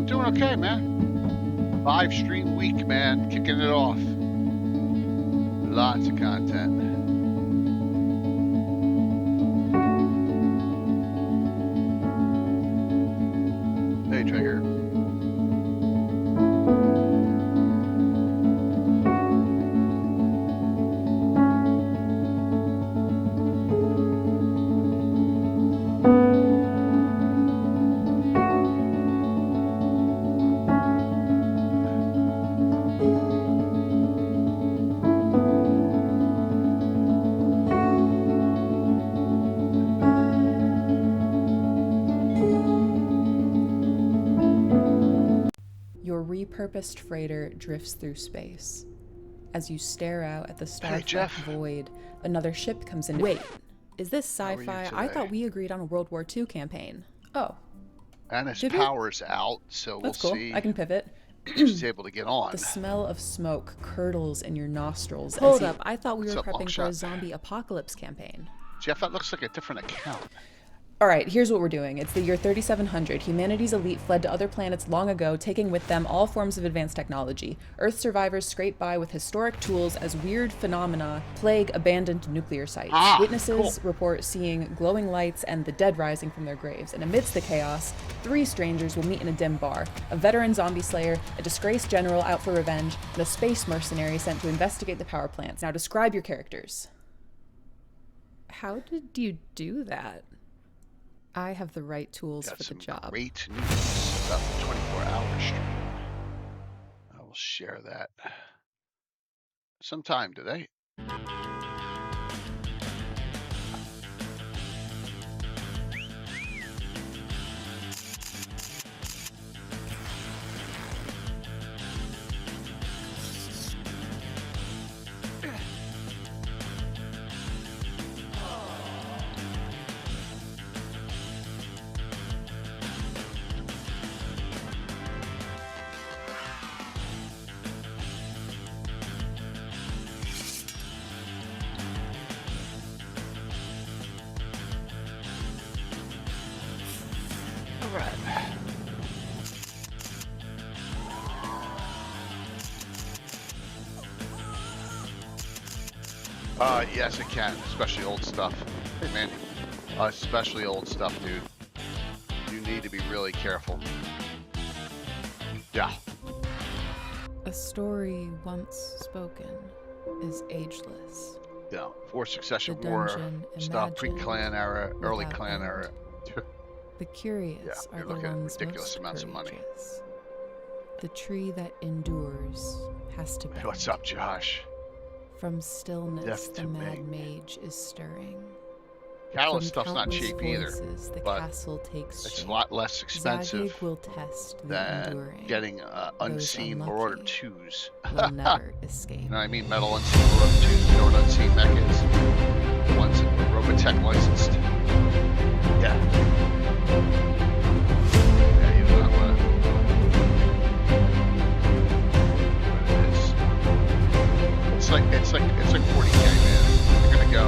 doing okay, man. 5-stream week, man. Kicking it off. Lots of content. Hey, Trigger. Your repurposed freighter drifts through space. As you stare out at the star-flecked void, another ship comes in. Wait, is this sci-fi? I thought we agreed on a World War II campaign. Oh. And his power's out, so That's we'll cool. see I can pivot. if he's able to get on. The smell of smoke curdles in your nostrils. Hold up, I thought we were What's up, prepping for Longshot? a zombie apocalypse campaign. Jeff, that looks like a different account. Alright, here's what we're doing. It's the year 3700. Humanity's elite fled to other planets long ago, taking with them all forms of advanced technology. Earth survivors scrape by with historic tools as weird phenomena plague abandoned nuclear sites. Witnesses report seeing glowing lights and the dead rising from their graves. And amidst the chaos, 3 strangers will meet in a dim bar. A veteran zombie slayer, a disgraced general out for revenge, and a space mercenary sent to investigate the power plants. Now describe your characters. How did you do that? I have the right tools for the job. Great news about the 24-hour stream. I will share that sometime today. Yes, it can, especially old stuff. Hey, man, especially old stuff, dude. You need to be really careful. Yeah. A story once spoken is ageless. Yeah, 4 Succession War stuff, pre-clan era, early clan era. The curious are the ones ridiculous most amounts of money. courageous. The tree that endures has to bend. What's up, Josh? From stillness, the mad mage is stirring. Catalyst stuff's not cheap either, the but castle takes it's shape. a lot less expensive will test the than enduring. getting Unseen Marauder 2s. Will never escape. You know what I mean? Metal Unseen Marauder 2s, you know what Unseen Mech is? The ones that Robotech licensed. Yeah. Yeah, you do not want to. It's like 40K, man. You're gonna go.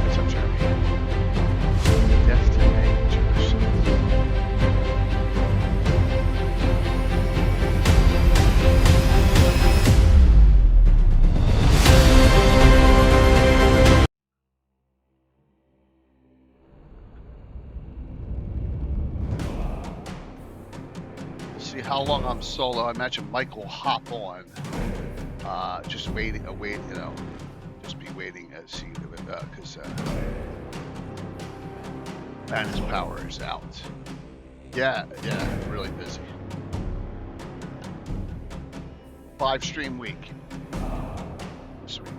What's up, Jeremy? Death to Josh. See how long I'm solo. I imagine Mike will hop on. Just waiting, you know, just be waiting to see because and his power is out. Yeah, really busy. 5-stream week this week.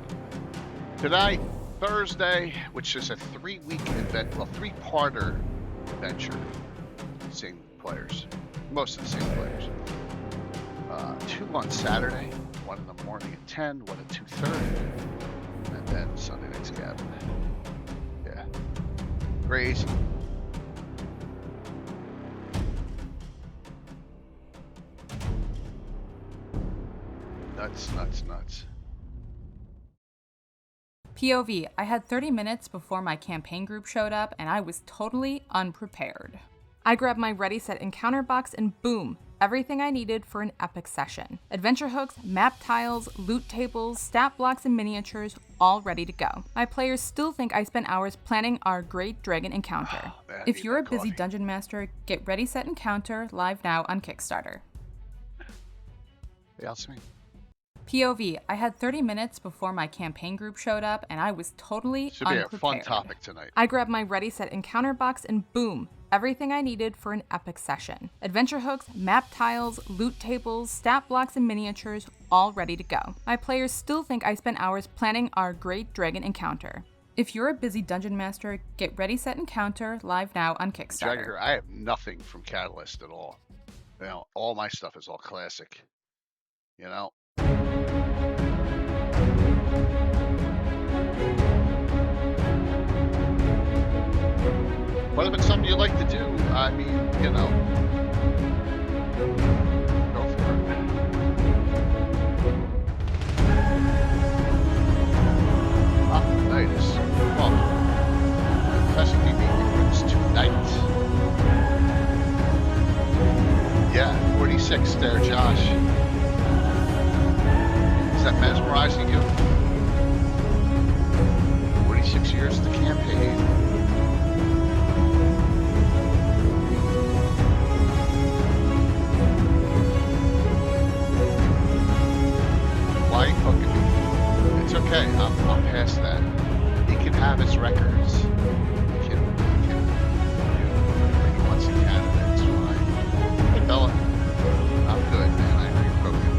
Tonight, Thursday, which is a 3-week event, well, 3-parter adventure. Same players. Most of the same players. 2 on Saturday, 1 in the morning at 10, 1 at 2:30, and then Sunday night's cabin. Yeah, crazy. Nuts. POV, I had 30 minutes before my campaign group showed up, and I was totally unprepared. I grabbed my Ready Set Encounter box and boom, everything I needed for an epic session. Adventure hooks, map tiles, loot tables, stat blocks, and miniatures, all ready to go. My players still think I spent hours planning our Great Dragon encounter. Man, If you're a busy coffee. dungeon master, get Ready Set Encounter live now on Kickstarter. Yeah, me. POV, I had 30 minutes before my campaign group showed up, and I was totally Should be unprepared. a fun topic tonight. I grabbed my Ready Set Encounter box and boom, everything I needed for an epic session. Adventure hooks, map tiles, loot tables, stat blocks, and miniatures, all ready to go. My players still think I spent hours planning our Great Dragon encounter. If you're a busy dungeon master, get Ready Set Encounter live now on Kickstarter. Dragon, I have nothing from Catalyst at all. You know, all my stuff is all classic. You know. But if it's something you like to do, I mean, you know, go for it. Nice. Well, custody meetings tonight. Yeah, 46 there, Josh. Is that mesmerizing you? 46 years of the campaign. Why are you cooking me? It's okay. I'm past that. He can have his records. He can you know, when he wants to Canada. It's fine. Hey, Bella. I'm good, man. I know you're cooking.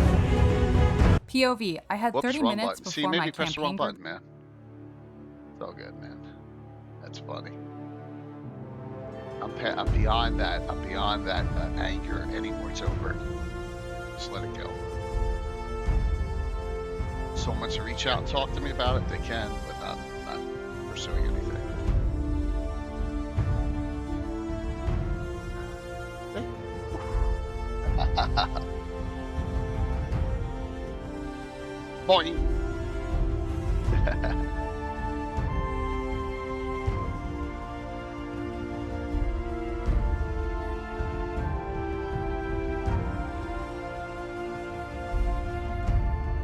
POV, I had 30 minutes button. before See, maybe my you pressed the wrong campaign button, man. It's all good, man. That's funny. I'm beyond that. I'm beyond that anger anymore. It's over. Just let it go. Someone wants to reach out and talk to me about it, they can, but not pursuing anything. Boing.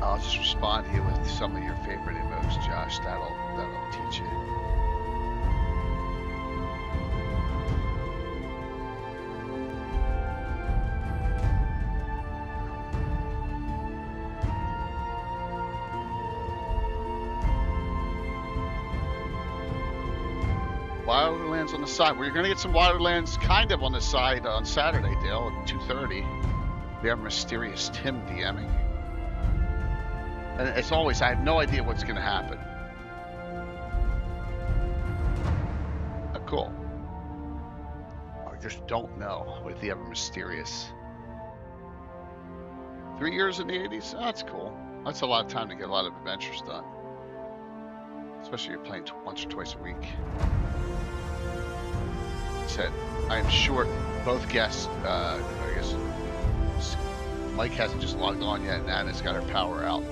I'll just respond to you with some of your favorite emotes, Josh. That'll teach you. Wildlands on the side. Well, you're going to get some Wildlands kind of on the side on Saturday, Dale, at 2:30. We have Mysterious Tim DMing. And it's always, I have no idea what's going to happen. Cool. I just don't know with the ever mysterious. 3 years in the 80s? Oh, that's cool. That's a lot of time to get a lot of adventures done. Especially if you're playing once or twice a week. Said, I am short both guests. I guess Mike hasn't just logged on yet, and Anna's got her power out.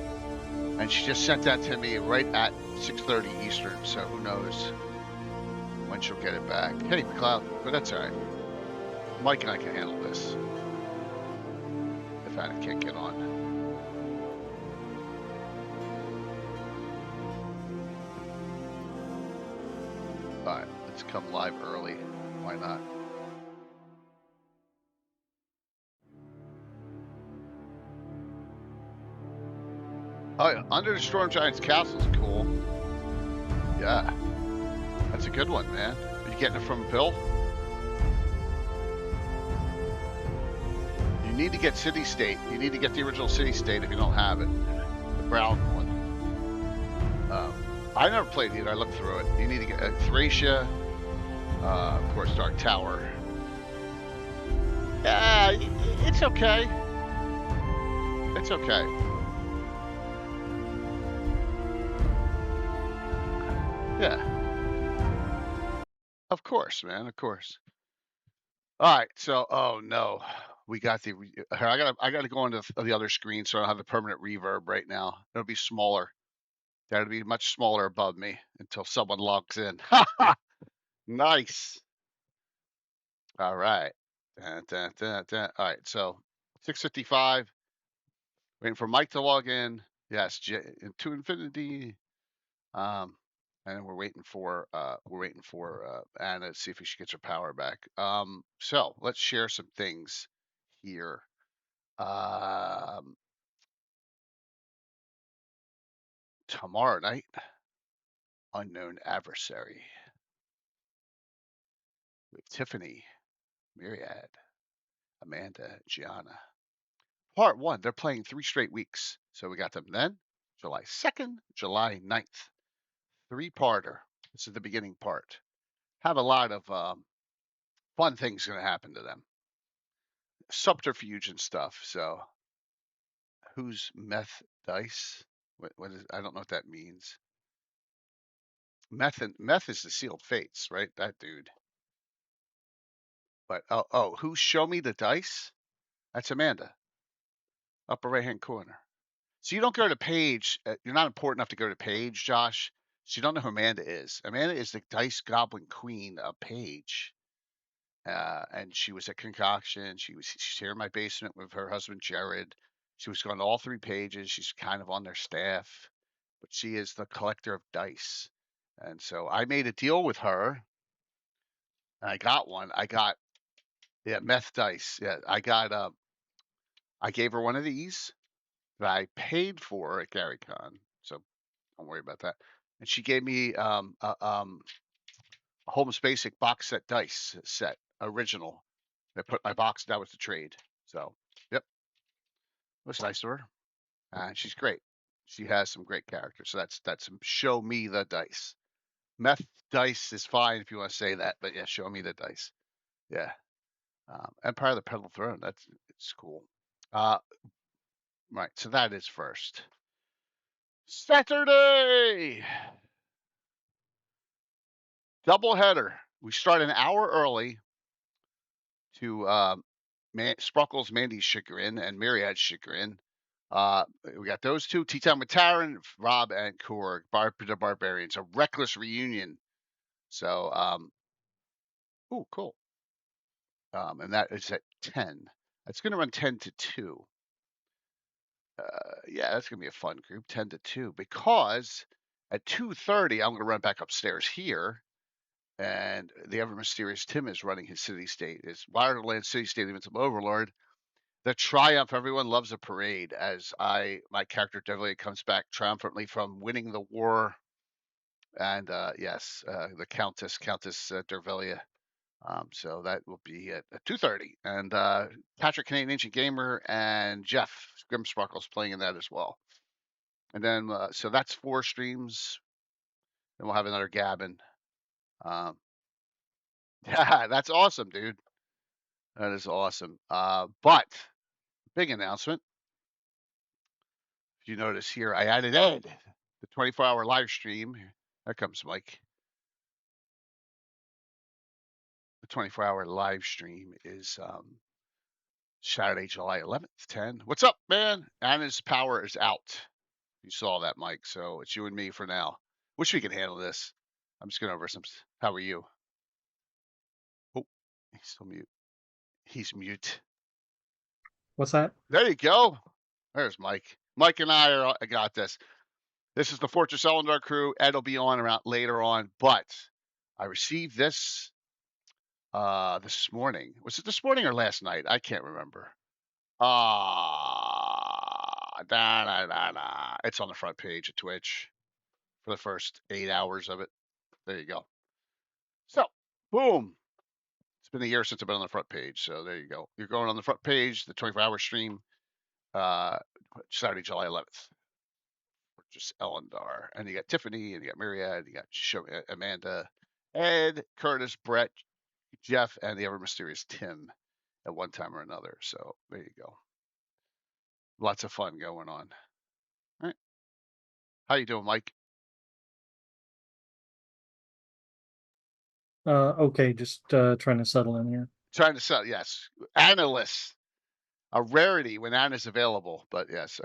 And she just sent that to me right at 6:30 Eastern, so who knows when she'll get it back. Hey, McLeod, but that's all right. Mike and I can handle this. If Anna can't get on. All right, let's come live early. Why not? Oh, yeah. Under the Storm Giant's Castle is cool. Yeah. That's a good one, man. Are you getting it from Bill? You need to get City State. You need to get the original City State if you don't have it. The brown one. I never played it. I looked through it. You need to get Thracia. Of course, Dark Tower. Yeah, it's okay. It's okay. Yeah. Of course, man. Of course. All right. So, oh no, we got the. I gotta go into the other screen, so I don't have the permanent reverb right now. It'll be smaller. That'll be much smaller above me until someone logs in. Nice. All right. Dun, dun, dun, dun. All right. So 6:55. Waiting for Mike to log in. Yes, to infinity. Um, and then we're waiting for Anna to see if she gets her power back. So let's share some things here. Um, Tomorrow night, unknown adversary with Tiffany, Myriad, Amanda, Gianna. Part one, they're playing 3 straight weeks. So we got them then, July 2nd, July 9th. 3-parter. This is the beginning part. Have a lot of fun things going to happen to them. Subterfuge and stuff. So who's meth dice? What is, I don't know what that means. Meth is the sealed fates, right? That dude. But who's show me the dice? That's Amanda. Upper right hand corner. So you don't go to page. You're not important enough to go to page, Josh. So you don't know who Amanda is. Amanda is the dice goblin queen of page. And she was at Concoction. She's here in my basement with her husband Jared. She was going to all 3 pages. She's kind of on their staff, but she is the collector of dice. And so I made a deal with her. And I got one. Meth dice. Yeah, I gave her one of these that I paid for at GaryCon. So don't worry about that. And she gave me a Holmes Basic box set dice set original. I put my box. That was the trade. So, yep, it was nice to her. She's great. She has some great characters. So that's show me the dice. Meth dice is fine if you want to say that, but yeah, show me the dice. Yeah. Empire of the Petal Throne. It's cool. Right. So that is first. Saturday. Doubleheader. We start an hour early to Sprockles, Mandy's chagrin, and Myriad's chagrin. We got those two, Tea Time with Taryn, Rob, and Korg, the Barbarians, a reckless reunion. So, cool. And that is at 10. It's going to run 10 to 2. Yeah, that's going to be a fun group, 10 to 2, because at 2:30, I'm going to run back upstairs here. And the ever mysterious Tim is running his city state, his Wireland City State Invincible Overlord. The triumph, everyone loves a parade, as my character definitely comes back triumphantly from winning the war. And yes, the Countess Dervelia. So that will be at 2:30. And Patrick, Canadian Ancient Gamer, and Jeff Grimsparkle's playing in that as well. And then, so that's 4 streams. Then we'll have another Gabbin. Yeah, that's awesome, dude. That is awesome. But big announcement. If you notice here, I added Ed, the 24-hour live stream. There comes Mike. The 24-hour live stream is Saturday, July 11th, 10. What's up, man? Anna's power is out. You saw that, Mike. So it's you and me for now. Wish we could handle this. I'm just going over some. How are you? Oh, he's still mute. He's mute. What's that? There you go. There's Mike. Mike and I got this. This is the Fortress Elendar crew. Ed will be on around later on, but I received this this morning. Was it this morning or last night? I can't remember. It's on the front page of Twitch for the first 8 hours of it. There you go. So, boom. It's been a year since I've been on the front page. So there you go. You're going on the front page, the 24-hour stream, Saturday, July 11th. Just Elendar. And you got Tiffany, and you got Myriad, you got Amanda, Ed, Curtis, Brett, Jeff, and the ever mysterious Tim at one time or another. So there you go. Lots of fun going on. All right. How you doing, Mike? Okay, just trying to settle in here. Trying to sell, yes. Analysts. A rarity when Anna's available, but yes.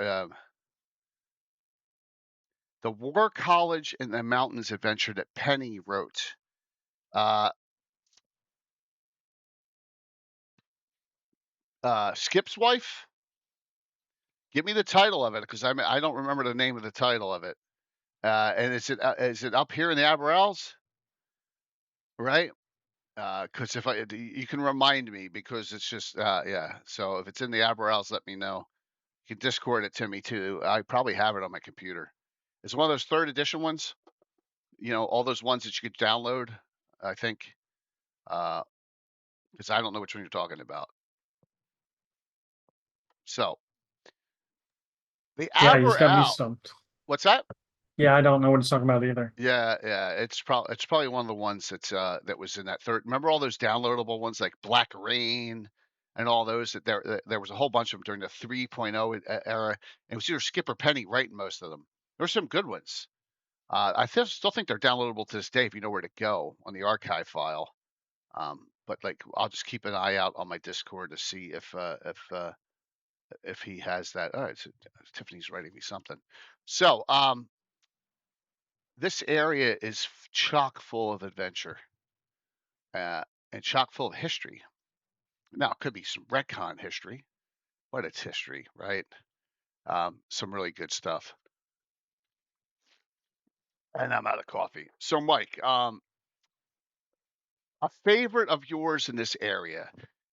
The War College in the Mountains adventure that Penny wrote. Skip's wife? Give me the title of it, because I don't remember the name of the title of it. And is it up here in the Abbor-Alz? Right? Because if you can remind me, because it's just yeah. So if it's in the Abbor-Alz, let me know. You can Discord it to me too. I probably have it on my computer. It's one of those 3rd edition ones. You know, all those ones that you could download. I think, because I don't know which one you're talking about. So the Yeah, he's got me Abbor-Alz. stumped. What's that? Yeah, I don't know what he's talking about either. Yeah, it's probably one of the ones that's that was in that 3rd. Remember all those downloadable ones like Black Rain and all those that there was a whole bunch of them during the 3.0 era. And it was either Skip or Penny writing most of them. There were some good ones. I still think they're downloadable to this day if you know where to go on the archive file. But like I'll just keep an eye out on my Discord to see if he has that. All right, so Tiffany's writing me something. So this area is chock full of adventure and chock full of history. Now, it could be some retcon history, but it's history, right? Some really good stuff. And I'm out of coffee. So, Mike, a favorite of yours in this area,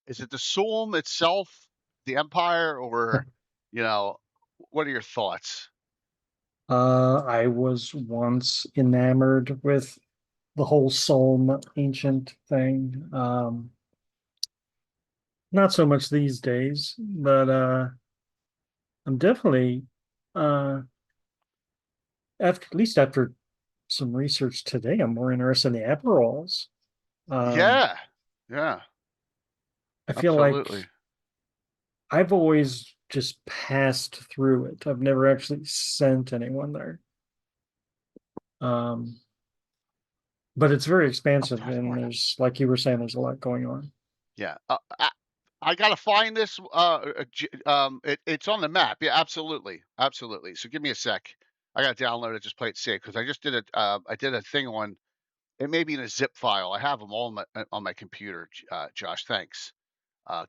is it the Soulm itself, the Empire, or, you know, what are your thoughts? I was once enamored with the whole Soulm ancient thing. Not so much these days, but I'm definitely at least after some research today, I'm more interested in the Abbor-Alz. Yeah, I feel like absolutely. I've always just passed through it. I've never actually sent anyone there. But it's very expansive, and there's, like you were saying, there's a lot going on. Yeah. I gotta find this. It's on the map. Yeah, absolutely, absolutely. So give me a sec. I gotta download it. Just play it safe, because I just did it. I did a thing on. It may be in a zip file. I have them all on my computer. Josh, thanks.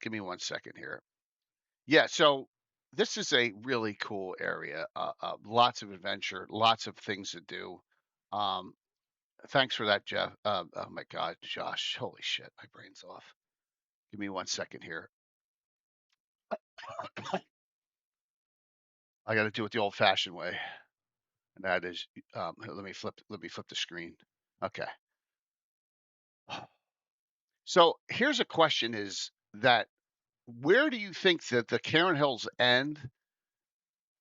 Give me 1 second here. Yeah. So this is a really cool area. Lots of adventure, lots of things to do. Um, Thanks for that, Jeff. Oh my God, Josh. Holy shit, my brain's off. Give me 1 second here. I got to do it the old-fashioned way, and that is, let me flip the screen. Okay. So here's a question: is that where do you think that the Karen Hills end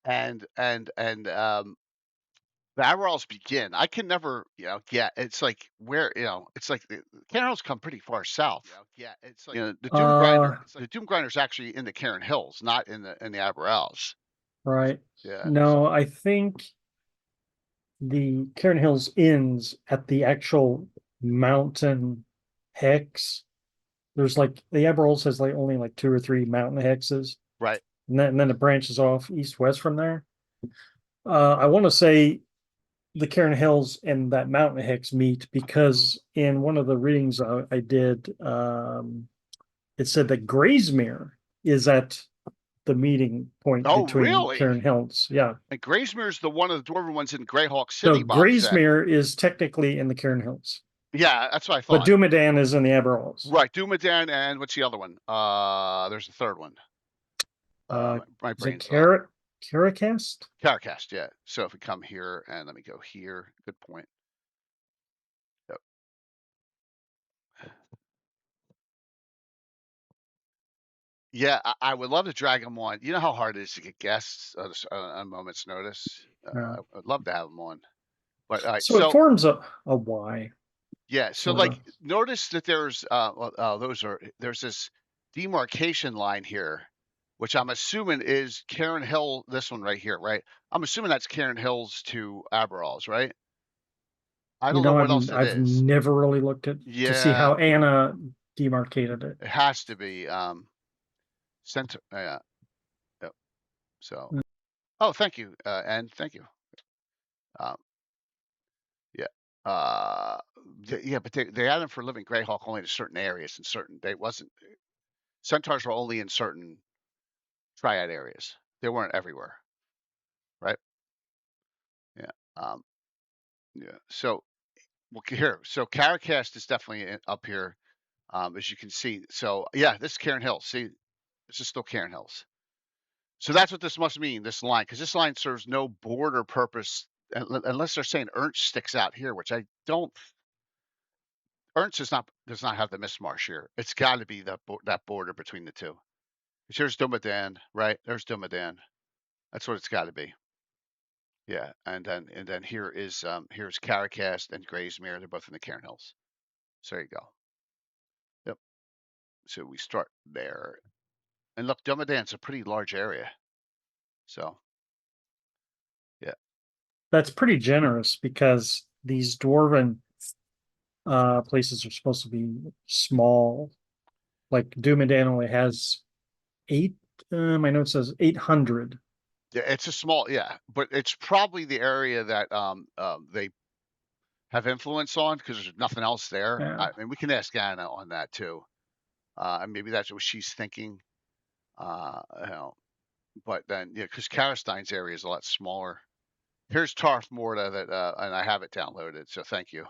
and the Abbor-Alz begin? I can never, get. It's like where, it's like the Karen Hills come pretty far south. It's like the Doom Grinder. The Doom Grinder's actually in the Karen Hills, not in the Abbor-Alz. Right. Yeah. No, I think the Karen Hills ends at the actual mountain hex. There's like the Abbor-Alz has like only like 2 or 3 mountain hexes. Right. And then it branches off east-west from there. I want to say the Karen Hills and that mountain hex meet because in one of the readings I did, it said that Graysmere is at the meeting point between really? Karen Hills. Yeah. And Graysmere's the one of the dwarven ones in Greyhawk So Setting box set. Graysmere is technically in the Karen Hills. Yeah, that's what I thought. But Dumadan is in the Abbor-Alz. Right, Dumadan, and what's the other one? There's a third one. My brain's off. Caracast? Caracast, yeah. So if we come here and let me go here, good point. Yep. Yeah, I would love to drag them on. You know how hard it is to get guests on a moment's notice. Yeah. I'd love to have them on. But all right, so it forms a Y. Yeah, so like notice that there's there's this demarcation line here, which I'm assuming is Karen Hill. This one right here, right? I'm assuming that's Karen Hills to Abbor-Alz, right? I don't know what else it is. I've never really looked at to see how Anna demarcated it. It has to be center. Yeah. Yep. So, oh, thank you, and thank you. Um, yeah. Uh, yeah, but they had them for living Greyhawk only to certain areas and certain. They wasn't centaurs were only in certain triad areas. They weren't everywhere, right? Yeah. Um, yeah. So well, here. So Caracast is definitely up here, as you can see. So yeah, this is Cairn Hills. See, this is still Cairn Hills. So that's what this must mean, this line, because this line serves no border purpose unless they're saying Ernst sticks out here, which I don't. Ernst does not have the mist marsh here. It's got to be that border between the two. 'Cause here's Dumadan, right? There's Dumadan. That's what it's got to be. Yeah, and then here's Caracast and Graysmere. They're both in the Cairn Hills. So there you go. Yep. So we start there, and look, Dumadan's a pretty large area. So yeah. That's pretty generous because these dwarven places are supposed to be small. Like Dumadan only has 8. My note says 800. Yeah, it's a small, yeah, but it's probably the area that they have influence on because there's nothing else there. Yeah. I mean, we can ask Anna on that too. And maybe that's what she's thinking. You know, but then yeah, because Karastein's area is a lot smaller. Here's Tarth Morta that, and I have it downloaded, so thank you.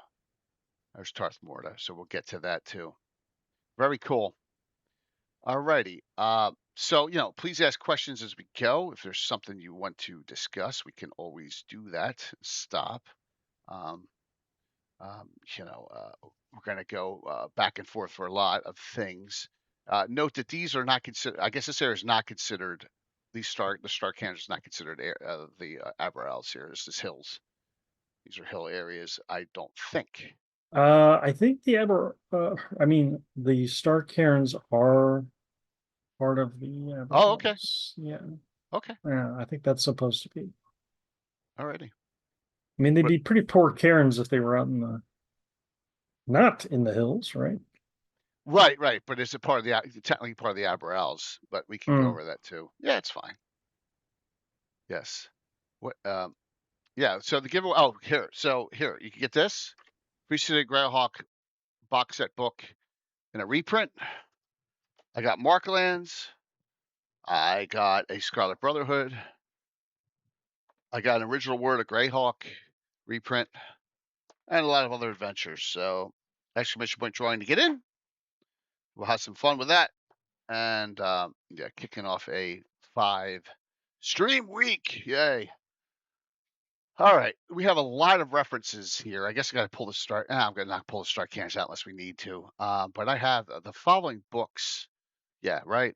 There's Tarth Morta, so we'll get to that too. Very cool. Alrighty. So please ask questions as we go. If there's something you want to discuss, we can always do that. Stop. Um, um, you know, uh, we're going to go back and forth for a lot of things. Note that these are not considered. I guess this area is not considered. The Star Canyon is not considered the Abbor-Alz here. This is hills. These are hill areas. I don't think. I think the Star Cairns are part of the Oh, okay. Abbor-Alz. Yeah. Okay. Yeah, I think that's supposed to be. Alrighty. I mean, they'd But be pretty poor Cairns if they were out not in the hills, right? right. But it's a part of technically part of the Abbor-Alz, but we can go Mm. over that too. Yeah, it's fine. Yes. What? Yeah. So the giveaway. Oh, here. So here you can get this Appreciated Greyhawk box set book in a reprint. I got Marklands. I got a Scarlet Brotherhood. I got an original World of Greyhawk reprint, and a lot of other adventures. So exclamation point drawing to get in. We'll have some fun with that. And yeah, kicking off a 5 stream week. Yay. All right. We have a lot of references here. I guess I got to pull the start. I'm going to not pull the start cans out unless we need to. But I have the following books. Yeah, right.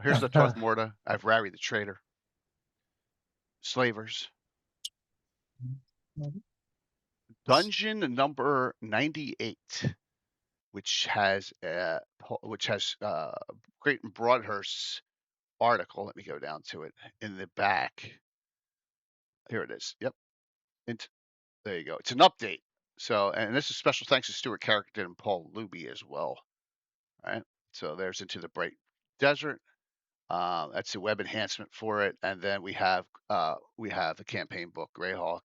Here's the Tarth Morta. I have Rary the Traitor. Slavers. Dungeon number 98, which has Creighton Broadhurst's article. Let me go down to it in the back. Here it is. Yep. There you go. It's an update. So, and this is special thanks to Stuart Carrickton and Paul Luby as well. All right. So there's Into the Bright Desert. That's the web enhancement for it, and then we have the campaign book Greyhawk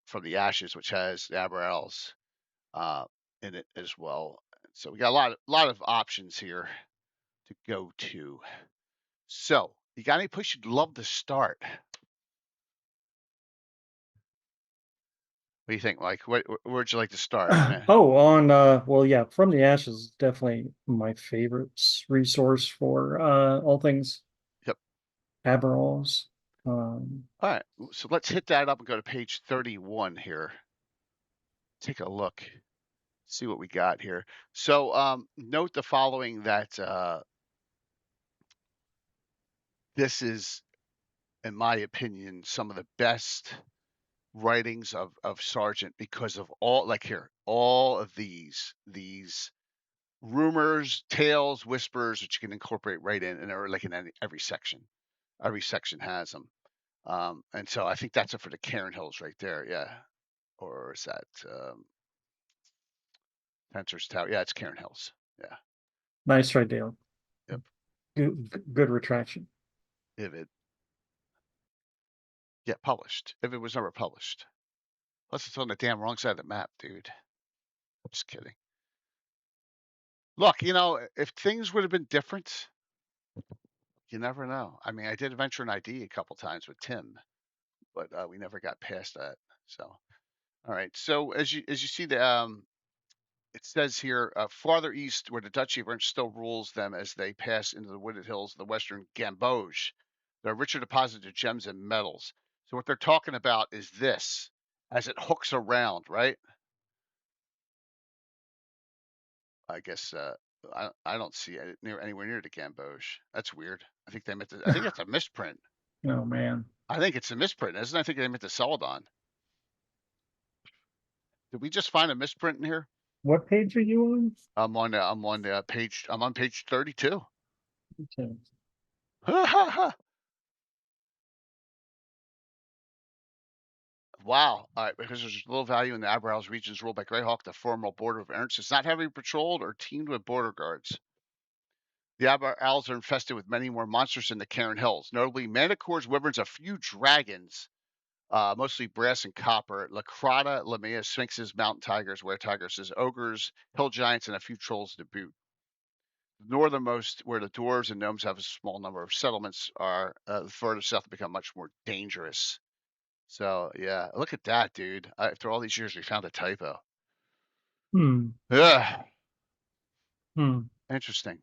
from the Ashes, which has the Abbor-Alz in it as well. So we got a lot of options here to go to. So you got any place you'd love to start? What do you think, Mike? Where'd you like to start? Well, yeah, From the Ashes is definitely my favorite resource for all things Yep. Abbor-Alz. All right, so let's hit that up and go to page 31 here. Take a look, see what we got here. So note the following, that this is, in my opinion, some of the best writings of Sargent, because of all of these rumors, tales, whispers, which you can incorporate right in, and they're like in every section. Every section has them. And so I think that's it for the Cairn Hills right there. Yeah. Or is that Fencer's Tower? Yeah, it's Cairn Hills. Yeah. Nice try, Dale. Yep. Good retraction. Vivid. Yeah, published. If it was never published. Plus, it's on the damn wrong side of the map, dude. Just kidding. Look, if things would have been different, you never know. I mean, I did venture an ID a couple times with Tim, but we never got past that. So, all right. So as you see it says here, farther east, where the Duchy of Orange still rules them as they pass into the wooded hills of the western Gamboge. There are richer deposits of gems and metals. So what they're talking about is this, as it hooks around, right? I guess I don't see it anywhere near the Gamboge. That's weird. I think they meant to. I think that's a misprint. Oh man. I think it's a misprint, isn't it? I think they meant to sell it on. Did we just find a misprint in here? What page are you on? I'm on page. I'm on page 32. Okay. Wow. All right, because there's little value in the Abbor-Alz regions ruled by Greyhawk, the former border of Ernst. It's not heavily patrolled or teamed with border guards. The Abbor-Alz are infested with many more monsters in the Cairn Hills, notably manticores, wyverns, a few dragons, mostly brass and copper, Lacrata, Lamia, sphinxes, mountain tigers, were-tigers, ogres, hill giants, and a few trolls to boot. The northernmost, where the dwarves and gnomes have a small number of settlements, are further south become much more dangerous. So yeah, look at that, dude. After all these years, we found a typo. Hmm. Yeah, Hmm. interesting.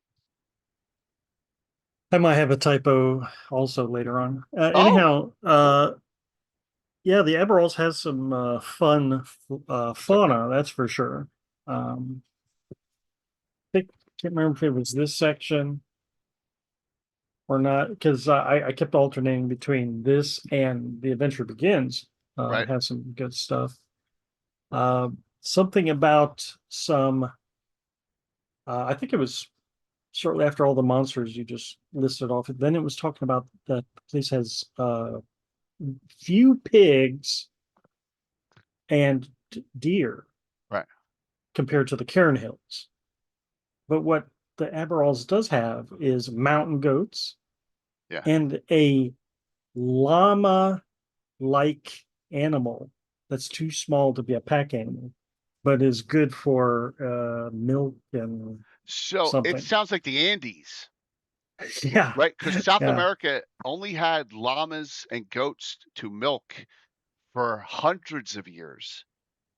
I might have a typo also later on. Oh, Anyhow, cool. yeah, the Abbor-Alz has some fun Okay. fauna, that's for sure. I can't remember if it was this section or not, because I kept alternating between this and The Adventure Begins. Right. It has some good stuff. Something about some, I think it was shortly after all the monsters you just listed off. Then it was talking about that the place has few pigs and deer Right. compared to the Cairn Hills. But what the Abbor-Alz does have is mountain goats Yeah. and a llama-like animal that's too small to be a pack animal, but is good for milk and So it something. sounds like the Andes, Yeah, right? Because South yeah, America only had llamas and goats to milk for hundreds of years.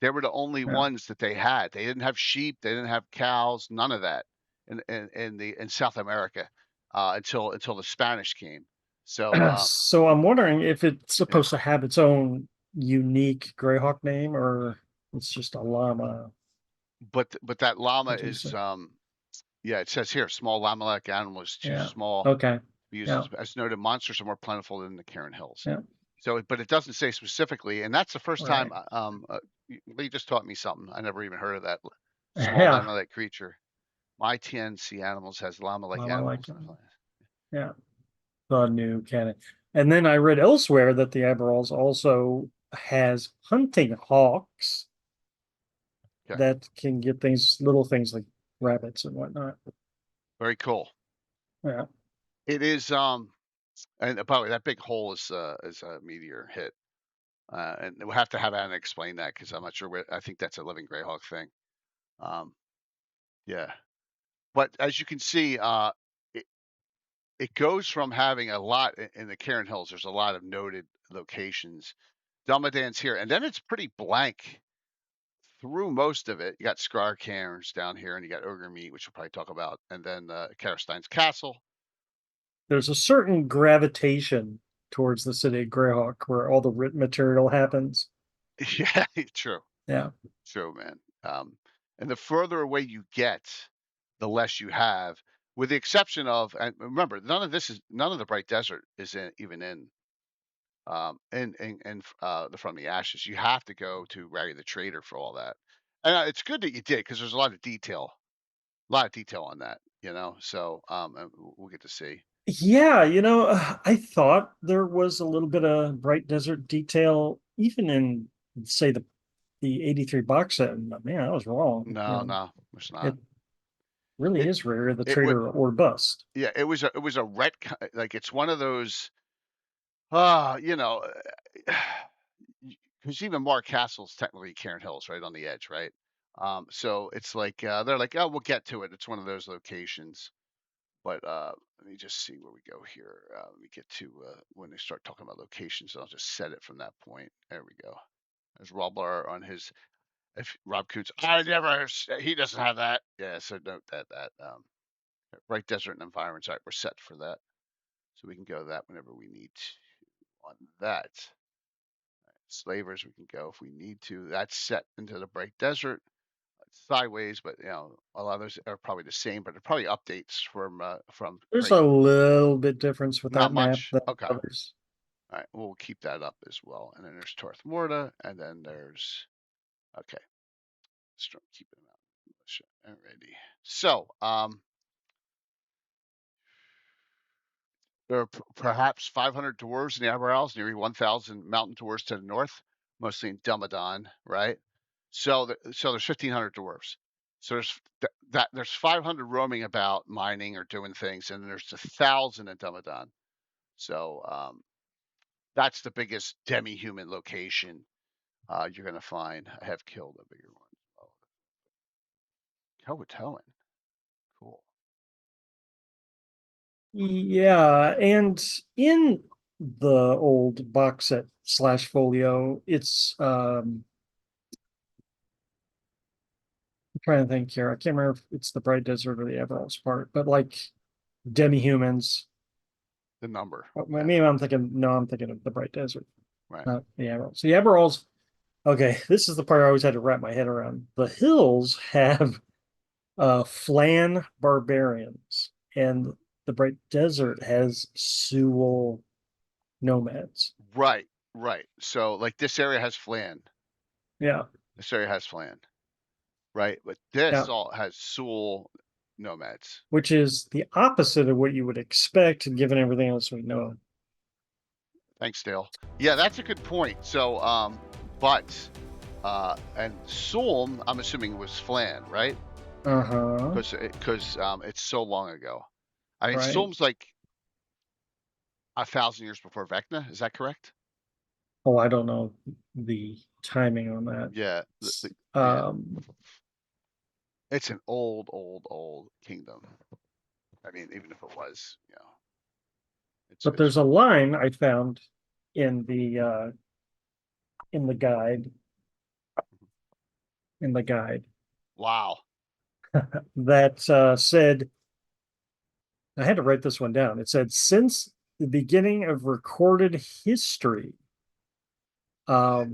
They were the only yeah. ones that they had. They didn't have sheep. They didn't have cows. None of that in South America until the Spanish came. So So I'm wondering if it's yeah, supposed to have its own unique Greyhawk name or it's just a llama. but that llama What do you is say? yeah. It says here, small llama-like animal is too Yeah. small to Okay. be used Yeah. as noted. Monsters are more plentiful than the Cairn Hills. Yeah. So, but it doesn't say specifically, and that's the first time. Right. Lee just taught me something. I never even heard of that small Yeah. llama-like creature. My TNC animals has llama-like Llama like animals. yeah. The new canon. And then I read elsewhere that the Abbor-Alz also has hunting hawks Okay, that can get little things like rabbits and whatnot. very cool. Yeah. It is. And by the way, that big hole is a meteor hit. And we'll have to have Anna explain that because I'm not sure where. I think that's a living Greyhawk thing. Um, yeah, but as you can see, it, it goes from having a lot in the Cairn Hills. There's a lot of noted locations. Dumbledan's here, and then it's pretty blank through most of it. You got Scar Cairns down here, and you got Ogre Meat, which we'll probably talk about, and then Karastein's Castle. There's a certain gravitation towards the city of Greyhawk where all the written material happens. Yeah, true, Yeah. true, man. And the further away you get, the less you have, with the exception of, and remember, none of the Bright Desert is even in the From the Ashes. You have to go to Raggy the Trader for all that, and it's good that you did because there's a lot of detail on that, So and we'll get to see. Yeah, I thought there was a little bit of Bright Desert detail, even in, say, the 83 box set. But man, I was wrong. No, no, it's It not. really It is rare, the it would, trader or bust. yeah. It was a like it's one of those. You know, because even Mark Castle's technically Cairn Hills, right on the edge, right? So it's like they're like, oh, we'll get to it. It's one of those locations. But let me just see where we go here. Let me get to when they start talking about locations. I'll just set it from that point. There we go. There's Roblar on his. If Rob Coots, I never. He doesn't have that. Yeah, so note that Bright Desert and environments. All right, we're set for that, so we can go that whenever we need to on that. Slavers, we can go if we need to. That's set into the Bright Desert. Sideways, but a lot of those are probably the same, but they're probably updates from There's Bright. a little bit difference with Not that map much. than Okay. others. All right, we'll keep that up as well. And then there's Torth Morta, and then there's okay. Let's keep it out. Alrighty. So, there are perhaps 500 dwarves in the Abbor-Alz, nearly 1,000 mountain dwarves to the north, mostly in Dumadon, right? So there's 1,500 dwarves. So there's 500 roaming about, mining or doing things, and then there's 1,000 in Dumadon. So that's the biggest demi-human location you're gonna find. I have killed a bigger one. Oh, Kelwatoan. Cool. Yeah, and in the old box set / folio, it's I'm trying to think here. I can't remember if it's the Bright Desert or the Abbor-Alz part, but like demi-humans. The number. Maybe I'm thinking of the Bright Desert, Right. not the Abbor-Alz. The Abbor-Alz, okay, this is the part I always had to wrap my head around. The hills have Flan barbarians, and the Bright Desert has Sewell nomads. Right. So like this area has Flan. Yeah. This area has Flan. Right. But this all has Sewell nomads. Which is the opposite of what you would expect given everything else we know. Thanks, Dale. Yeah, that's a good point. So and Sulm, I'm assuming was Flan, right? Uh-huh. Because it's so long ago. I mean, right. Sulm's like 1,000 years before Vecna. Is that correct? Oh, I don't know the timing on that. Yeah. It's an old kingdom. I mean, even if it was, but there's a line I found in the guide. Wow. that said, I had to write this one down. It said, since the beginning of recorded history, we're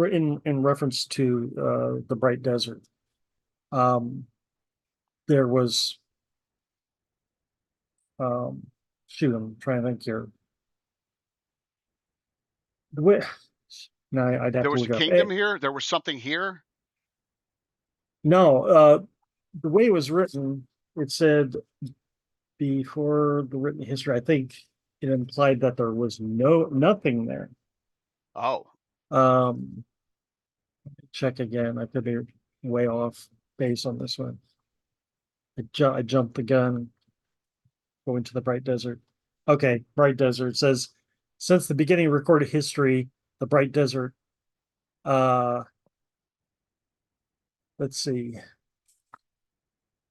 in reference to the Bright Desert. There was shoot, I'm trying to think here. The way I'd have there was to look a kingdom here. There was something here. No, the way it was written, it said before the written history. I think it implied that there was nothing there. Oh. Check again. I could be way off base on this one. I jumped the gun. Going to the Bright Desert. Okay, Bright Desert says, since the beginning of recorded history, the Bright Desert. Let's see. It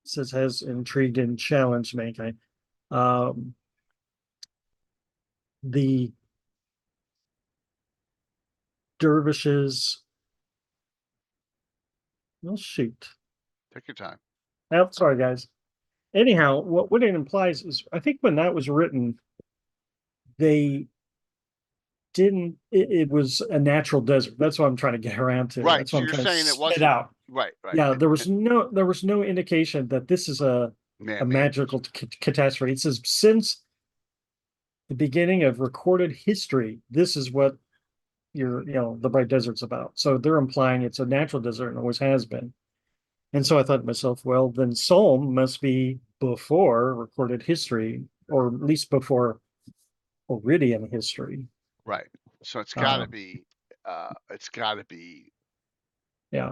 says has intrigued and challenged mankind. The dervishes. Oh shoot. Take your time. Oh, sorry, guys. Anyhow, what it implies is, I think when that was written, they didn't. It was a natural desert. That's what I'm trying to get around to. Right. That's So what I'm you're trying saying to it wasn't out. Right. Yeah, there was no indication that this is a magical catastrophe. It says since the beginning of recorded history, this is what the Bright Desert's about. So they're implying it's a natural desert and always has been. And so I thought to myself, well, then Psalm must be before recorded history, or at least before Iridian history. Right. So it's got to be. Yeah.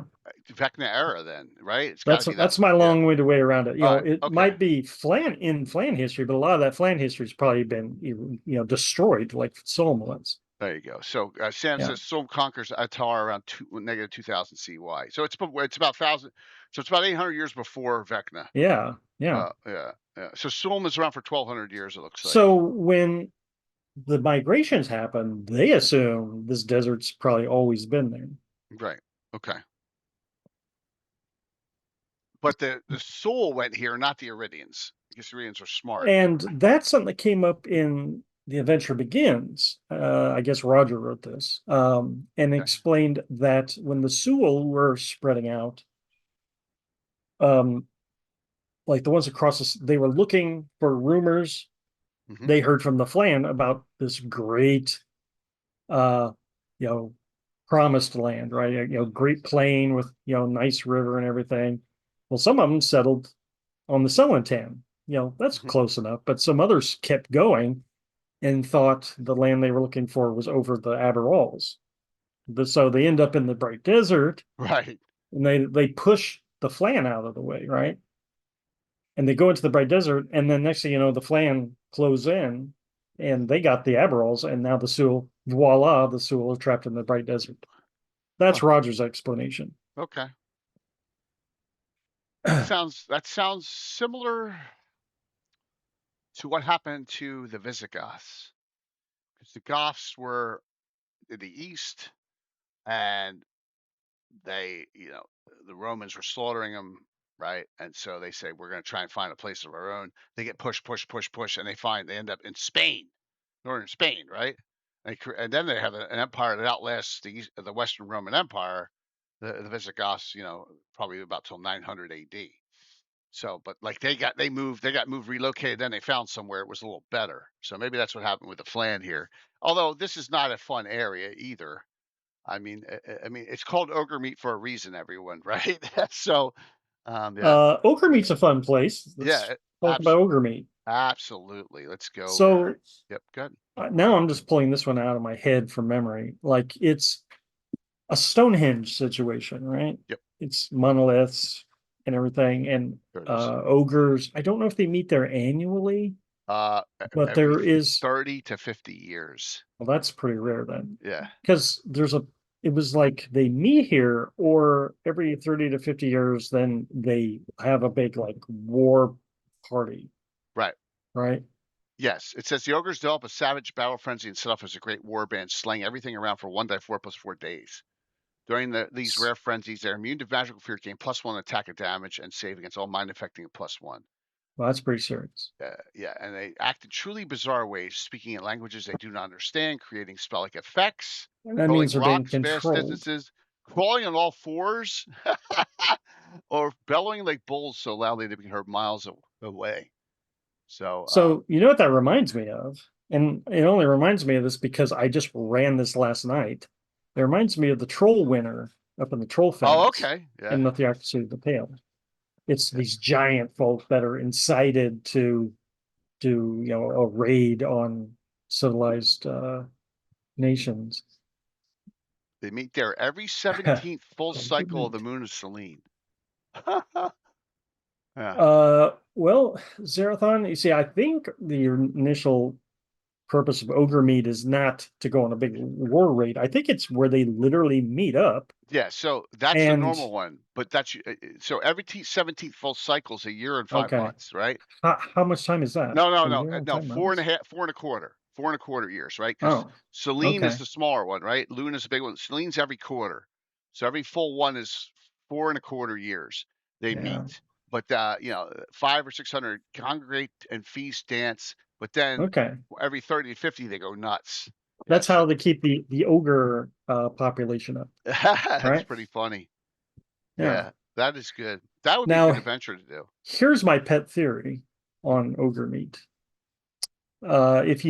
Vecna era then, right? It's got That's to be that. that's my Yeah. long-winded way around it. You All know, right. it Okay. might be Flan history, but a lot of that Flan history has probably been destroyed, like Solom was. There you go. So Sam Yeah, says Soul conquers Atar around negative 2000 CY. So it's about 1,000. So it's about 800 years before Vecna. yeah, yeah. Yeah, yeah. So Soul is around for 1,200 years. It looks like. So when the migrations happen, they assume this desert's probably always been there. Right. Okay. But the Soul went here, not the Iridians, because the Iridians are smart. And that's something that came up in The Adventure Begins. I guess Roger wrote this, and Okay. explained that when the Sewell were spreading out, um, like the ones across they were looking for rumors. Mm-hmm. They heard from the Flan about this great, uh, you know, promised land, right? Great plain with nice river and everything. Well, some of them settled on the Celantan. That's Mm-hmm. close enough, but some others kept going and thought the land they were looking for was over the Abbor-Alz. So they end up in the Bright Desert, Right. and they push the Flan out of the way, right? And they go into the Bright Desert, and then next thing you know, the Flan close in, and they got the Abbor-Alz, and now the Sewell, voila, the Sewell are trapped in the Bright Desert. That's Huh. Roger's explanation. Okay. That sounds similar to what happened to the Visigoths, because the Goths were in the east, and the Romans were slaughtering them, right? And so they say, we're going to try and find a place of our own. They get pushed, and they end up in Spain, northern Spain, right? And then they have an empire that outlasts the Western Roman Empire, the Visigoths, probably about till 900 AD. So, but like they got moved, relocated, then they found somewhere it was a little better. So maybe that's what happened with the Flan here. Although this is not a fun area either. I mean, it's called ogre meat for a reason, everyone, right? So, yeah, Ogre Meat's a fun place. yeah, Let's talk about Ogre Meat. absolutely. Let's go. So Yep, good. now I'm just pulling this one out of my head from memory. Like it's a Stonehenge situation, right? Yep, It's monoliths and everything, and there it is. ogres. I don't know if they meet there annually, but Every there is. 30 to 50 years. Well, that's pretty rare then, Yeah, because it was like they meet here, or every 30 to 50 years, then they have a big like war party, right. right? Yes, it says the ogres develop a savage battle frenzy and set off as a great war band, slaying everything around for 1 die 4 plus 4 days. During these rare frenzies, they're immune to magical fear, gain +1 attack and damage, and save against all mind affecting at +1. Well, that's pretty serious. Yeah, and they act in truly bizarre ways, speaking in languages they do not understand, creating spell-like effects, And that rolling means they're being rocks vast controlled. distances, crawling on all fours, or bellowing like bulls so loudly they can be heard miles away. So you know what that reminds me of? And it only reminds me of this because I just ran this last night. It reminds me of the troll winter up in the troll fence. Oh, okay. Yeah. In the Theocracy of the Pale. It's these giant folk that are incited to do a raid on civilized nations. They meet there every 17th full cycle of the moon of Selene. Yeah. Well, Zerathon, you see, I think the initial purpose of Ogre Meat is not to go on a big war raid. I think it's where they literally meet up. Yeah, so that's the normal one, but that's so every 17th full cycle is a year and 5 months, right? How much time is that? No, 4.25 years, right? Because Selene is the smaller one, right? Luna is the big one. Selene's every quarter, so every full one is 4.25 years. They meet, but 500 or 600 congregate and feast, dance, but then every 30 to 50 they go nuts. That's how they keep the ogre population up. That's right? pretty funny. Yeah, that is good. That would now, be a good adventure to do. Here's my pet theory on Ogre Meat. If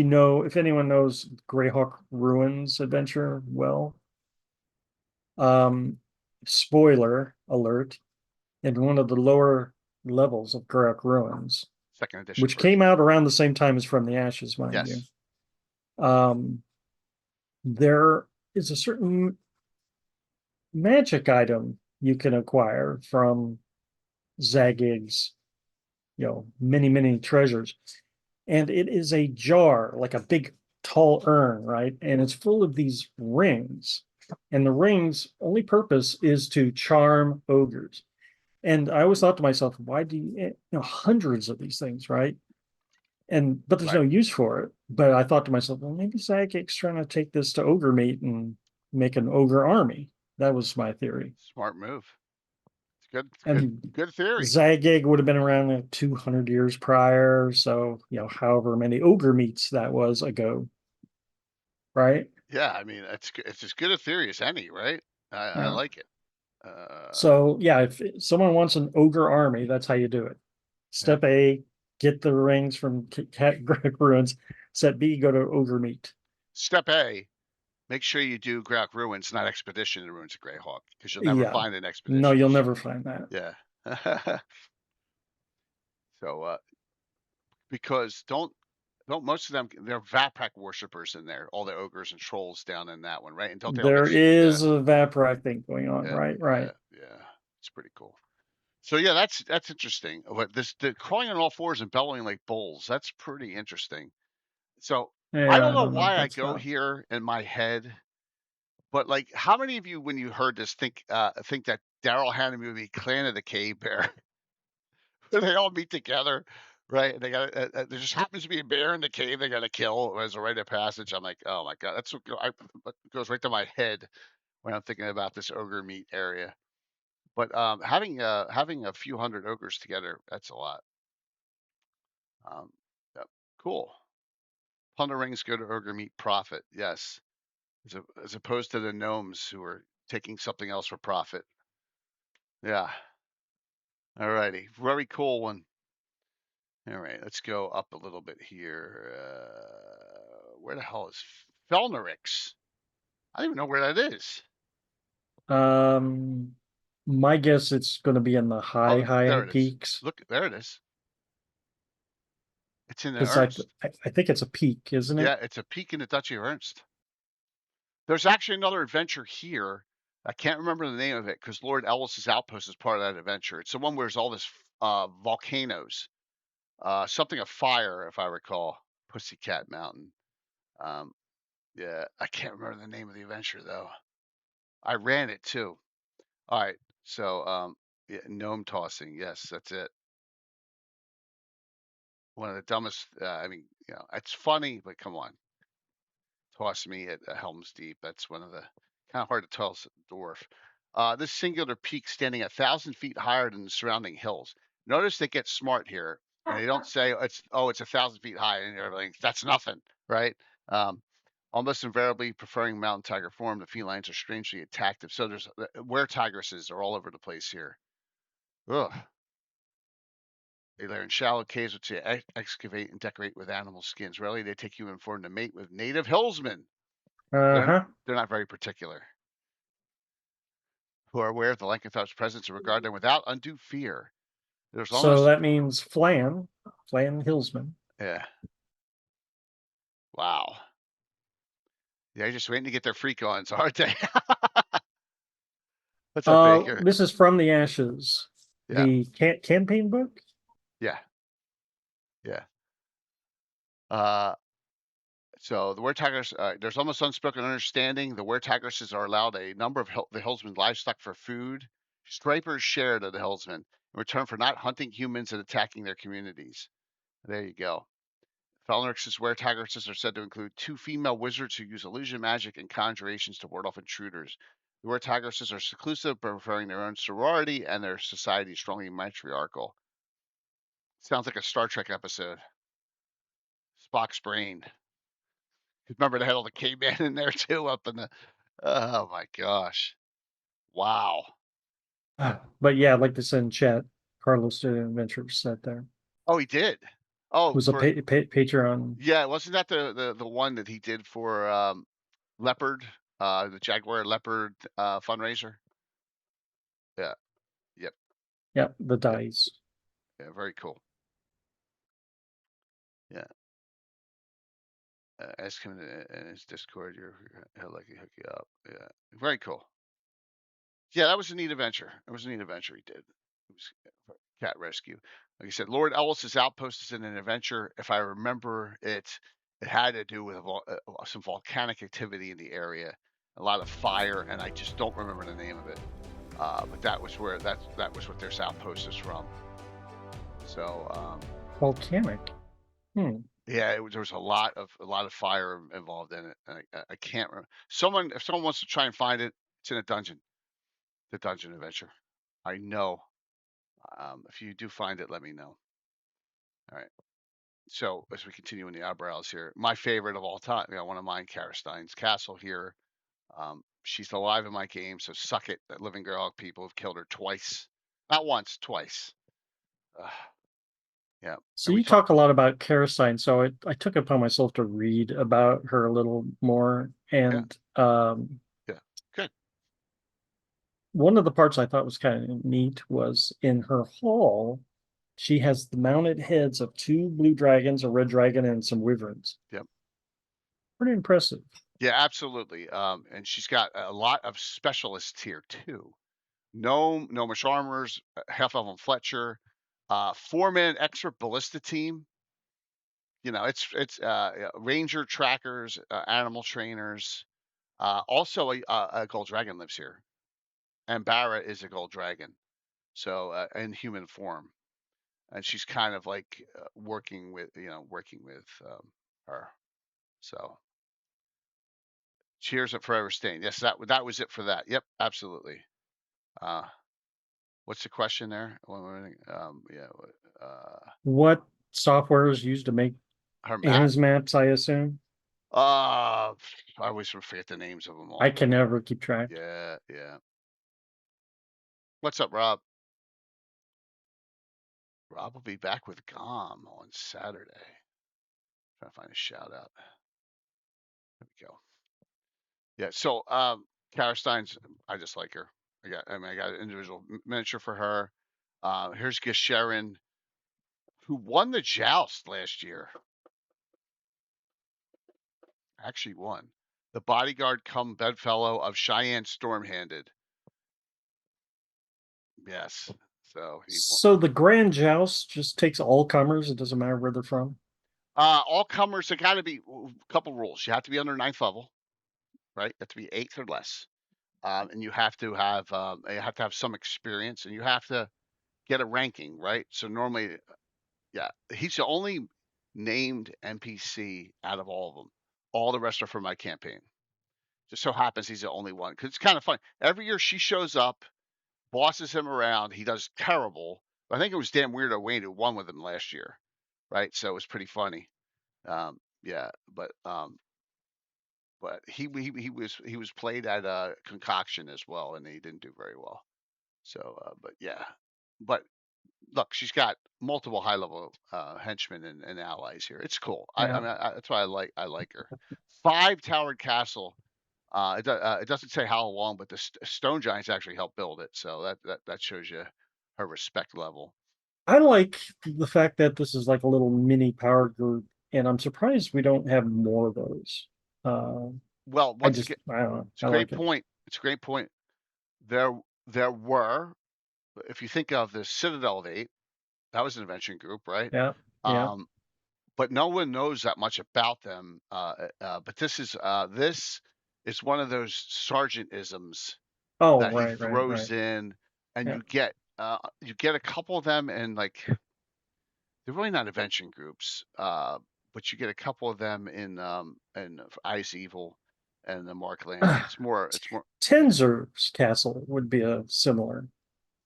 anyone knows Greyhawk Ruins adventure well, spoiler alert, in one of the lower levels of Greyhawk Ruins, second edition, which came out around the same time as From the Ashes, mind you. There is a certain magic item you can acquire from Zagig's, many, many treasures. And it is a jar, like a big tall urn, right? And it's full of these rings. And the rings' only purpose is to charm ogres. And I always thought to myself, why do hundreds of these things, right? But there's no Right. use for it. But I thought to myself, well, maybe Zagig's trying to take this to ogre meat and make an ogre army. That was my theory. Smart move. It's good. Good. And Good theory. Zagig would have been around 200 years prior. So, however many ogre meets that was ago, right? Yeah. I mean, it's as good a theory as any, right? I Yeah. like it. Uh, So, yeah, if someone wants an ogre army, that's how you do it. yeah. Step A, get the rings from Cat Greg Ruins. Step B, go to ogre meet. Step A, make sure you do Greyhawk Ruins, not Expedition to Ruins of Greyhawk, because you'll never Yeah. find an No, you'll Expeditions. never find that. Yeah. So, because don't most of them, they're Vaprak worshippers in there, all the ogres and trolls down in that one, right? And don't they all There get, yeah, is a Vaprak thing going on, yeah, right? yeah, Right. yeah. It's pretty cool. So yeah, that's interesting. But the crawling on all fours and bellowing like bulls, that's pretty interesting. So I Yeah, don't I know don't know if why I that's go about. here in my head, but like, how many of you, when you heard this, think that Daryl Hannah movie, Clan of the Cave Bear, where they all meet together, right? And they got there just happens to be a bear in the cave they got to kill as a rite of passage. I'm like, oh my god, that's what goes right to my head when I'm thinking about this ogre meat area. But having a few hundred ogres together, that's a lot. Um, yep. Cool. Plunder rings go to ogre meat profit. Yes, as opposed to the gnomes who are taking something else for profit. Yeah. Alrighty. Very cool one. All right, let's go up a little bit here. Where the hell is Felnerix? I don't even know where that is. Um, my guess it's going to be in the Oh, high there it is. peaks Look, there it is. It's in the because I, Ernst. I think it's a peak, isn't it? Yeah, it's a peak in the Duchy of Ernst. There's actually another adventure here. I can't remember the name of it because Lord Ellis's outpost is part of that adventure. It's the one where there's all this volcanoes, something of fire, if I recall. Pussycat Mountain. Um, yeah, I can't remember the name of the adventure though. I ran it too. All right, so yeah, gnome tossing. Yes, that's it. One of the dumbest. I mean, it's funny, but come on, toss me at Helm's Deep. That's one of the kind of hard to tell dwarf. This singular peak standing 1,000 feet higher than the surrounding hills. Notice they get smart here, and they don't say it's 1,000 feet high, and everything. That's nothing, right? Um, Almost invariably preferring mountain tiger form, the felines are strangely active. So there's were tigresses are all over the place here. Ugh. They lair in shallow caves which they excavate and decorate with animal skins. Rarely they take human form to mate with native hillsmen. They're Uh-huh. they're not very particular. Who are aware of the lycanthrope's presence and regard them without undue fear. There's So almost that means Flan Hillsman. yeah. Wow. Yeah, they're just waiting to get their freak on, so aren't they? What's up, Baker? This is From the Ashes, Yeah, the campaign book. yeah, yeah. Uh So the were-tigers, there's almost unspoken understanding. The were-tigresses are allowed a number of the hillsmen's livestock for food. Stripers shared of the hillsmen in return for not hunting humans and attacking their communities. There you go. Felnirix's were-tigresses are said to include two female wizards who use illusion magic and conjurations to ward off intruders. The were-tigresses are seclusive, preferring their own sorority, and their society is strongly matriarchal. Sounds like a Star Trek episode. Spock's brain. Remember they had all the caveman in there too, up in the. Oh my gosh! Wow. But yeah, I'd like to send chat. Carlos did an adventure set there. It Oh, he did. Oh, was a for Patreon. yeah, wasn't that the one that he did for Leopard, the Jaguar Leopard fundraiser? Yeah. Yep. Yeah, the Yep. dice. Yeah. Very cool. Yeah. Ask him in his Discord. He'll likely hook you up. Yeah. Very cool. Yeah, that was a neat adventure. It was a neat adventure he did. It was cat rescue. Like I said, Lord Ellis's outpost is in an adventure. If I remember it, it had to do with some volcanic activity in the area, a lot of fire, and I just don't remember the name of it. But that was where that was what their outpost is from. So Volcanic. yeah, there was a lot of fire involved in it. And I can't remember. If someone wants to try and find it, it's in a dungeon. The dungeon adventure. I know. If you do find it, let me know. All right. So as we continue in the Abbor-Alz here, my favorite of all time, one of mine, Karastein's Castle here. She's alive in my game, so suck it. That living Greyhawk people have killed her twice, not once, twice. Yeah. So you talk a lot about Karastine, so I took it upon myself to read about her a little more, and yeah, good. One of the parts I thought was kind of neat was in her hall, she has the mounted heads of 2 blue dragons, a red dragon, and some wyverns. Yep. Pretty impressive. Yeah, absolutely. And she's got a lot of specialists here too. Gnome, Gnomish armors, half of them Fletcher, 4-man expert ballista team. It's ranger trackers, animal trainers. Also, a gold dragon lives here, and Barra is a gold dragon, so in human form, and she's kind of like working with her. So, cheers at Forever Stain. Yes, that was it for that. Yep, absolutely. What's the question there? What software is used to make Her map. Anna's maps, I assume? I always forget the names of them all. I can never keep track. Yeah, yeah. What's up, Rob? Rob will be back with GOM on Saturday. Trying to find a shout out. There we go. Yeah, so Karastein's, I just like her. I got an individual miniature for her. Here's Gesherin, who won the joust last year. Actually won. The bodyguard come bedfellow of Cheyenne Stormhanded. Yes. So the Grand Joust just takes all comers. It doesn't matter where they're from. All comers. There got to be a couple rules. You have to be under 9th level, right? You have to be 8th or less, and you have to have some experience, and you have to get a ranking, right? So normally, yeah, he's the only named NPC out of all of them. All the rest are from my campaign. Just so happens he's the only one, because it's kind of fun. Every year she shows up, bosses him around. He does terrible. I think it was damn Weirdo Wayne who won with him last year, right? So it was pretty funny. Yeah, but he was played at a concoction as well, and he didn't do very well. So, but yeah, but look, she's got multiple high level henchmen and allies here. It's cool. Yeah. I mean, that's why I like her. 5-towered castle. It doesn't say how long, but the stone giants actually helped build it, so that shows you her respect level. I like the fact that this is like a little mini power group, and I'm surprised we don't have more of those. Well, I don't know. It's a great point. It's a great point. There were, if you think of the Citadel of 8, that was an adventuring group, right? Yeah. Yeah. But no one knows that much about them. But this is one of those sergeantisms that he throws in, and you get a couple of them, and like they're really not adventuring groups, but you get a couple of them in Eyes Evil and the Markland. It's more Tenzer's castle would be a similar.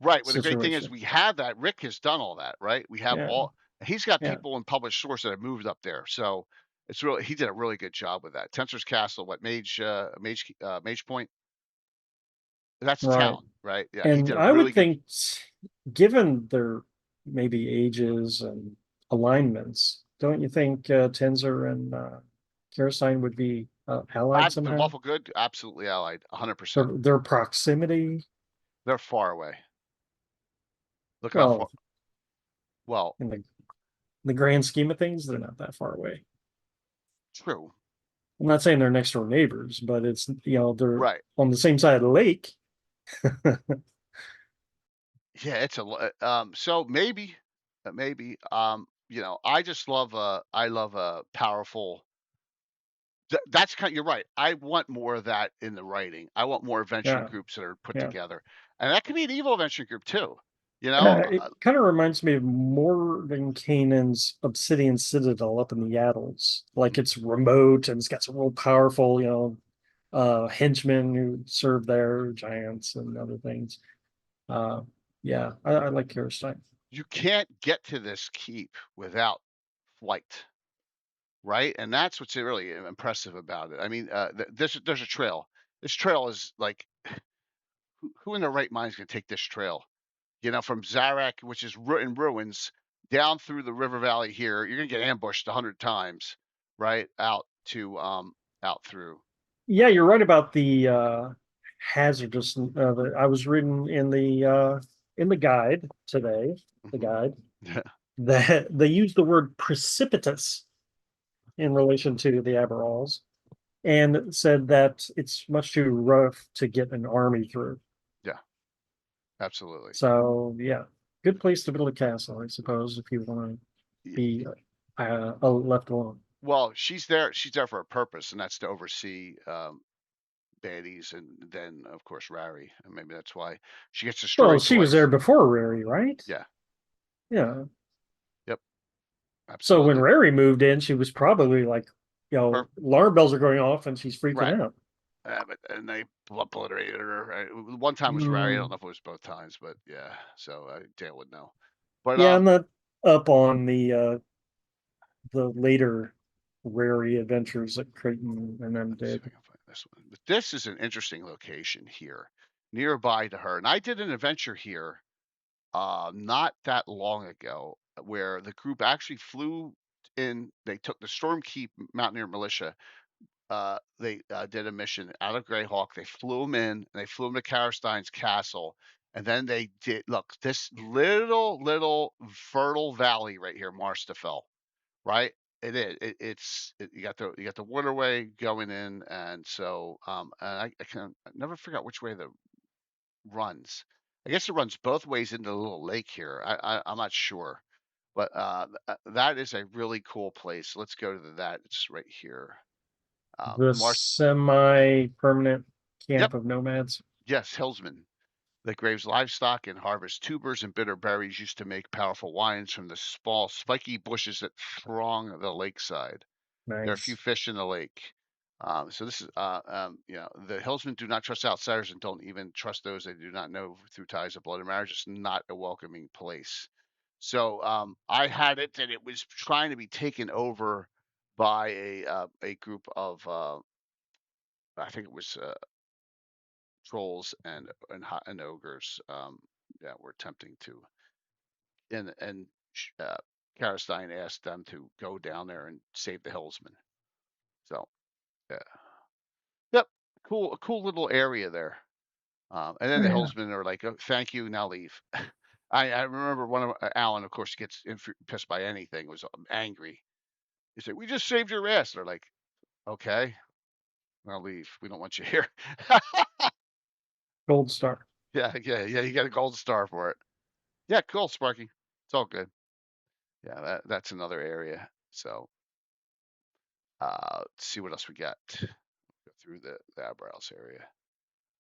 Right. Well, the great thing is we have that. Rick has done all that, right? We have he's got people in published source that have moved up there. So it's really, he did a really good job with that. Tensor's Castle, Mage Point? That's the town, right? Yeah. And I would think, given their maybe ages and alignments, don't you think Tenzer and Karastine would be allied somehow? Lawful good, absolutely allied, 100%. Their proximity? They're far away. Look how far. Well, in the grand scheme of things, they're not that far away. True. I'm not saying they're next door neighbors, but it's they're right on the same side of the lake. Yeah, it's so maybe, I just love, I love a powerful. That's kind. You're right. I want more of that in the writing. I want more adventuring Yeah, groups that are put yeah. together, and that could be an evil adventuring group too. You know, It kind of reminds me of Mordenkainen's Obsidian Citadel up in the Yaddles. Like it's remote and it's got some real powerful, henchmen who serve there, giants and other things. Uh, yeah, I like Kirstein. you can't get to this keep without flight, right? And that's what's really impressive about it. I mean, there's a trail. This trail is like, who in their right mind is going to take this trail? From Zarak, which is in ruins, down through the river valley here. You're gonna get ambushed 100 times, right? Out through. Yeah, you're right about the hazardous of it. I was reading in the guide today, the Mhm. guide, that they use the word precipitous in relation to the Abbor-Alz and said that it's much too rough to get an army through. Yeah, absolutely. So yeah, good place to build a castle, I suppose, if you want to Y- be left alone. Well, she's there. She's there for a purpose, and that's to oversee baddies, and then of course Rari, and maybe that's why she gets Well, destroyed she was there twice. before Rary, right? Yeah. Yeah. Yep. So when Absolutely. Rary moved in, she was probably like, Per- alarm bells are going off and she's freaking right. out. And they obliterated her. One time was Rari. I don't Hmm. know if it was both times, but yeah. So Dale would know. But Yeah, I'm not up on the later Rary adventures that Creighton and them let's see if I did. can find this one. But this is an interesting location here, nearby to her. And I did an adventure here not that long ago where the group actually flew in. They took the Storm Keep Mountaineer Militia. They did a mission out of Greyhawk. They flew them in, and they flew them to Karstein's castle. And then they did look this little fertile valley right here, Marstafel, right? It is. You got the waterway going in, and so and I never figure out which way the runs. I guess it runs both ways into the little lake here. I'm not sure, but that is a really cool place. Let's go to that. It's right here. The Mars. semi-permanent Yep. camp of nomads. Yes, Hillsman. That graves livestock and harvests tubers and bitter berries used to make powerful wines from the small, spiky bushes that throng the lakeside. There are a few Nice. fish in the lake. So this is, the hillsmen do not trust outsiders and don't even trust those they do not know through ties of blood and marriage. It's not a welcoming place. So I had it that it was trying to be taken over by a group of, I think it was trolls and ogres that were attempting to, and Karstein asked them to go down there and save the hillsmen. So yeah. Yep. Cool, a cool little area there. And then the Yeah. hillsmen are like, "Oh, thank you, now leave." I remember one of Alan, of course, gets pissed by anything, was angry. He said, "We just saved your ass." They're like, "Okay, now leave. We don't want you here." Gold star. Yeah, yeah, yeah. You got a gold star for it. Yeah, cool, Sparky. It's all good. Yeah, that's another area. So let's see what else we got. Go through the eyebrows area.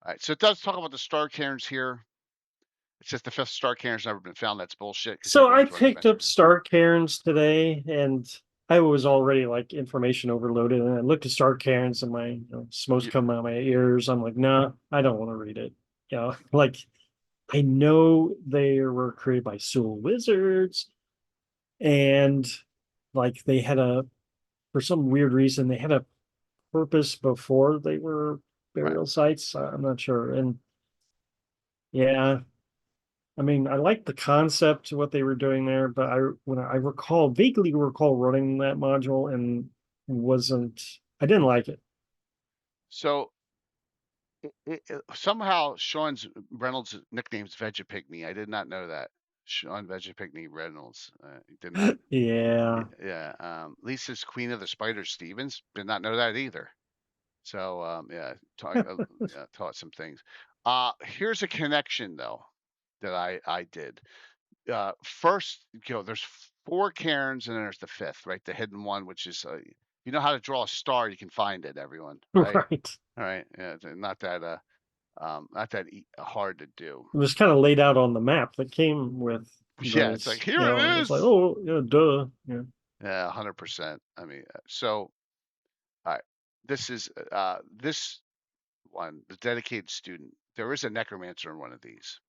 All right, so it does talk about the star cairns here. It says the fifth star cairn's never been found. That's bullshit because So I everyone's running picked up adventure. Star Cairns today, and I was already like information overloaded. And I looked at Star Cairns, and my smoke's You, coming out my ears. I'm like, nah, I don't want to read it. Like I know they were created by Sewell Wizards, and like they had for some weird reason, they had a purpose before they were right. burial sites. I'm not sure. And yeah, I mean, I like the concept of what they were doing there, but when I vaguely recall running that module and wasn't, I didn't like it. So somehow Sean's Reynolds' nickname's Vegapigme. I did not know that. Sean Vegapigme Reynolds. Did not. Yeah. Yeah. Lisa's Queen of the Spiders Stevens. Did not know that either. So yeah, taught some things. Here's a connection though that I did. First, there's 4 cairns and then there's the 5th, right? The hidden one, which is, you know how to draw a star, you can find it, everyone, right? Right. All right. Yeah, not that hard to do. It was kind of laid out on the map that came with Yeah, it's like those, here it it's like, is. oh, yeah, duh. Yeah. Yeah, 100%. I mean, so all right, this one, the dedicated student. There is a necromancer in one of these.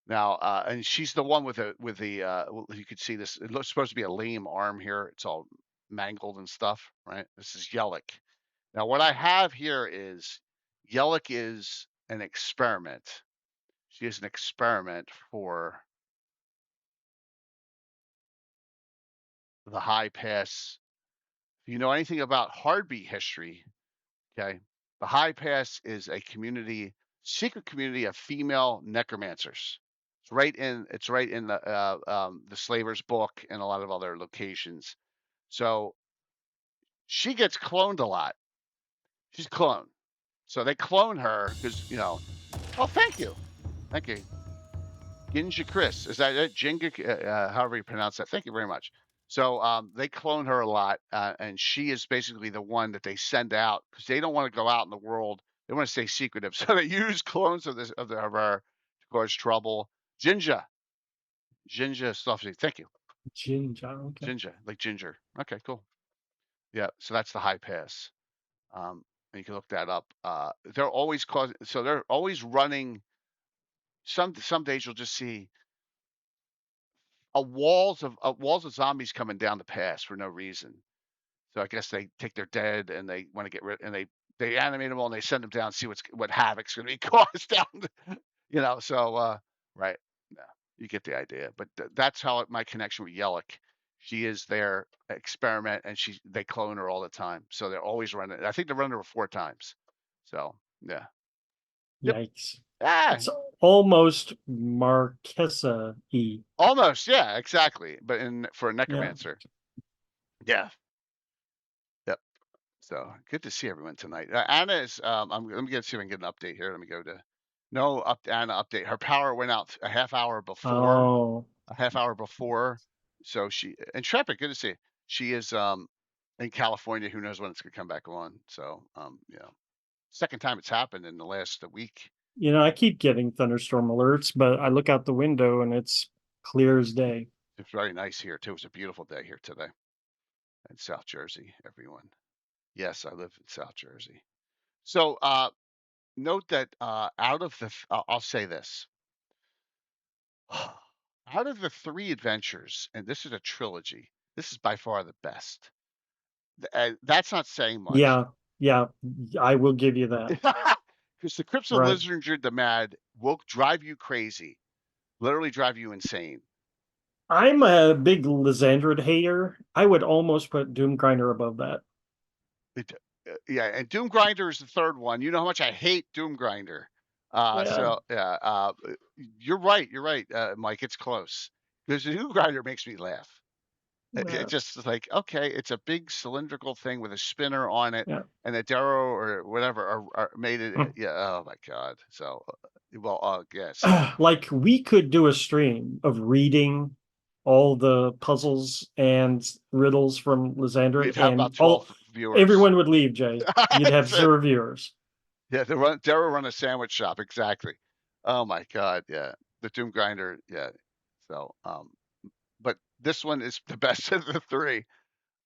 Now, and she's the one you could see this. It looks supposed to be a lame arm here. It's all mangled and stuff, right? This is Yellick. Now, what I have here is Yellick is an experiment. She is an experiment for the high pass. If you know anything about heartbeat history, okay, the high pass is a secret community of female necromancers. It's right in the Slaver's book and a lot of other locations. So she gets cloned a lot. She's cloned. So they clone her because, oh, thank you. Ginja Chris. Is that it? Jinga, however you pronounce that. Thank you very much. So they clone her a lot, and she is basically the one that they send out because they don't want to go out in the world. They want to stay secretive. So they use clones of her to cause trouble. Jinja stuff. Thank you. Ginger. Okay. Jinja, like ginger. Okay, cool. Yeah, so that's the high pass. And you can look that up. They're always so they're always running. Some days you'll just see walls of zombies coming down the pass for no reason. So I guess they take their dead and they want to get rid, and they animate them all and they send them down to see what havoc's going to be caused down. So right, no, you get the idea. But that's how my connection with Yellick. She is their experiment, and they clone her all the time. So they're always running. I think they run her 4 times. So yeah, yep. Yikes. Ah, It's almost Marquesa-y. almost, yeah, exactly. But for a Yeah. necromancer, yeah, yep. So good to see everyone tonight. Anna is. Let me see if I can get an update here. Let me go to Anna update. Her power went out a half hour before. Oh, A half hour before. So Intrepid, good to see. She is in California. Who knows when it's gonna come back on? So second time it's happened in the last week. I keep getting thunderstorm alerts, but I look out the window and it's clear as day. It's very nice here too. It's a beautiful day here today in South Jersey, everyone. Yes, I live in South Jersey. So note that out of I'll say this. Out of the 3 adventures, and this is a trilogy, this is by far the best. That's not saying much. Yeah, I will give you that. Because the Crypts of Right. Lizardry the Mad will drive you crazy, literally drive you insane. I'm a big Lysandrid hater. I would almost put Doomgrinder above that. Yeah, and Doom Grinder is the 3rd one. You know how much I hate Doom Grinder. Yeah. So yeah, you're right, Mike. It's close because the Doom Grinder makes me laugh. It just like, okay, it's a big cylindrical thing with a spinner on it, Yeah. and the Darrow or whatever made it. Yeah. Oh my God. So, well, yes. Like we could do a stream of reading all the puzzles and riddles from Lysandrid, We'd have and about 12 viewers. everyone would leave, Jay. You'd have 0 viewers. Yeah, Darrow run a sandwich shop, exactly. Oh my God, yeah. The Doom Grinder, yeah. So, but this one is the best of the 3.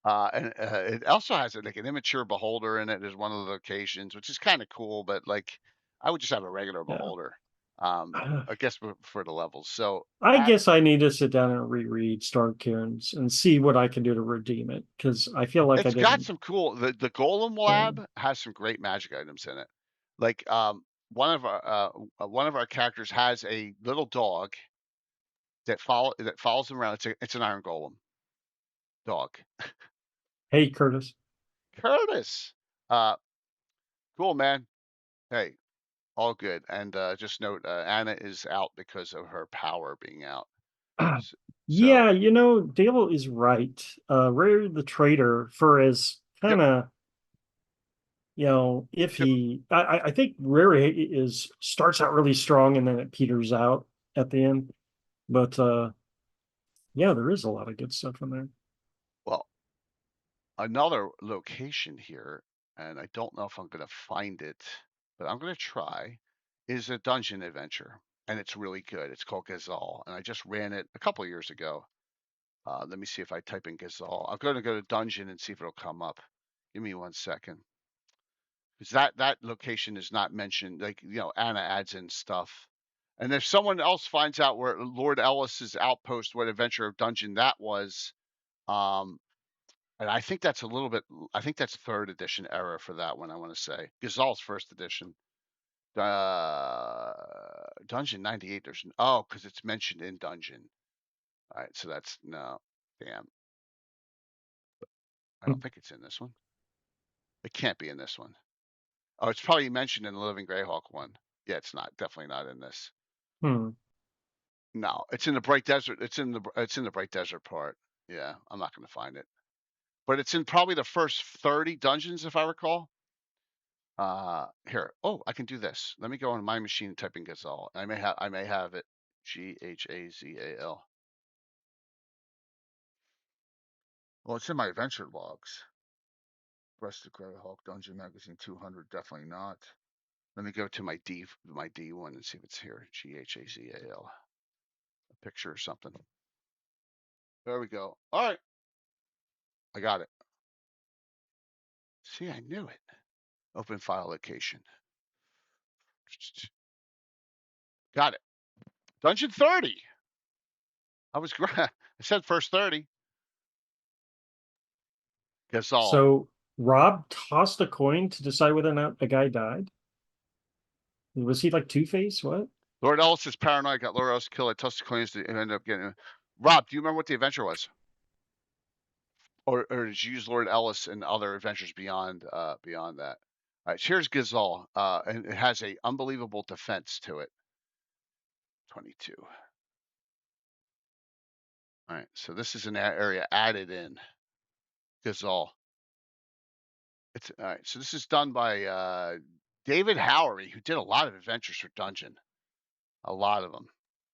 And it also has like an immature beholder in it as one of the locations, which is kind of cool, but like I would just have a regular beholder. I guess for the levels. So I guess I need to sit down and reread Star Cairns and see what I can do to redeem it, because I feel like it's got some cool. The Golem Lab has some great magic items in it. Like one of our characters has a little dog that follows him around. It's an Iron Golem dog. Hey, Curtis. Curtis. Cool, man. Hey, all good. And just note, Anna is out because of her power being out. So, yeah, Dale is right. Rare the Trader, for as kind of You know, if Tip, I think Rary is starts out really strong and then it peters out at the end. But yeah, there is a lot of good stuff in there. well, another location here, and I don't know if I'm gonna find it, but I'm gonna try, is a dungeon adventure, and it's really good. It's called Gazal, and I just ran it a couple years ago. Let me see if I type in Gazal. I'm gonna go to dungeon and see if it'll come up. Give me 1 second. Because that location is not mentioned. Like, Anna adds in stuff. And if someone else finds out where Lord Ellis's outpost, what adventure of dungeon that was, um, and I think that's a little bit. I think that's third edition error for that one. I want to say Gazal's first edition. Dungeon 98. Because it's mentioned in dungeon. All right, so that's no. Damn, I don't think it's in this one. It can't be in this one. Oh, it's probably mentioned in the Living Greyhawk one. Yeah, it's not. Definitely not in this. Hmm. No, it's in the Bright Desert. It's in the Bright Desert part. Yeah, I'm not going to find it, but it's in probably the first 30 dungeons if I recall. Here. Oh, I can do this. Let me go on my machine and type in Gazal. I may have it. Ghazal. Well, it's in my adventure logs. Breast of Greyhawk Dungeon Magazine 200. Definitely not. Let me go to my D one and see if it's here. Ghazal. A picture or something. There we go. All right. I got it. See, I knew it. Open file location. Got it. Dungeon 30. I was I said first 30. Guess all. So Rob tossed a coin to decide whether or not a guy died. Was he like Two-Face? What? Lord Ellis is paranoid. Got Lord Ellis killed. I tossed the coins to end up getting. Rob, do you remember what the adventure was? Or did you use Lord Ellis and other adventures beyond that? All right, here's Gazal. And it has a unbelievable defense to it. 22. All right, so this is an area added in Gazal. It's all right. So this is done by David Howery, who did a lot of adventures for Dungeon. A lot of them.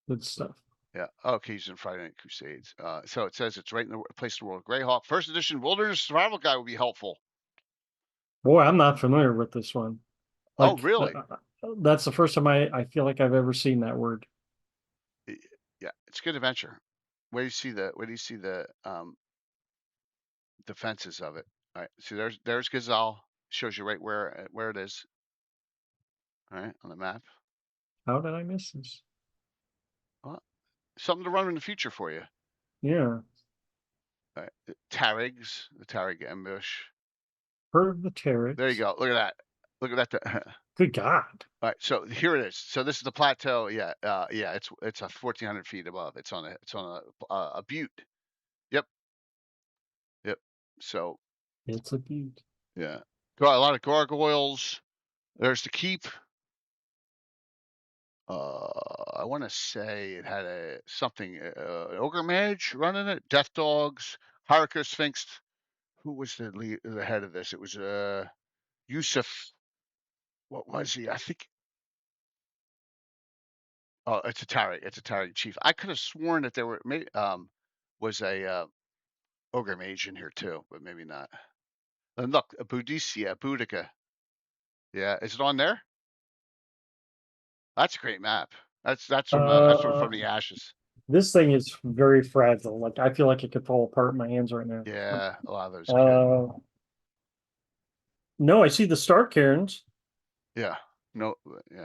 Good stuff. Yeah. Okay, he's in Friday Night Crusades. So it says it's right in the place in the World of Greyhawk. First edition Wilderness Survival Guide would be helpful. Boy, I'm not familiar with this one. Oh, Like, really? that's the first time I feel like I've ever seen that word. Yeah, it's a good adventure. Where do you see the defenses of it? All right. See, there's Gazal. Shows you right where it is. All right, on the map. How did I miss this? Well, something to run in the future for you. Yeah. All right. The Tarrig ambush. Heard of the Terror. There you go. Look at that. Look at that. Good God. All right, so here it is. So this is the plateau. Yeah, it's a 1,400 feet above. It's on a butte. Yep, yep. So It's a beaut. yeah, got a lot of gargoyles. There's the keep. I want to say it had an ogre mage running it. Death dogs. Hierarchy Sphinx. Who was the head of this? It was Yusuf. What was he? I think. Oh, it's a Tari. It's a Tari chief. I could have sworn that there was a ogre mage in here too, but maybe not. And look, a Boudica. Yeah, is it on there? That's a great map. That's from the ashes. This thing is very fragile. Like I feel like it could fall apart in my hands right now. Yeah, a lot of those could. No, I see the Star Cairns. Yeah, no,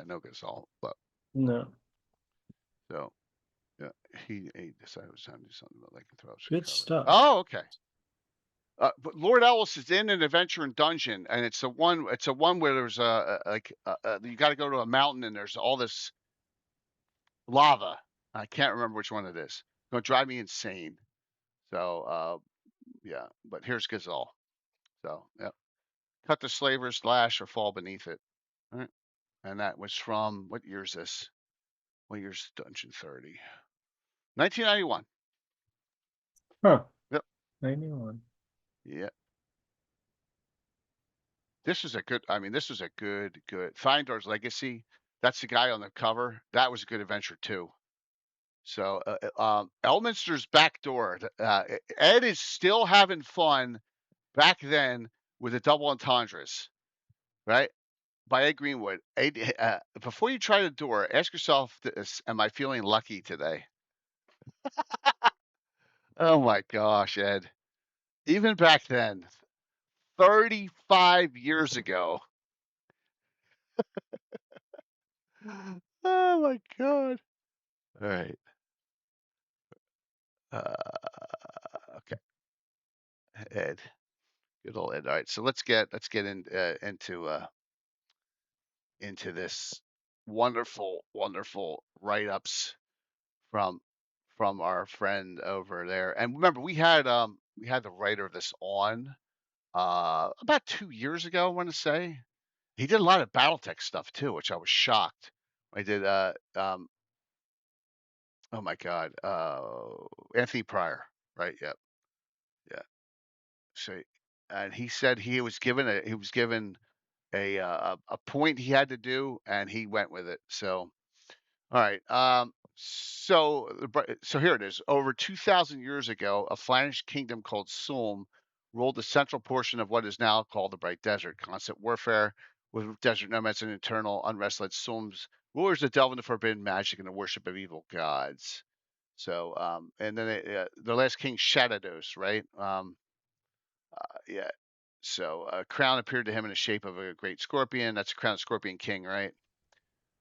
no good all. But No. so yeah, he decided it was time to do something about like throw Good stuff. Oh, okay. But Lord Ellis is in an adventure in dungeon, and it's a one. It's a one where there's you got to go to a mountain, and there's all this lava. I can't remember which one it is. It's gonna drive me insane. So yeah, but here's Gazal. So yeah, cut the slaver slash or fall beneath it. All right, and that was from what year is this? What year's Dungeon 30? 1991. Huh. Yep. 91. Yeah. this is a good. I mean, this was a good. Findor's Legacy. That's the guy on the cover. That was a good adventure too. So, Elminster's Back Door. Ed is still having fun back then with the double entendres, right? By Ed Greenwood. Before you try the door, ask yourself this: am I feeling lucky today? Oh my gosh, Ed. Even back then, 35 years ago. Oh my god. All right. Okay. Ed. Good old Ed. All right. So let's get into this wonderful write-ups from our friend over there. And remember, we had the writer of this on about 2 years ago, I want to say. He did a lot of Battletech stuff too, which I was shocked. I did oh my god, Anthony Pryor, right? Yep. Yeah. So and he said he was given a point he had to do, and he went with it. So all right. So here it is. Over 2,000 years ago, a Flemish kingdom called Sulm ruled the central portion of what is now called the Bright Desert. Constant warfare with desert nomads and internal unrest led Sulm's rulers to delve into forbidden magic and the worship of evil gods. So, and then the last king, Shadados, right? Yeah. So, a crown appeared to him in the shape of a great scorpion. That's a crown of Scorpion King, right?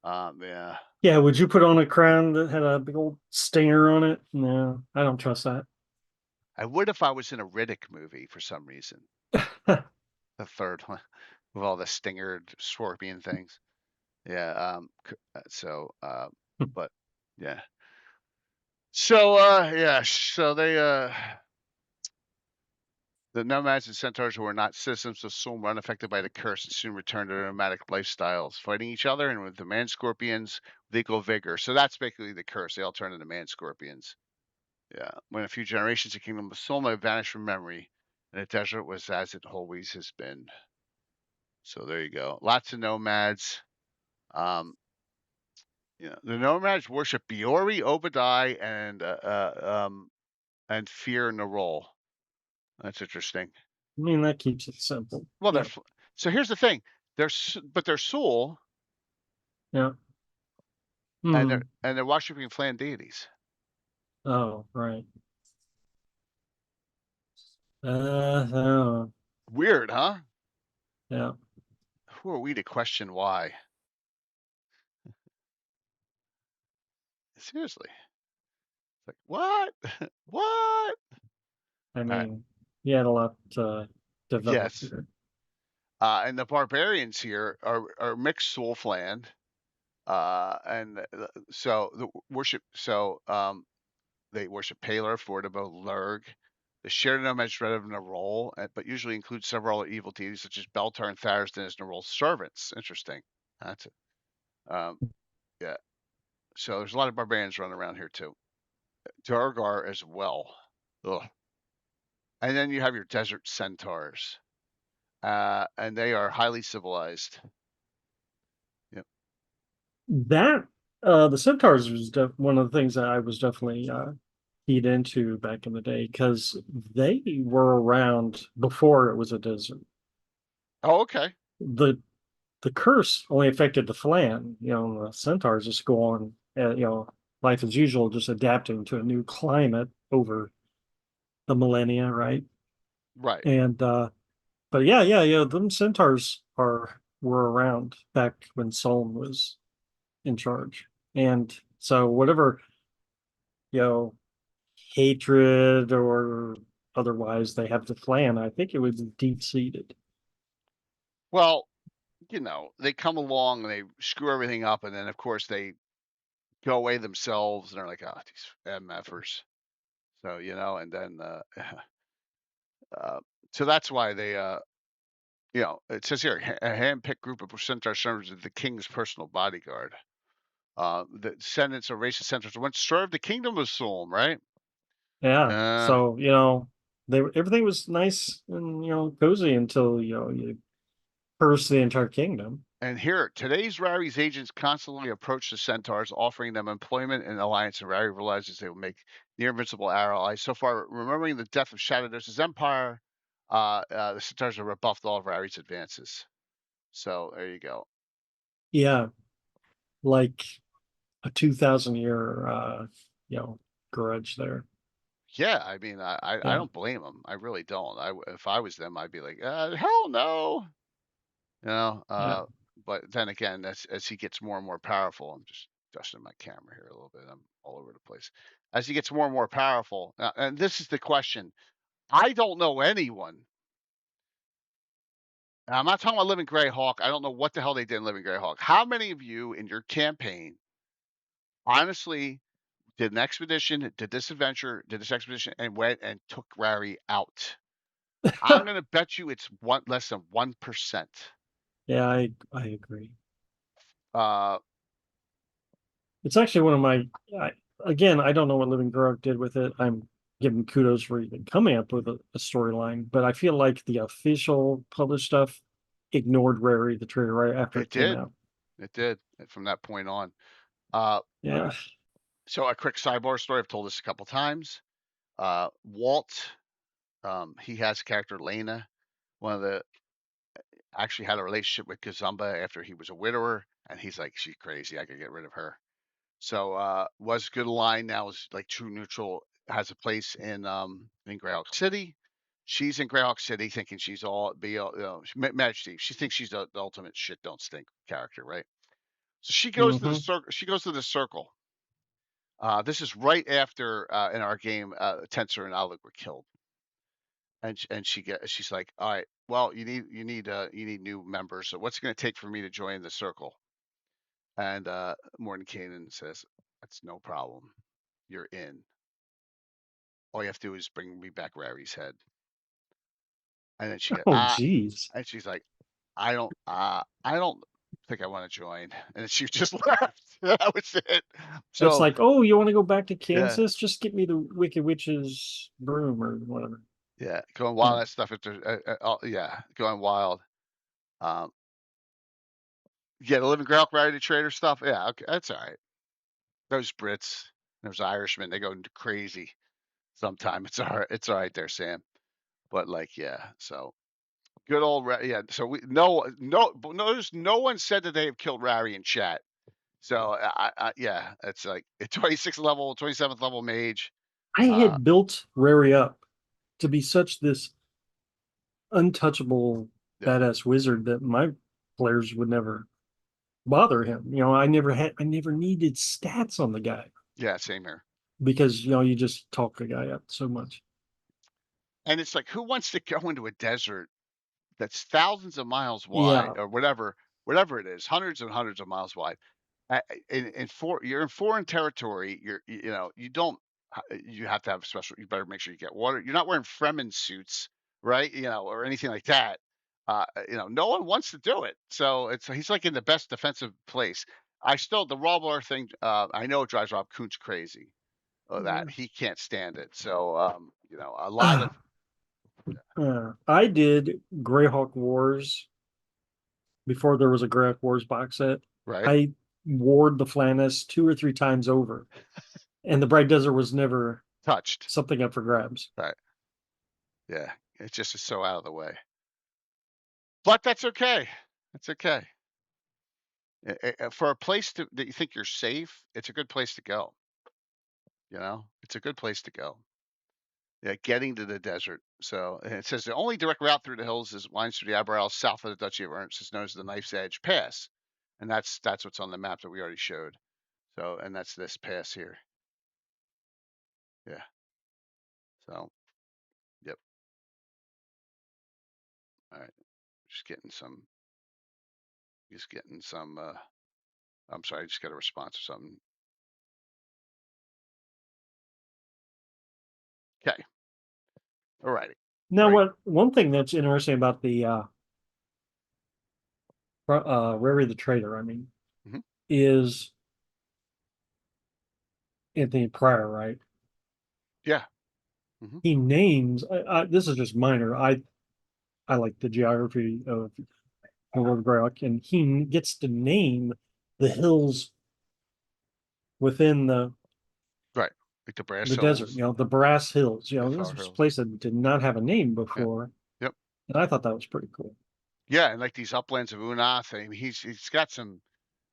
Yeah. Yeah, would you put on a crown that had a big old stinger on it? No, I don't trust that. I would if I was in a Riddick movie for some reason. The third one with all the stingered scorpion things. Yeah. But yeah. So, yeah. So the nomads and centaurs who were not citizens of Sulm were unaffected by the curse and soon returned to their nomadic lifestyles, fighting each other and with the man scorpions with equal vigor. So that's basically the curse. They all turned into man scorpions. Yeah. When a few generations, the kingdom of Sulm vanished from memory, and the desert was as it always has been. So there you go. Lots of nomads. Um, the nomads worship Biori, Obadai, and Fear Narol. That's interesting. I mean, that keeps it simple. Well, Yeah. so here's the thing. They're Sul, Yeah. and they're worshiping Flan deities. Oh, right. Oh, Weird, huh? yeah. Who are we to question why? Seriously. It's like, what? What? I All right. mean, he had a lot to develop Yes. here. And the barbarians here are mixed Sul Flan. So the worship, they worship Paler, Fortabo, Lurg. The shared nomad dread of Nerol, but usually includes several evil deities such as Beltar and Thariston as Nerol's servants. Interesting. That's it. Yeah. So there's a lot of barbarians running around here too. Durgar as well. Ugh. And then you have your desert centaurs, and they are highly civilized. Yep. That the centaurs was one of the things that I was definitely keyed into back in the day because they were around before it was a desert. Oh, okay. The curse only affected the Flan. The centaurs just go on, life as usual, just adapting to a new climate over the millennia, right? Right. And but yeah, them centaurs were around back when Solon was in charge. And so whatever, hatred or otherwise they have to Flan, I think it was deep seated. Well, they come along and they screw everything up, and then of course they go away themselves, and they're like, "Ah, these MFers." So and then so that's why they it says here a hand-picked group of centaur servants of the king's personal bodyguard. The descendants of racist centaurs once served the kingdom of Sulm, right? Yeah. So, everything was nice and cozy until you curse the entire kingdom. And here, today's Rari's agents constantly approach the Centaurs, offering them employment and alliance, and Rari realizes they will make near invincible allies. So far, remembering the death of Shadowdos's empire, the Centaurs have rebuffed all of Rari's advances. So there you go. Yeah, like a 2,000 year, grudge there. Yeah, I mean, I Yeah, don't blame them. I really don't. If I was them, I'd be like, hell no. You know, yeah. but then again, as he gets more and more powerful, I'm just adjusting my camera here a little bit. I'm all over the place. As he gets more and more powerful, and this is the question. I don't know anyone. And I'm not talking about Living Greyhawk. I don't know what the hell they did in Living Greyhawk. How many of you in your campaign honestly did an expedition, did this adventure, did this expedition, and went and took Rari out? I'm going to bet you it's less than 1%. Yeah, I agree. Uh, It's actually one of my. Again, I don't know what Living Grog did with it. I'm giving kudos for even coming up with a storyline, but I feel like the official published stuff ignored Rary the Trader right after it it came did. out. It did from that point on. Uh, Yeah. so a quick sidebar story. I've told this a couple times. Walt, he has a character, Lena, one of the actually had a relationship with Kazumba after he was a widower, and he's like, she's crazy. I could get rid of her. So was good line now is like true neutral, has a place in Greyhawk City. She's in Greyhawk City thinking she's Majesty. She thinks she's the ultimate shit don't stink character, right? So she goes to the circle. She goes to the circle. This is right after in our game, Tensor and Oleg were killed, and she's like, all right, well, you need new members. So what's it going to take for me to join the circle? And Mordenkainen says, that's no problem. You're in. All you have to do is bring me back Rari's head. And then she goes, Oh, geez. and she's like, I don't think I want to join. And she just left. That was it. So It's like, oh, you want to go back to yeah, Kansas? Just get me the Wicked Witch's broom or whatever. yeah, going Yeah. wild. That stuff. Yeah, going wild. Um, yeah, the Living Greyhawk Rari the Trader stuff. Yeah, okay, that's all right. Those Brits, those Irishmen, they go crazy. Sometime it's all right. It's all right there, Sam. But like, yeah. So good old yeah. So notice no one said that they have killed Rari in chat. So yeah, it's like a 26th level, 27th level mage. I had built Rary up to be such this untouchable Yeah, badass wizard that my players would never bother him. I never needed stats on the guy yeah, same here. because you just talk the guy up so much. And it's like, who wants to go into a desert that's thousands of miles wide Yeah. or whatever it is, hundreds and hundreds of miles wide? You're in foreign territory. You don't. You have to have special. You better make sure you get water. You're not wearing Fremen suits, right? Or anything like that. No one wants to do it. So he's like in the best defensive place. The Robbler thing. I know it drives Rob Kuntz crazy. That he can't stand it. So a lot of I did Greyhawk Wars before there was a Greyhawk Wars box set. right I ward the Flannis 2 or 3 times over, and the Bright Desert was never touched. something up for grabs. Right. Yeah. It just is so out of the way. But that's okay. That's okay. For a place that you think you're safe, it's a good place to go. It's a good place to go. Yeah, getting to the desert. So it says the only direct route through the hills winds through the Abbor-Alz south of the Duchy of Ernst, is known as the Knife's Edge Pass, and that's what's on the map that we already showed. So, and that's this pass here. Yeah. So, yep. All right. Just getting some. I'm sorry, I just got a response or something. Okay. All righty. Now, Right. one thing that's interesting about the Rary the Trader, is Anthony Pryor, right? Yeah. He names. This is just minor. I like the geography of in World of Greyhawk, and he gets to name the hills within Right. Like the Brass the desert. Hills, The Brass Hills. the This Far was a Hills. place that did not have a name Yeah. before, Yep. and I thought that was pretty cool. Yeah, and like these uplands of Unath, I mean, he's got some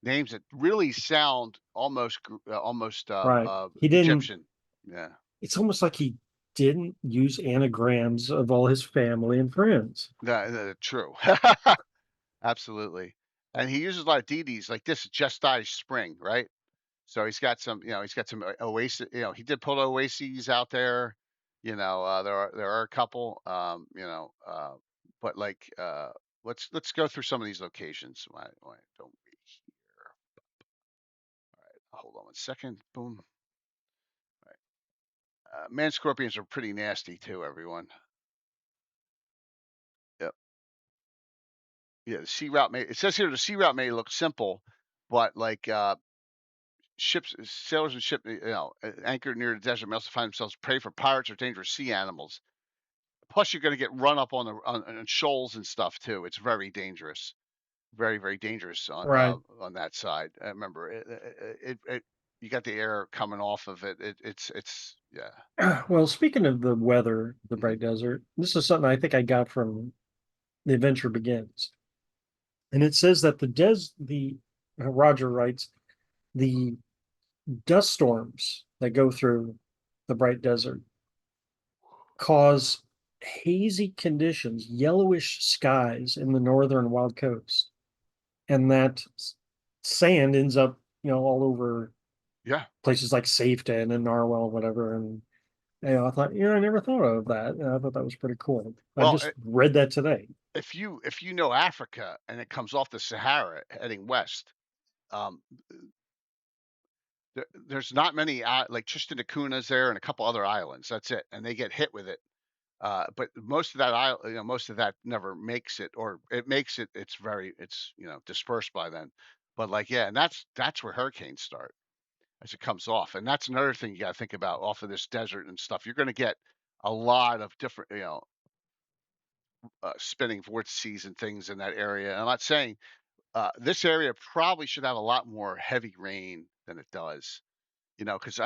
names that really sound almost Right. He didn't. Egyptian. Yeah. It's almost like he didn't use anagrams of all his family and friends. True. Absolutely. And he uses a lot of deities like this just dies spring, right? So he's got some oasis, he did pull oases out there. There are a couple, but like let's go through some of these locations. Why don't we here? All right, hold on one second. Boom. All right. Man scorpions are pretty nasty too, everyone. Yep. Yeah, the sea route it says here the sea route may look simple, but like ships, sailors and ship, anchored near the desert may also find themselves prey for pirates or dangerous sea animals. Plus, you're going to get run up on shoals and stuff too. It's very dangerous, very very dangerous Right. on that side. I remember it you got the air coming off of it. It's yeah. Well, speaking of the weather, the Hmm. Bright Desert, this is something I think I got from The Adventure Begins. And it says that the Roger writes, the dust storms that go through the Bright Desert cause hazy conditions, yellowish skies in the northern wild coast. And that sand ends up, all over Yeah. places like Safety and Narwhal, whatever. And I thought, I never thought of that. And I thought that was pretty cool. I Well, just read that today. if you know Africa and it comes off the Sahara heading west, um, there's not many like Tristan da Cuna's there and a couple other islands. That's it, and they get hit with it. But most of that most of that never makes it, or it makes it. It's dispersed by then. But like yeah, and that's where hurricanes start as it comes off, and that's another thing you got to think about off of this desert and stuff. You're going to get a lot of different spinning vortices and things in that area. And I'm not saying this area probably should have a lot more heavy rain than it does. Because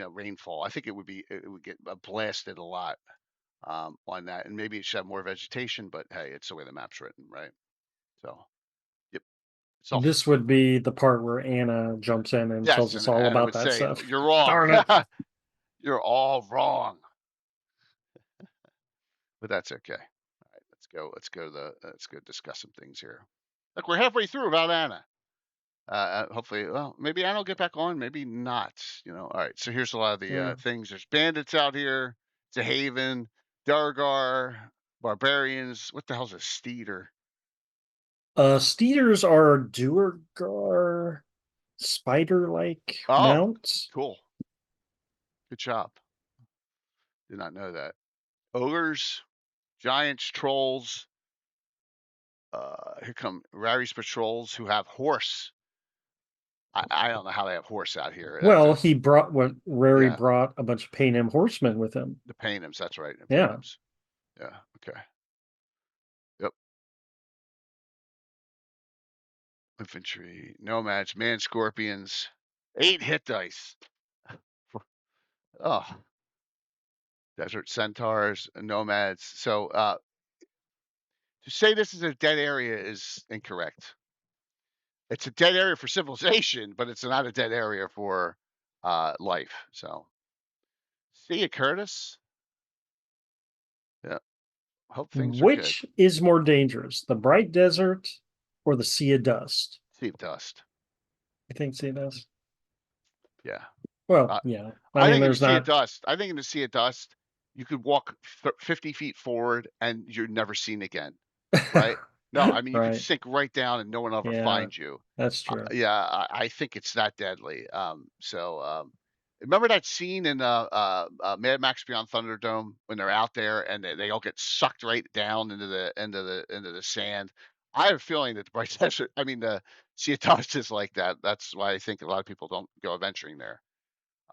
rainfall. I think it would get blasted a lot on that, and maybe it should have more vegetation. But hey, it's the way the map's written, right? So, yep, it's all This would be the part where Anna jumps in and tells yes, us and all I about would that say stuff. you're wrong. Darn it. You're all wrong, but that's okay. All right, let's go. Let's go discuss some things here. Look, we're halfway through without Anna. Hopefully, well, maybe Anna will get back on, maybe not. All right. So here's a lot of the Yeah. things. There's bandits out here. It's a haven. Durgar, barbarians. What the hell's a steeder? Steeders are Duergar spider-like Oh, mounts. cool. Good job. Did not know that. Ogres, giants, trolls. Here come Rary's patrols who have horse. I don't know how they have horse out here. Well, he brought what Rary Yeah, brought a bunch of Panem horsemen with him. the Paynims. That's right. The Yeah. Paynims. Yeah. Okay. Yep. Infantry, nomads, man scorpions, 8 hit dice. Oh, desert centaurs, nomads. So to say this is a dead area is incorrect. It's a dead area for civilization, but it's not a dead area for life. So see you, Curtis. Yeah. Hope things are good. Which is more dangerous, the Bright Desert or the Sea of Dust? Sea of dust. I think Sea of Dust. Yeah. Well, yeah. I think in the There's sea of not. dust. I think in the sea of dust, you could walk 50 feet forward and you're never seen again. Right? No, I mean you could Right. sink right down and no one will ever Yeah, find you. that's true. Yeah, I think it's that deadly. Remember that scene in Mad Max Beyond Thunderdome when they're out there and they all get sucked right down into the sand. I have a feeling that the Bright Desert, I mean the Sea of Dust is like that. That's why I think a lot of people don't go adventuring there.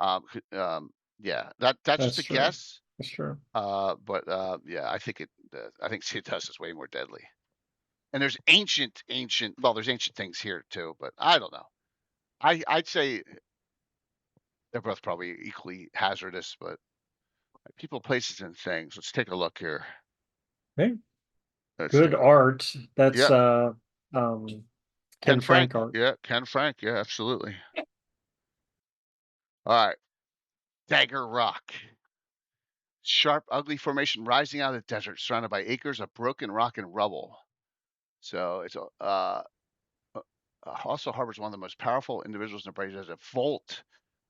Yeah, that's just That's a true. guess. That's true. But yeah, I think Sea of Dust is way more deadly. And there's ancient. Well, there's ancient things here too, but I don't know. I'd say they're both probably equally hazardous, but people, places, and things. Let's take a look here. Hey, Let's good take a, art. That's yeah, Ken Frank art. Yeah, Ken Frank. Yeah, absolutely. All right, Dagger Rock. Sharp, ugly formation rising out of the desert, surrounded by acres of broken rock and rubble. So it's also harbors one of the most powerful individuals in the Bright Desert. Volt,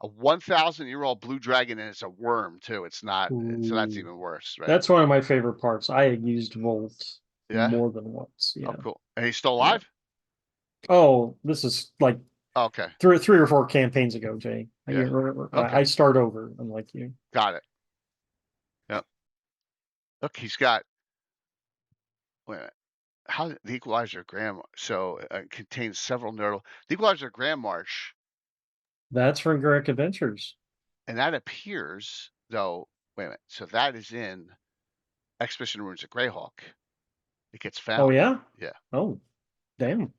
a 1,000-year-old blue dragon, and it's a worm too. It's not. So that's Ooh, even worse, right? that's one of my favorite parts. I used Volt Yeah. more than once. Oh, Yeah. cool. And he's still Yeah. alive? Oh, this is like Okay. three or four campaigns ago, Jay. Yeah. I start over, unlike you. Got it. Yep. Look, he's got. Wait a minute. How the Equalizer Grand? So it contains several nodal. The Equalizer Grand Marsh, That's from Greg Adventures. and that appears though. Wait a minute. So that is in Expedition Ruins of Greyhawk. It gets found. Oh yeah. Yeah. Oh, damn.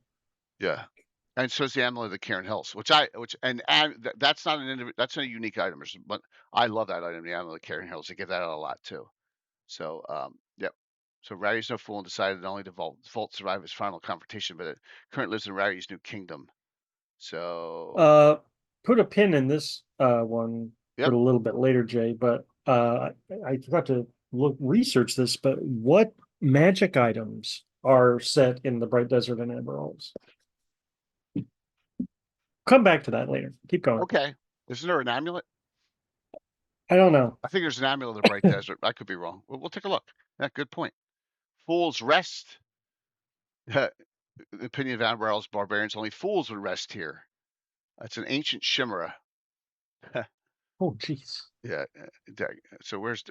Yeah. And so is the Amulet of the Cairn Hills, that's not that's not a unique item, but I love that item, the Amulet of the Cairn Hills. They get that out a lot too. So, yep. So Rari's no fool and decided not only to Volt survive his final confrontation, but it currently lives in Rari's new kingdom. So, put a pin in this one yep. for a little bit later, Jay. But I forgot to research this. But what magic items are set in the Bright Desert and Abbor-Alz? Come back to that later. Keep going. Okay. Isn't there an amulet? I don't know. I think there's an amulet of the Bright Desert. I could be wrong. We'll take a look. Yeah, good point. Fool's Rest. The opinion of Abbor-Alz barbarians, only fools would rest here. That's an ancient chimera. Oh, jeez. Yeah. So where's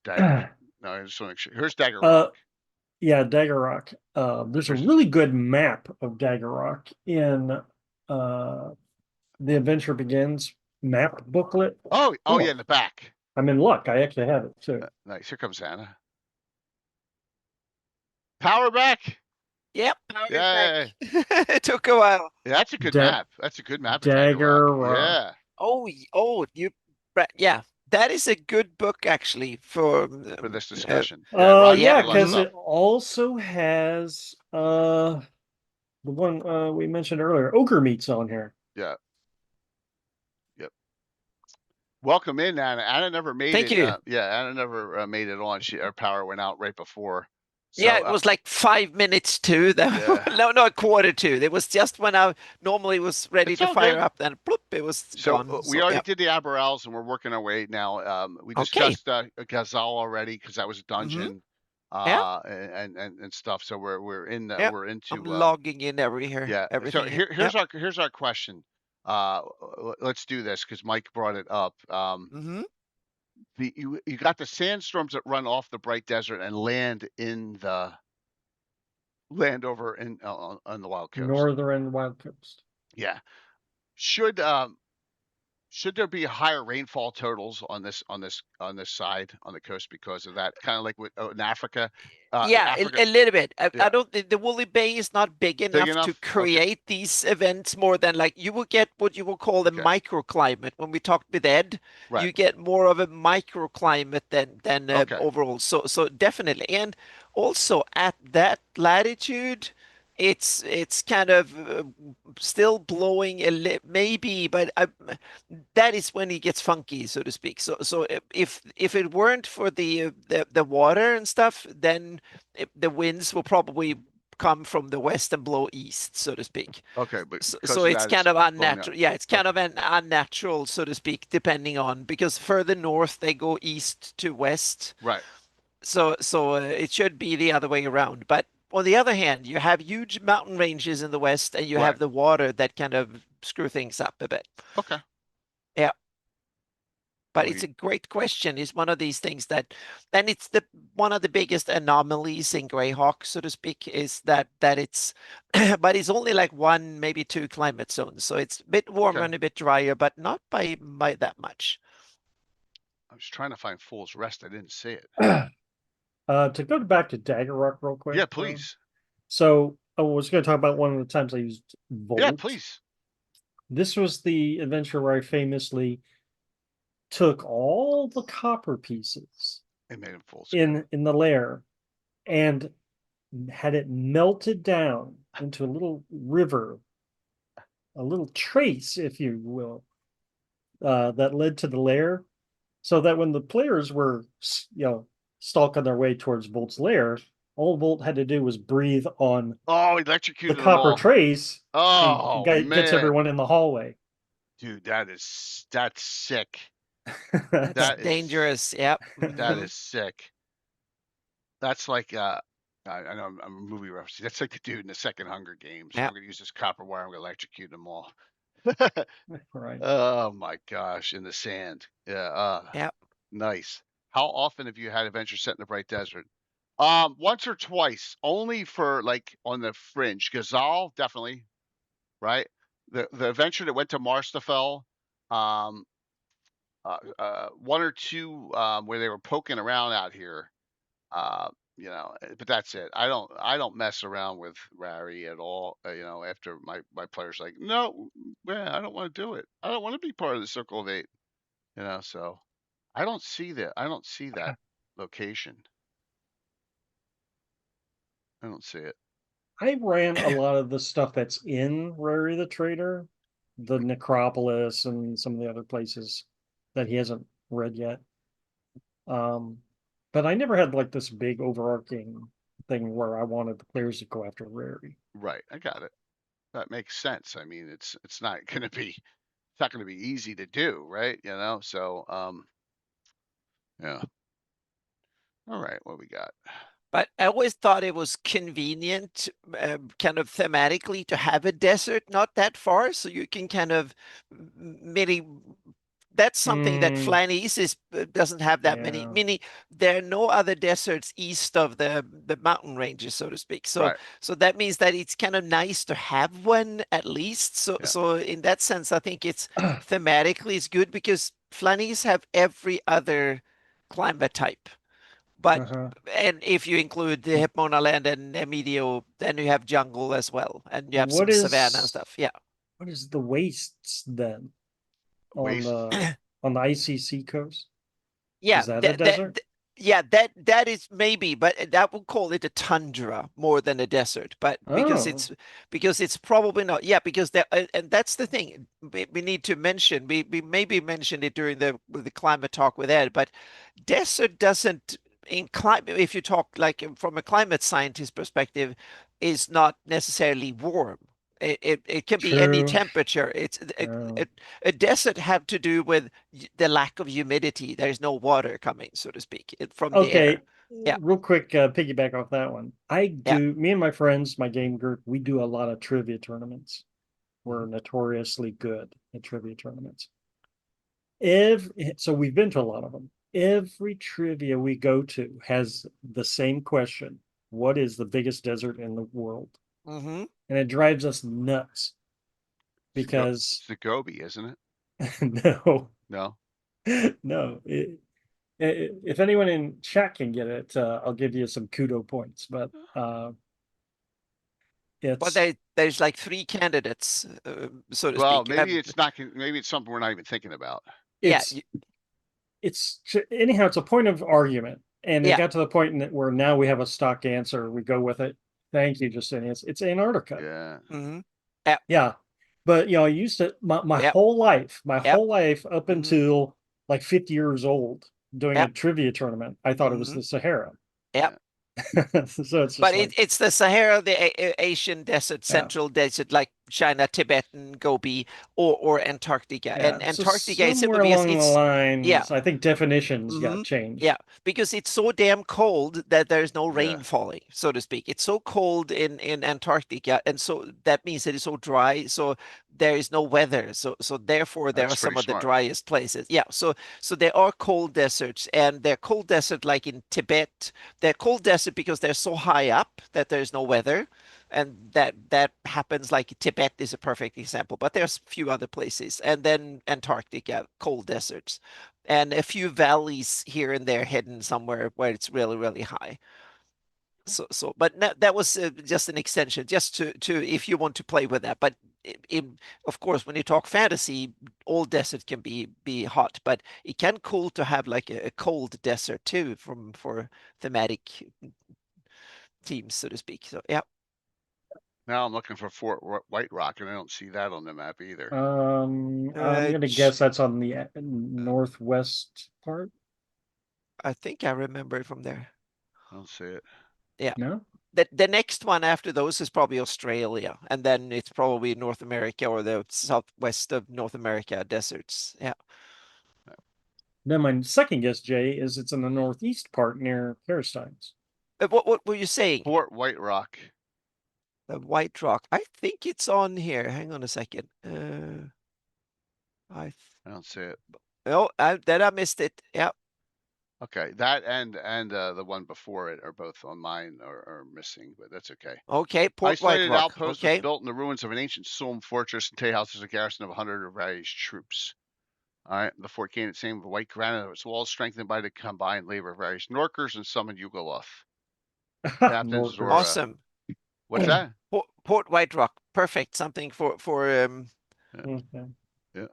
Dagger? No, I just want to make sure. Here's Dagger Rock. Yeah, Dagger Rock. There's a really good map of Dagger Rock in The Adventure Begins map booklet. Oh, yeah, in the back. I'm in luck. I actually have it too. Nice. Here comes Anna. Power back. Yep. Yeah. It took a while. Yeah, that's a good map. That's a good map. Of Dagger Rock. Rock. Yeah. Yeah. That is a good book actually for this discussion. Yeah, because it also has the one we mentioned earlier, Ogre Meat's on here. Yeah. Yep. Welcome in, Anna. Anna never made it. Thank you. Anna never made it on. Her power went out right before. So, yeah, it was like 5 minutes to that. Yeah. No, a quarter to. It was just when I normally was ready to fire up, then bloop, it was gone. We already did the Abbor-Alz, and we're working our way now. We discussed Gazal already because that was a dungeon, and stuff. So we're in the we're into. I'm logging in everything. So here's our question. Let's do this because Mike brought it up. You got the sandstorms that run off the Bright Desert and land over on the Wild Coast. Northern Wild Coast. Yeah. Should there be higher rainfall totals on this side on the coast because of that? Kind of like in Africa. A little bit. I don't think the Woolly Bay is not big enough to create these events more than like you will get what you will call a microclimate. When we talked with Ed, you get more of a microclimate than overall. So definitely, and also at that latitude, it's kind of still blowing a little, maybe, but that is when it gets funky, so to speak. So if it weren't for the water and stuff, then the winds will probably come from the west and blow east, so to speak. Okay, but so it's kind of unnatural. Yeah, it's kind of an unnatural, so to speak, depending on, because further north they go east to west. Right. So it should be the other way around, but. On the other hand, you have huge mountain ranges in the west, and you have the water that kind of screw things up a bit. Okay. Yeah. But it's a great question. It's one of these things that, and it's one of the biggest anomalies in Greyhawk, so to speak, is that it's, but it's only like 1, maybe 2 climate zones. So it's a bit warmer and a bit drier, but not by that much. I was trying to find Fool's Rest. I didn't see it. To go back to Dagger Rock real quick. Yeah, please. So I was going to talk about one of the times I used Volt. Yeah, please. This was the adventure where I famously took all the copper pieces It made him full scale. in the lair and had it melted down into a little river, a little trace, if you will, that led to the lair, so that when the players were, stalking their way towards Volt's lair, all Volt had to do was breathe on Oh, the electrocuted them copper all. trace, and Oh gets man, everyone in the hallway. dude, that's sick. That's That is dangerous. Yep. That is sick. That's like I know I'm a movie reference. That's like the dude in the second Hunger Games. Yep. I'm gonna use this copper wire. I'm gonna electrocute them all. Right. Oh my gosh, in the sand. Yeah. Yep. Nice. How often have you had adventures set in the Bright Desert? Once or twice, only for like on the fringe. Gazal, definitely, right? The adventure that went to Marstafel, um, one or two where they were poking around out here. But that's it. I don't mess around with Rary at all. After my players like, no, man, I don't want to do it. I don't want to be part of the Circle of Eight. So I don't see that. I don't see that location. I don't see it. I ran a lot of the stuff that's in Rary the Trader, the Necropolis, and some of the other places that he hasn't read yet. But I never had like this big overarching thing where I wanted the players to go after Rary. Right. I got it. That makes sense. I mean, it's not gonna be easy to do, right? So yeah. All right, what we got? But I always thought it was convenient, kind of thematically, to have a desert not that far, so you can kind of maybe. That's something that Flanies doesn't have that many. Meaning there are no other deserts east of the mountain ranges, so to speak. So Right. so that means that it's kind of nice to have one at least. So in that sense, I think it's thematically it's good because Flanies have every other climate type. But and if you include the Hipmona land and Emedio, then you have jungle as well, and you have some savanna and stuff. Yeah. What is the wastes then on Waste. the on the ICC coast? Yeah, Is that a desert? yeah, that is maybe, but that would call it a tundra more than a desert. But because it's probably not. Yeah, because there and that's the thing we need to mention. We maybe mentioned it during the climate talk with Ed, but desert doesn't in climate. If you talk like from a climate scientist perspective, is not necessarily warm. It can be any temperature. It's a desert have to do with the lack of humidity. There's no water coming, so to speak, from the air. Yeah. Real quick, piggyback off that one. Me and my friends, my game group, we do a lot of trivia tournaments. We're notoriously good at trivia tournaments. So we've been to a lot of them. Every trivia we go to has the same question. What is the biggest desert in the world? And it drives us nuts because it's the Gobi, isn't it? No. No. If anyone in chat can get it, I'll give you some kudo points. But there's like 3 candidates, so to well, speak. Maybe it's not. Maybe it's something we're not even thinking about. It's anyhow. It's a point of argument, and it got to the point where now we have a stock answer. We go with it. Thank you, Justinian. It's Antarctica. Yeah. But I used to my whole life, up until like 50 years old, doing a trivia tournament. I thought it was the Sahara. So it's but it's the Sahara, the Asian desert, central desert, like China, Tibetan, Gobi, or Antarctica. And Antarctica is somewhere along the lines. I think definitions got changed. Yeah, because it's so damn cold that there's no rain falling, so to speak. It's so cold in Antarctica, and so that means that it's so dry. So there is no weather. So therefore there are some of the driest places. Yeah. So there are cold deserts, and they're cold desert like in Tibet. They're cold desert because they're so high up that there's no weather. And that happens like Tibet is a perfect example, but there's a few other places. And then Antarctica, cold deserts, and a few valleys here and there hidden somewhere where it's really, really high. But that was just an extension, just to if you want to play with that. But of course, when you talk fantasy, all desert can be hot, but it can cool to have like a cold desert too, for thematic themes, so to speak. So yeah. Now I'm looking for Fort White Rock, and I don't see that on the map either. I'm gonna guess that's on the northwest part. I think I remember it from there. I don't see it. Yeah. No. The next one after those is probably Australia, and then it's probably North America or the southwest of North America deserts. Yeah. Then my second guess, Jay, is it's in the northeast part near Caristines. What were you saying? Fort White Rock. The White Rock. I think it's on here. Hang on a second. I don't see it. Oh, then I missed it. Yeah. Okay, that and the one before it are both on mine are missing, but that's okay. Okay, Port Isolated White Rock. outpost was built in the ruins of an ancient Somme fortress and houses a garrison of 100 of various troops. All right, the fort gained its name of white granite. Its walls strengthened by the combined labor of various Norkers and summoned Yugoloth. Captain Zora. Awesome. What's that? Port White Rock. Perfect. Something for Yeah.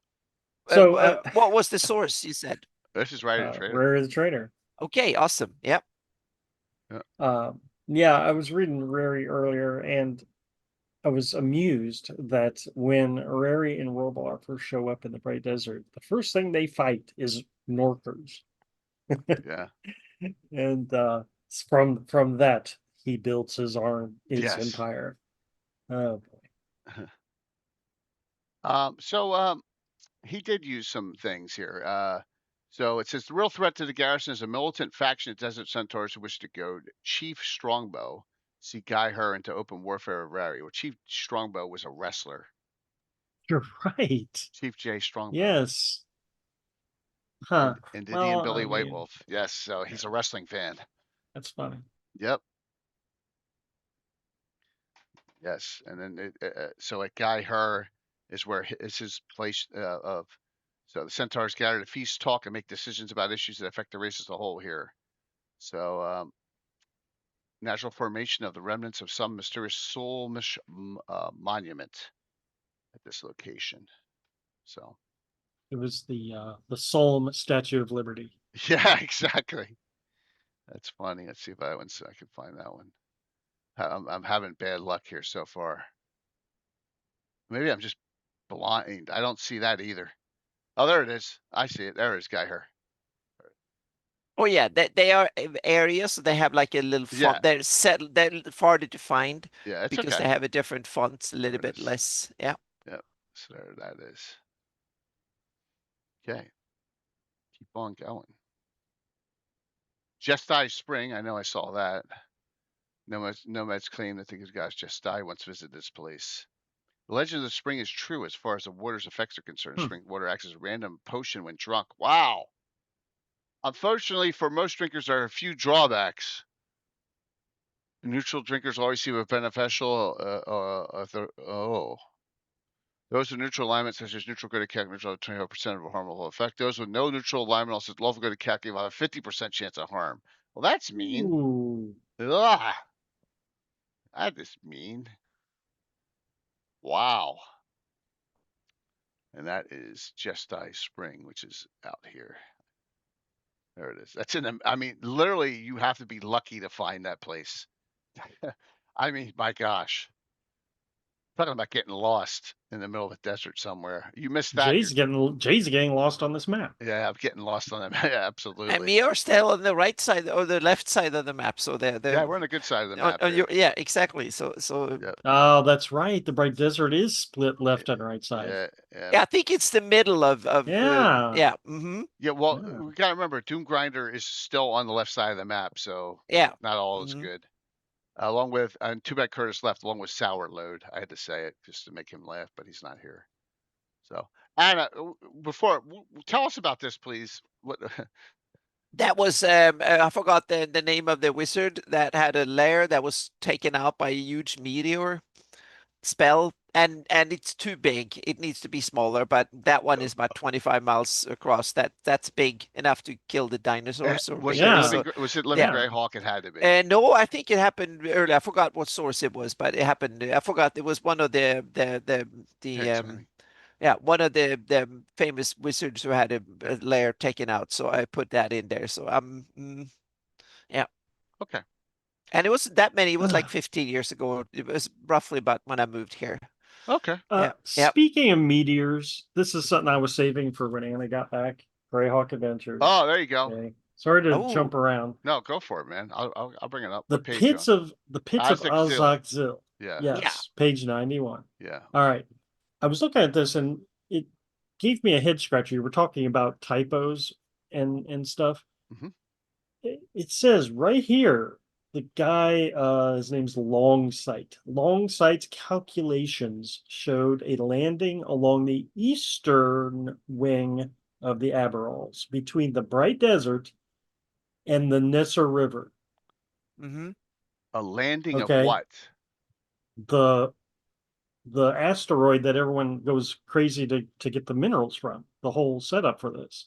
So what was the source you said? This is Rary the Trader. Rary the Trader. Okay, awesome. Yep. Yeah, I was reading Rary earlier, and I was amused that when Rary and Robolar first show up in the Bright Desert, the first thing they fight is Norkers. Yeah. And from that, he builds his empire. Oh boy. He did use some things here. So it says the real threat to the garrison is a militant faction of Desert Centaurs who wish to goad Chief Strongbow, see Guy Her into open warfare of Rary. Well, Chief Strongbow was a wrestler. You're right. Chief J. Strongbow. Yes. Huh. And Indian Billy White Wolf. Yes, so he's a wrestling fan. That's funny. Yep. Yes, and then so at Guy Her is where is his place of. So the Centaurs gather to feast, talk, and make decisions about issues that affect the race as a whole here. So natural formation of the remnants of some mysterious Solmish monument at this location. So it was the Solm Statue of Liberty. Yeah, exactly. That's funny. Let's see if I can find that one. I'm having bad luck here so far. Maybe I'm just blind. I don't see that either. Oh, there it is. I see it. There it is, Guy Her. Oh yeah, they are areas. They have like a little font. They're settled. They're harder to find. Yeah, it's because okay. they have a different font, a little bit less. Yeah. Yep. So there that is. Okay. Keep on going. Just Die Spring. I know I saw that. Nomads claim that the gods Just Die once visited this place. The legend of the spring is true as far as the water's effects are concerned. Spring water acts as a random potion when drunk. Wow. Unfortunately, for most drinkers, there are a few drawbacks. Neutral drinkers always seem beneficial. Those with neutral alignment, such as neutral good attack, neutral 25% of a harmful effect. Those with no neutral alignment, also lawful good attack, have a 50% chance of harm. Well, that's mean. Ooh. Ugh. That is mean. Wow. And that is Just Die Spring, which is out here. There it is. That's in I mean, literally, you have to be lucky to find that place. I mean, my gosh. Talking about getting lost in the middle of the desert somewhere. You missed that. Jay's getting lost on this map. Yeah, I'm getting lost on that. Yeah, absolutely. And we are still on the right side or the left side of the map. So yeah, we're on the good side of the map. Yeah, exactly. So. Yep. Oh, that's right. The Bright Desert is split left and right side. Yeah. I think it's the middle of. Yeah. Yeah. Mm-hmm. Yeah. Well, we gotta remember, Doom Grinder is still on the left side of the map, so not all is good. Along with, and too bad Curtis left, along with Sour Load. I had to say it just to make him laugh, but he's not here. So, Anna, tell us about this, please. What? That was, I forgot the name of the wizard that had a lair that was taken out by a huge meteor spell. and it's too big. It needs to be smaller, but that one is about 25 miles across. That's big enough to kill the dinosaurs. Or was bigger. Was it living Greyhawk? It had to be. No, I think it happened earlier. I forgot what source it was, but it happened. I forgot. It was one of the one of the famous wizards who had a lair taken out. So I put that in there. So yeah. Okay. And it wasn't that many. It was like 15 years ago. It was roughly about when I moved here. Okay. Speaking of meteors, this is something I was saving for when I got back. Greyhawk Adventures. Oh, there you go. Okay. Sorry to jump around. No, go for it, man. I'll bring it up. The pits of Azog-Zil. Yeah. Yes. Page 91. Yeah. All right. I was looking at this and it gave me a head scratcher. You were talking about typos and stuff. Mm-hmm. It says right here, the guy, his name's Longsight. Longsight's calculations showed a landing along the eastern wing of the Abbor-Alz between the Bright Desert and the Nisser River. Mm-hmm. A landing of what? The asteroid that everyone goes crazy to get the minerals from. The whole setup for this.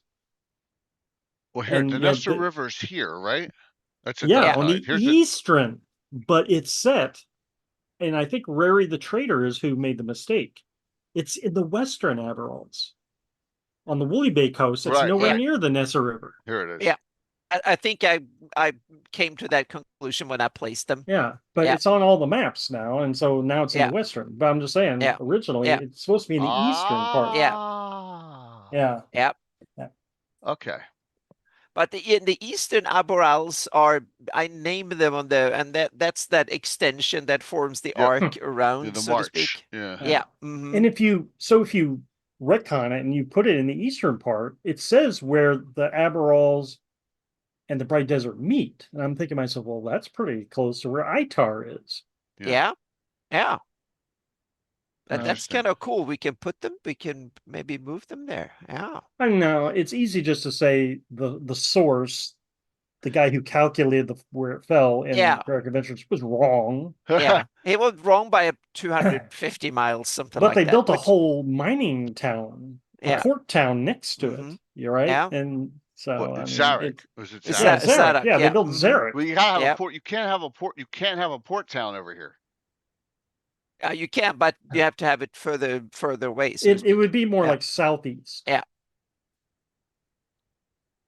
Well, here, the Nisser River's here, right? That's on the eastern, but it's set, and I think Rary the Trader is who made the mistake. It's in the western Abbor-Alz, on the Woolly Bay coast. It's nowhere near the Nisser River. Here it is. Yeah, I think I came to that conclusion when I placed them. Yeah, but it's on all the maps now, and so now it's in the western. But I'm just saying, originally it's supposed to be in the eastern part. Yeah. Okay. But in the eastern Abbor-Alz I named them on and that's that extension that forms the arc around, the so march. to speak. Yeah. Mm-hmm. And if you retcon it and you put it in the eastern part, it says where the Abbor-Alz and the Bright Desert meet. And I'm thinking to myself, well, that's pretty close to where Itar is. Yeah. That's kind of cool. We can maybe move them there. Yeah. I know. It's easy just to say the source, the guy who calculated where it fell in Greyhawk Adventures was wrong. Yeah. It was wrong by 250 miles, something like that. But they built a whole mining town, a port town next to it. You're right. Yeah. And so Zarek. Was it Zarek? Zarek. Yeah, they built Zarek. Well, you gotta have a port. You can't have a port. You can't have a port town over here. You can, but you have to have it further away. So it would be more like southeast. Yeah.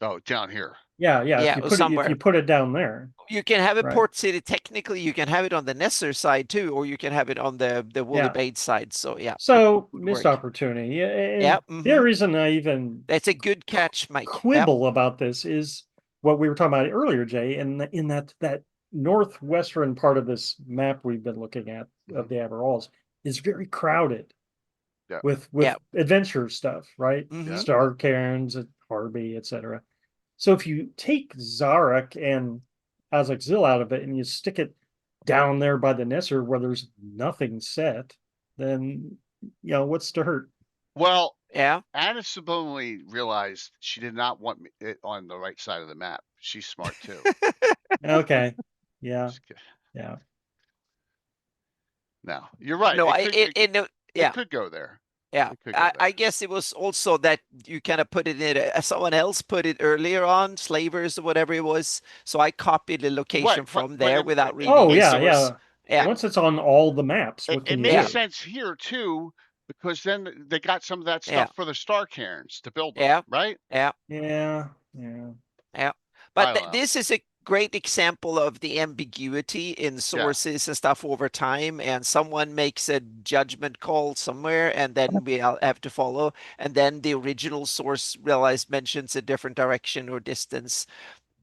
Oh, down here. Yeah. If you put it down there, you can have a port city. Technically, you can have it on the Nesser side too, or you can have it on the Woolly Bay side. So So missed opportunity. The reason I even that's a good catch, Mike. Quibble about this is what we were talking about earlier, Jay, in that northwestern part of this map we've been looking at of the Abbor-Alz is very crowded with adventure stuff, right? Mm-hmm. Star Cairns, Harby, etc. So if you take Zarek and Azog-Zil out of it and you stick it down there by the Nisser where there's nothing set, then what's to hurt? Well, Anna subliminally realized she did not want it on the right side of the map. She's smart too. Okay. Yeah. No, you're right. No, it could go there. Yeah, I guess it was also that you kind of put it in. Someone else put it earlier on, Slavers or whatever it was. So I copied the location from there without reading. Oh yeah. Once it's on all the maps, it makes sense here too, because then they got some of that stuff for the Star Cairns to build them, right? Yeah. But this is a great example of the ambiguity in sources and stuff over time, and someone makes a judgment call somewhere and then we have to follow, and then the original source mentions a different direction or distance.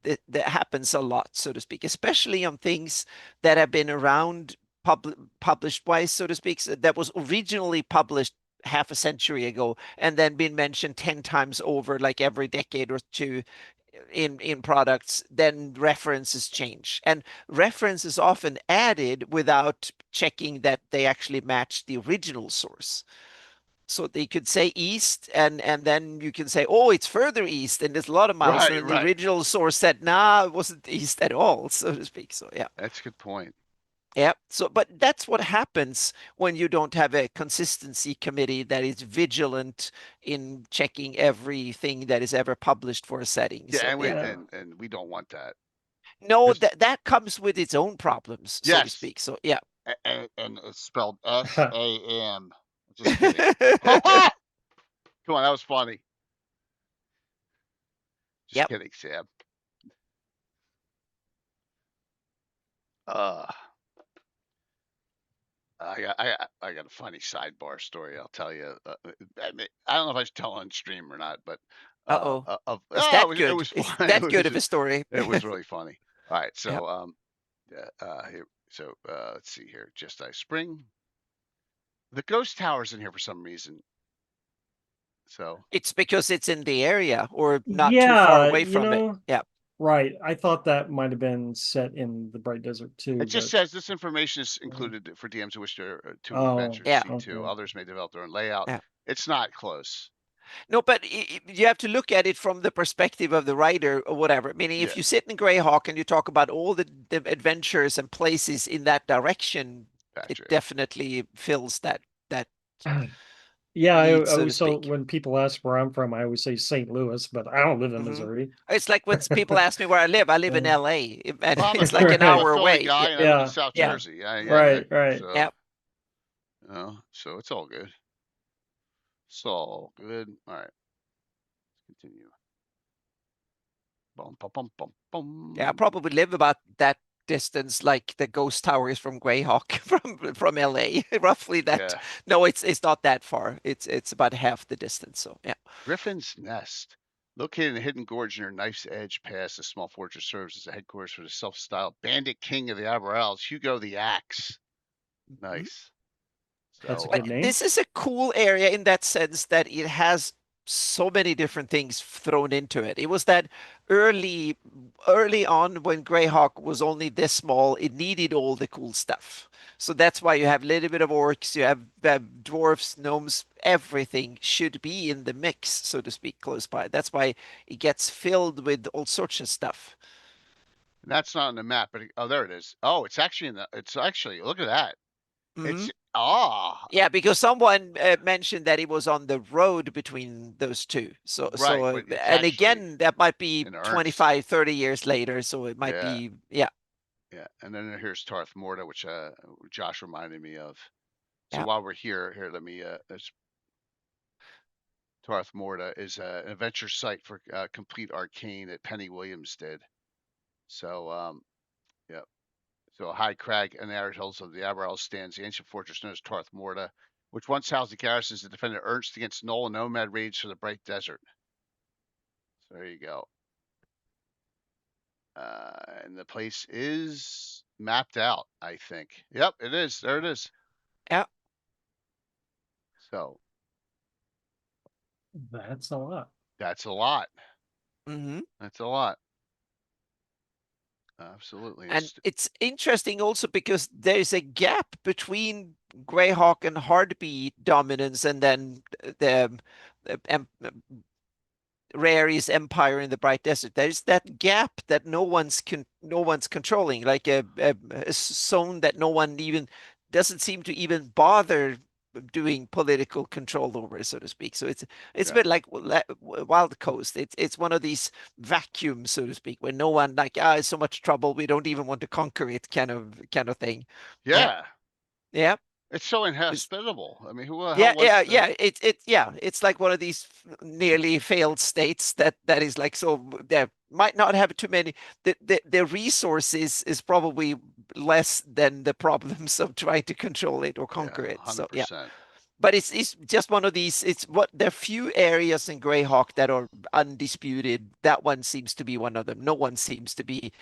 That happens a lot, so to speak, especially on things that have been around published wise, so to speak, that was originally published half a century ago and then been mentioned 10 times over, like every decade or two in products. Then references change, and references often added without checking that they actually match the original source. So they could say east, and then you can say, oh, it's further east, and there's a lot of miles. And the original source said, nah, it wasn't east at all, so to speak. So that's a good point. Yeah. So, but that's what happens when you don't have a consistency committee that is vigilant in checking everything that is ever published for a setting. Yeah, So, and yeah. we don't want that. No, that comes with its own problems, so to Yes, speak. So, yeah. and it's spelled SAM. Just kidding. Come on, that was funny. Just Yep. kidding, Sam. Uh, I got a funny sidebar story. I'll tell you. I don't know if I should tell on stream or not, but Uh-oh. Is it that was good? Is fun. that good of a story? It was really funny. All right, Yep. so here, so let's see here. Just I Spring. The ghost tower's in here for some reason. So It's because it's in the area or not too far Yeah, away from it. Yeah. right. I thought that might have been set in the Bright Desert too. it just but says this information is included for DMs who wish to Oh, adventure Yeah. C2. okay. Others may develop their own layout. Yeah. It's not close. No, but you have to look at it from the perspective of the writer or whatever. Meaning, if Yeah. you sit in Greyhawk and you talk about all the adventures and places in that direction, it Gotcha. definitely fills that Yeah, need, so to so speak. when people ask where I'm from, I always say St. Louis, but I don't live in Mhm. Missouri. It's like when people ask me where I live in Yeah. LA, and Well, it's like an I'm a hour Philly away. guy, and I live in South Yeah. Jersey. Right. So, Yep. so it's all good. It's all good. All right. Let's continue. Bum, bum, bum, bum, bum. Yeah, I probably live about that distance, like the ghost tower is from Greyhawk from LA, roughly that. Yeah. No, it's not that far. It's about half the distance. So yeah. Griffin's Nest. Located in a hidden gorge near Knife's Edge Pass, this small fortress serves as a headquarters for the self-styled bandit king of the Abbor-Alz, Hugo the Axe. Nice. That's a So, good name. This is a cool area in that sense that it has so many different things thrown into it. It was that early on when Greyhawk was only this small, it needed all the cool stuff. So that's why you have a little bit of orcs, you have dwarfs, gnomes, everything should be in the mix, so to speak, close by. That's why it gets filled with all sorts of stuff. that's not on the map, but there it is. Oh, it's actually look at that. Mhm. Yeah, because someone mentioned that it was on the road between those two. So, right, and again, that might be 25, 30 years later. So it might be, yeah. Yeah, and then here's Tarth Morta, which Josh reminded me of. So Yeah. while we're here, let me. Tarth Morta is an adventure site for complete arcane that Penny Williams did. So, yeah. So high crag and the arid hills of the Abbor-Alz stands the ancient fortress known as Tarth Morta, which once housed the garrisons that defended Ernst against Knoll and nomad raids for the Bright Desert. So there you go. And the place is mapped out, I think. Yep, it is. There it is. Yeah. So that's a lot. That's a lot. Mm-hmm. That's a lot. Absolutely. And it's interesting also because there's a gap between Greyhawk and Heartbeat dominance and then the Rary's empire in the Bright Desert. There's that gap that no one's controlling, like a zone that no one even doesn't seem to even bother doing political control over, so to speak. So it's a bit like Wild Coast. It's one of these vacuums, so to speak, where no one it's so much trouble we don't even want to conquer it, kind of thing. Yeah. Yeah. It's so inhospitable. I mean, who the yeah, hell wants yeah. It's like one of these nearly failed states that is like, so there might not have too many. The resources is probably less than the problems of trying to control it or conquer it. 100%. So yeah. But it's just one of these. It's what there are few areas in Greyhawk that are undisputed. That one seems to be one of them. No one seems to be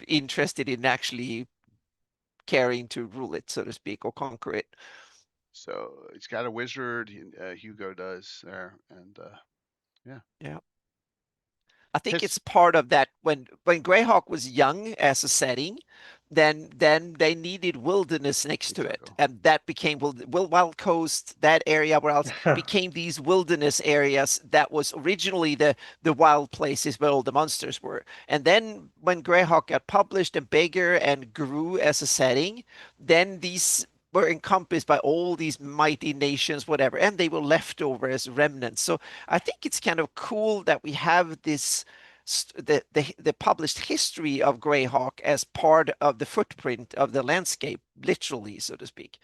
interested in actually caring to rule it, so to speak, or conquer it. So it's got a wizard. Hugo does there, and yeah. I think it's part of that when Greyhawk was young as a setting, then they needed wilderness next to it, and that became Wild Coast. That area where else became these wilderness areas that was originally the wild places where all the monsters were. And then when Greyhawk got published and bigger and grew as a setting, then these were encompassed by all these mighty nations, whatever, and they were left over as remnants. So I think it's kind of cool that we have this the published history of Greyhawk as part of the footprint of the landscape, literally, so to speak.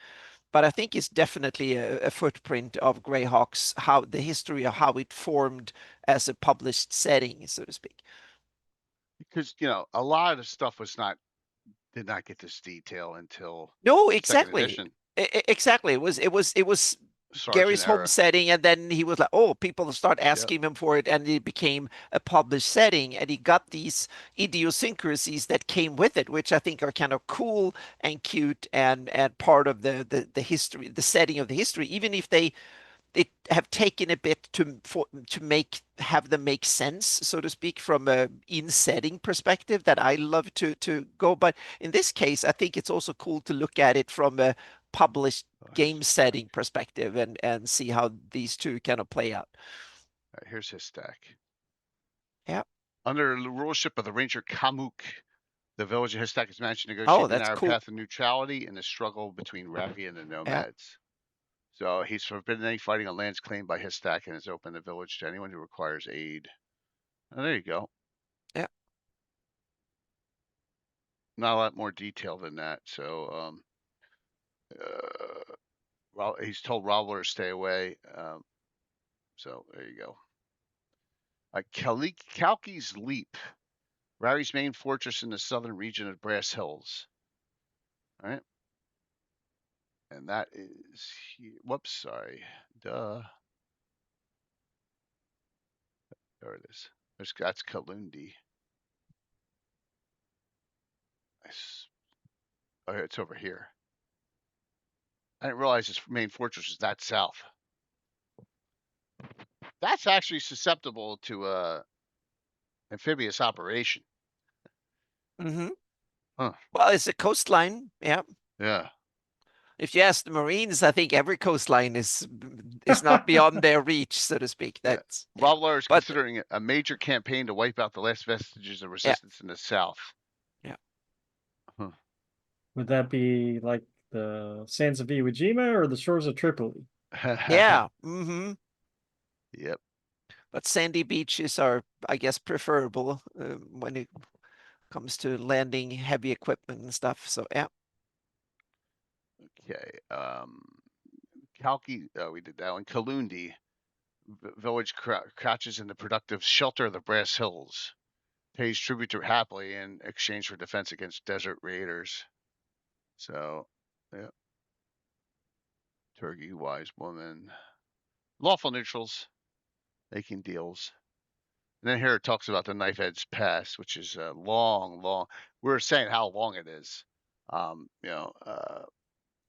But I think it's definitely a footprint of Greyhawk's, how the history of how it formed as a published setting, so to speak. Because a lot of the stuff did not get this detail until no, exactly. Exactly. It was Gary's home setting, and then he was like, oh, people start asking him for it, and it became a published setting, and he got these idiosyncrasies that came with it, which I think are kind of cool and cute and part of the history, the setting of the history, even if they have taken a bit to have them make sense, so to speak, from a in-setting perspective that I love to go. But in this case, I think it's also cool to look at it from a published game setting perspective and see how these two kind of play out. All right, here's his stack. Yeah. Under the rulership of the Ranger Kamuk, the village of his stack is managed to negotiate the narrow path of neutrality in the struggle between Ravi and the nomads. So he's forbidden any fighting on lands claimed by his stack and has opened the village to anyone who requires aid. Oh, there you go. Yeah. Not a lot more detail than that. So, well, he's told Robbler to stay away. So there you go. Kalki's Leap, Rari's main fortress in the southern region of Brass Hills. All right. And that is, whoops, sorry. Duh. There it is. That's Kalundi. Oh, it's over here. I didn't realize his main fortress was that south. That's actually susceptible to amphibious operation. Mm-hmm. Huh. Well, it's a coastline. Yeah. Yeah. If you ask the Marines, I think every coastline is not beyond their reach, so to speak. That's Robbler is considering a major campaign to wipe out the last vestiges of resistance in the south. Yeah. Huh. Would that be like the sands of Iwo Jima or the shores of Tripoli? Yeah. Mm-hmm. Yep. But sandy beaches are, I guess, preferable when it comes to landing heavy equipment and stuff. So yeah. Okay. Kalki, we did that one. Kalundi village crouches in the productive shelter of the Brass Hills. Pays tribute to happily in exchange for defense against desert raiders. So, yeah. Turkey, wise woman. Lawful neutrals making deals. And then here it talks about the Knife Edge Pass, which is a long. We're saying how long it is.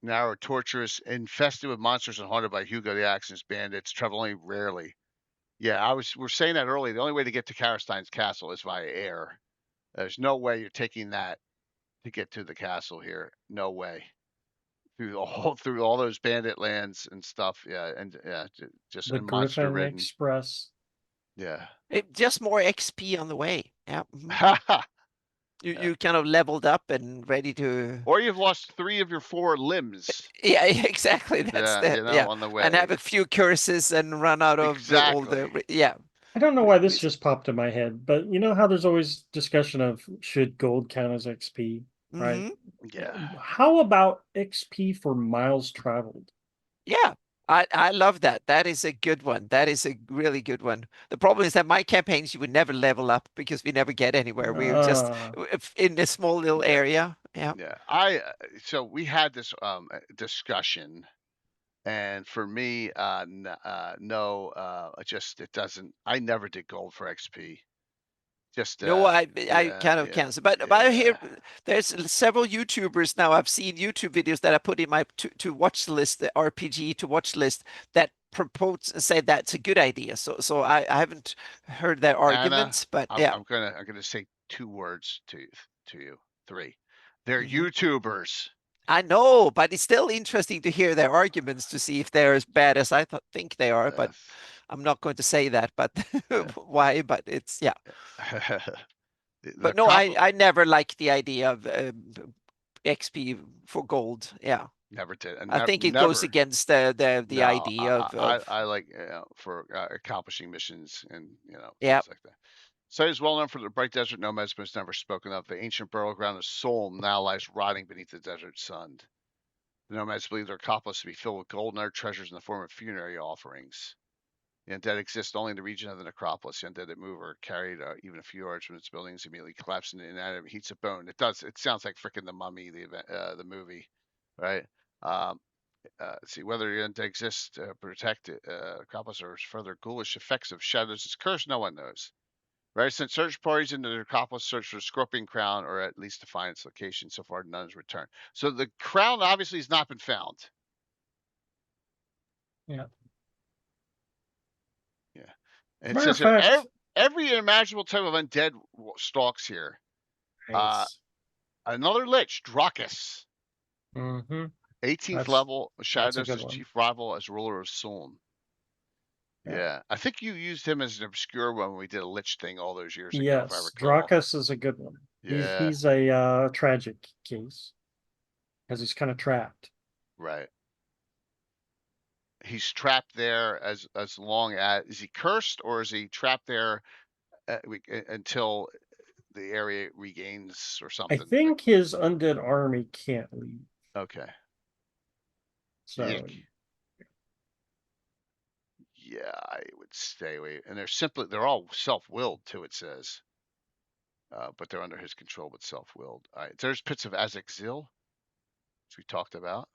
Narrow, torturous, infested with monsters and haunted by Hugo the Axe's bandits, travel only rarely. Yeah, we're saying that earlier. The only way to get to Karastein's castle is via air. There's no way you're taking that to get to the castle here. No way. Through all those bandit lands and stuff. Yeah, and just the monster ridden Express. Yeah. Just more XP on the way. Yeah. Mm-hmm. You kind of leveled up and ready to. Or you've lost 3 of your 4 limbs. Yeah, exactly. That's on the way. And have a few curses and run out of all the. Yeah. I don't know why this just popped in my head, but you know how there's always discussion of should gold count as XP, right? Mm-hmm. Yeah. How about XP for miles traveled? Yeah. I love that. That is a good one. That is a really good one. The problem is that my campaigns, you would never level up because we never get anywhere. We're just in a small little area. Yeah. Yeah. So we had this discussion, and for me, just it doesn't. I never did gold for XP. No, I kind of cancel. But I hear there's several YouTubers now. I've seen YouTube videos that I put in my to watch list, the RPG to watch list, that propose and say that's a good idea. So I haven't heard their arguments, but I'm gonna say 2 words to you, 3. They're YouTubers. I know, but it's still interesting to hear their arguments to see if they're as bad as I think they are. But I'm not going to say that. But why? But it's But no, I never liked the idea of XP for gold. Yeah. Never did. I think it goes against the idea of. I like for accomplishing missions and Yeah. things like that. Site is well known for the bright desert nomads, but it's never spoken of. The ancient burial ground of Sol now lies rotting beneath the desert sun. The nomads believe their acropolis to be filled with gold and other treasures in the form of funerary offerings. The undead exist only in the region of the necropolis. The undead that move are carried even a few yards from its buildings, immediately collapse into inanimate heats of bone. It does. It sounds like freaking The Mummy, the movie, right? Let's see whether the undead exists to protect necropolis or further ghoulish effects of shadows. It's cursed. No one knows. Right, since search parties into the necropolis search for the Scorpion Crown, or at least to find its location. So far, none has returned. So the crown obviously has not been found. Yeah. Yeah. And it says here, every imaginable type of undead stalks here. Nice. Another lich, Dracus. 18th level, Shadows' chief rival as ruler of Sulm. Yeah, I think you used him as an obscure one when we did a lich thing all those years ago. Yes, if I recall. Dracus is a good one. Yeah. He's a tragic case because he's kind of trapped. Right. He's trapped there as long as, is he cursed or is he trapped there until the area regains or something? I think his undead army can't leave. Okay. So. Yuck. Yeah, I would stay away. And they're all self-willed too, it says. But they're under his control, but self-willed. All right, there's Pits of Azek-Zil, which we talked about.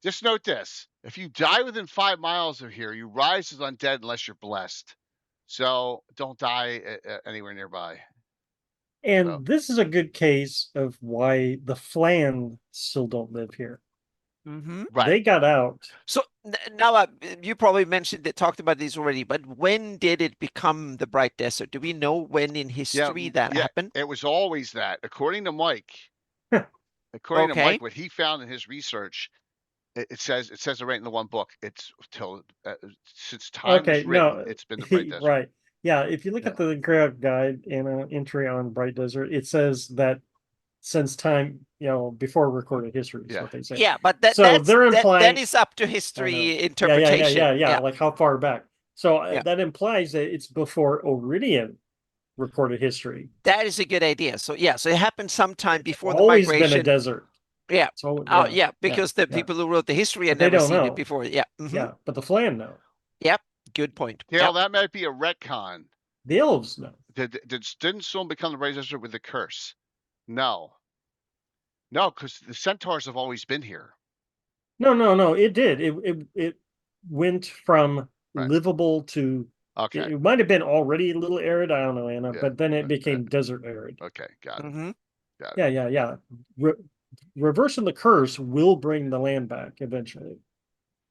Just note this. If you die within 5 miles of here, you rise as undead unless you're blessed. So don't die anywhere nearby. And this is a good case of why the Flan still don't live here. Right. They got out. So now you probably talked about this already, but when did it become the Bright Desert? Do we know when in history that happened? It was always that. According to Mike, to Mike, what he found in his research, it says it right in the one book. It's till since time was written, it's been the Bright Desert. Right. Yeah. If you look at the Greyhawk Guide and an entry on Bright Desert, it says that since time, before recorded history is what they say. Yeah, but that is up to history interpretation. Yeah, like how far back. So that implies that it's before Iridian recorded history. That is a good idea. So so it happened sometime before the migration. Always been a desert. Yeah. Because the people who wrote the history had never seen it before. Yeah. Yeah, but the Flan know. Yep. Good point. Yeah, that might be a retcon. The elves know. Didn't Sulm become the Bright Desert with the curse? No, because the centaurs have always been here. No. It did. It went from livable to. Okay. It might have been already a little arid. I don't know, Anna, but then it became desert arid. Okay, got it. Got it. Yeah. Reversing the curse will bring the land back eventually.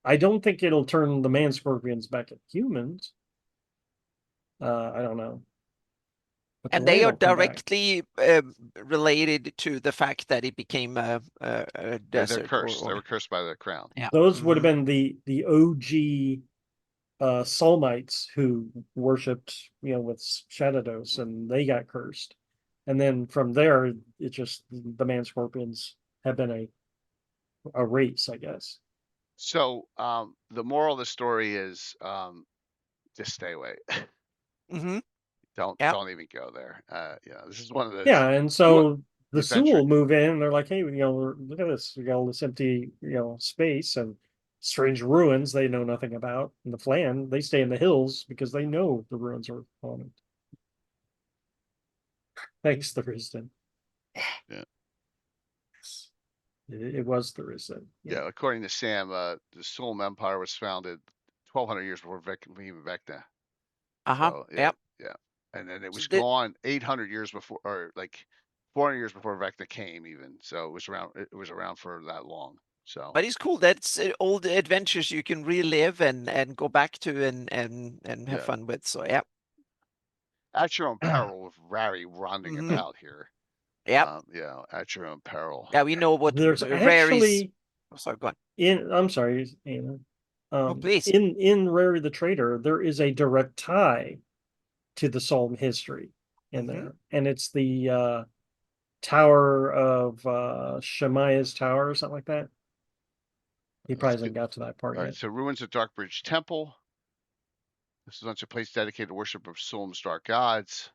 I don't think it'll turn the man scorpions back at humans. I don't know. And they are directly related to the fact that it became a desert. They're cursed. They were cursed by the crown. Yeah. Those would have been the OG Solmites who worshipped, with Shadados, and they got cursed. And then from there, it just the man scorpions have been a race, I guess. So the moral of the story is just stay away. Don't even go there. This is one of those. Yeah, and so the Sioux will move in, and they're like, hey, look at this. We got all this empty, space and strange ruins they know nothing about. And the Flan, they stay in the hills because they know the ruins are haunted. Thanks, Thurston. Yeah. It was Thurston. Yeah, according to Sam, the Sulm Empire was founded 1,200 years before Vecna. Yeah. And then it was gone 800 years before, or like 400 years before Vecna came even. So it was around for that long. So, but it's cool. That's old adventures you can relive and go back to and have fun with. So at your own peril with Rary wandering about here. Yep. At your own peril. Yeah, we know what There's Rare is. actually Oh, sorry, go on. I'm sorry, Anna. Oh, please. In Rary the Trader, there is a direct tie to the Psalm history in there, and it's the Tower of Shemaiah's Tower or something like that. He probably hasn't got to that part yet. So ruins of Darkbridge Temple. This is once a place dedicated to worship of Solm's dark gods.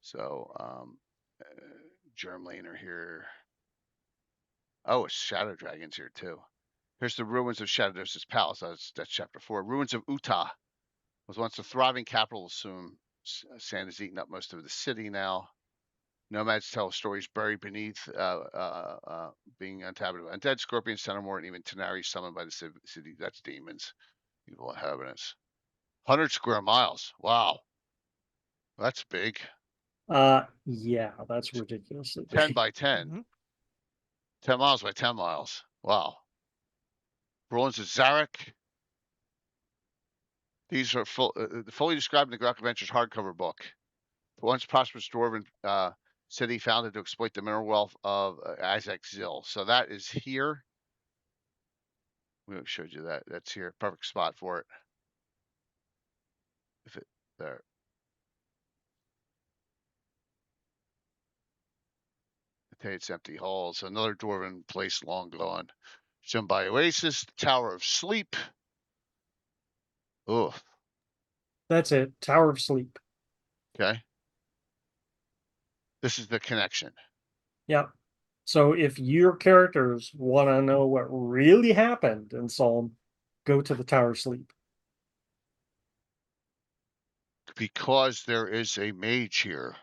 So, Germlane are here. Oh, Shadow Dragon's here too. Here's the ruins of Shadow's palace. That's chapter 4. Ruins of Utah was once a thriving capital of Sum. Sand has eaten up most of the city now. Nomads tell stories buried beneath, being inhabited by undead, scorpions, Centimore, and even Tenari summoned by the city. That's demons, evil inhabitants. 100 square miles. Wow. That's big. Yeah, that's ridiculously big. 10 by 10. 10 miles by 10 miles. Wow. Ruins of Zarek. These are fully described in the Grok Adventures hardcover book. The once prosperous dwarven city founded to exploit the mineral wealth of Isaac Zill. So that is here. We showed you that. That's here. Perfect spot for it. If it there. It's empty halls. Another dwarven place long gone. Shown by Oasis. Tower of Sleep. Oh. That's it. Tower of Sleep. Okay. This is the connection. Yep. So if your characters want to know what really happened in Psalm, go to the Tower of Sleep. Because there is a mage here.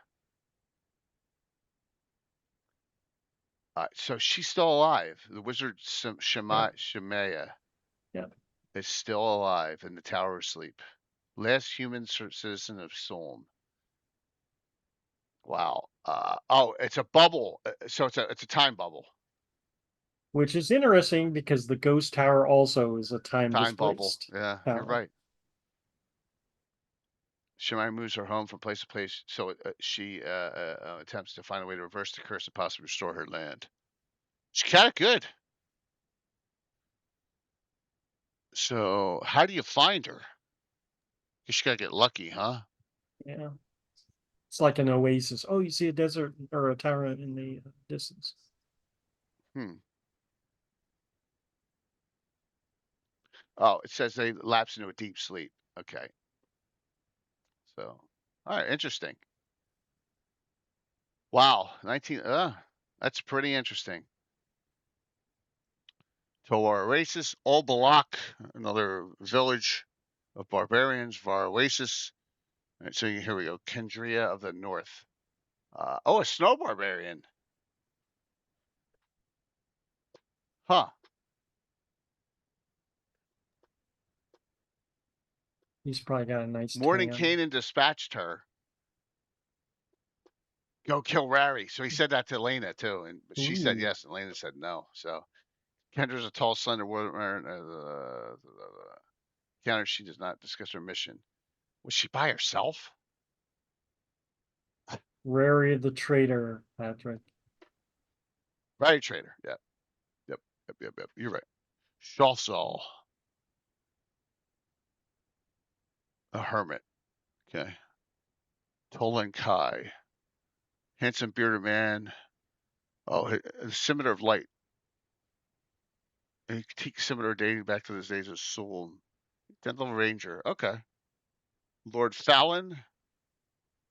So she's still alive. The wizard Shemaiah is still alive in the Tower of Sleep. Last human citizen of Solm. Wow. Oh, it's a bubble. So it's a time bubble. Which is interesting because the Ghost Tower also is a time bubble. Yeah, tower. You're right. Shemaiah moves her home from place to place, so she attempts to find a way to reverse the curse and possibly restore her land. She's kind of good. So, how do you find her? You just gotta get lucky, huh? Yeah. It's like an oasis. Oh, you see a desert or a tower in the distance. Oh, it says they lapse into a deep sleep. Okay. So, all right, interesting. Wow, that's pretty interesting. Tower Oasis, Balak, another village of barbarians, Var Oasis. All right, so here we go. Kendria of the North. A snow barbarian. Huh. He's probably got a nice Morning tan. Canaan dispatched her. Go kill Rary. So he said that to Elena too, and she said yes, and Elena said no. So Kendra's a tall, slender woman. Counter, she does not discuss her mission. Was she by herself? Rary the Trader, Patrick. Rary Trader. Yep. You're right. Shalsal. A hermit. Okay. Tolan Kai. Handsome bearded man. Oh, a scimitar of light. Antique scimitar dating back to the days of Soul. Dental Ranger. Okay. Lord Fallon.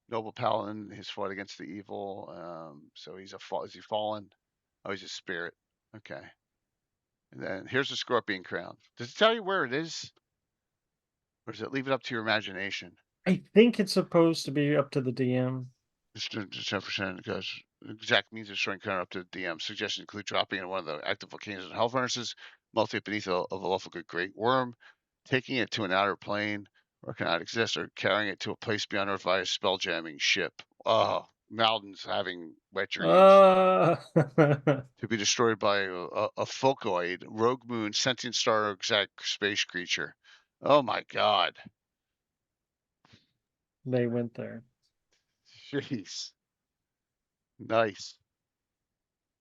Noble Paladin. He's fought against the evil. So he's is he fallen? Oh, he's a spirit. Okay. And then here's the Scorpion Crown. Does it tell you where it is? Or does it leave it up to your imagination? I think it's supposed to be up to the DM. Just 10% because exact means of destroying crown up to the DM. Suggestions include dropping in one of the active volcanoes and hell furnaces, melting it beneath a lawful good great worm, taking it to an outer plane where it cannot exist, or carrying it to a place beyond Earth via spell jamming ship. Oh, Malden's having wet dreams. To be destroyed by a Focoid, rogue moon, sentient star, or exact space creature. Oh my god. They went there. Jeez. Nice.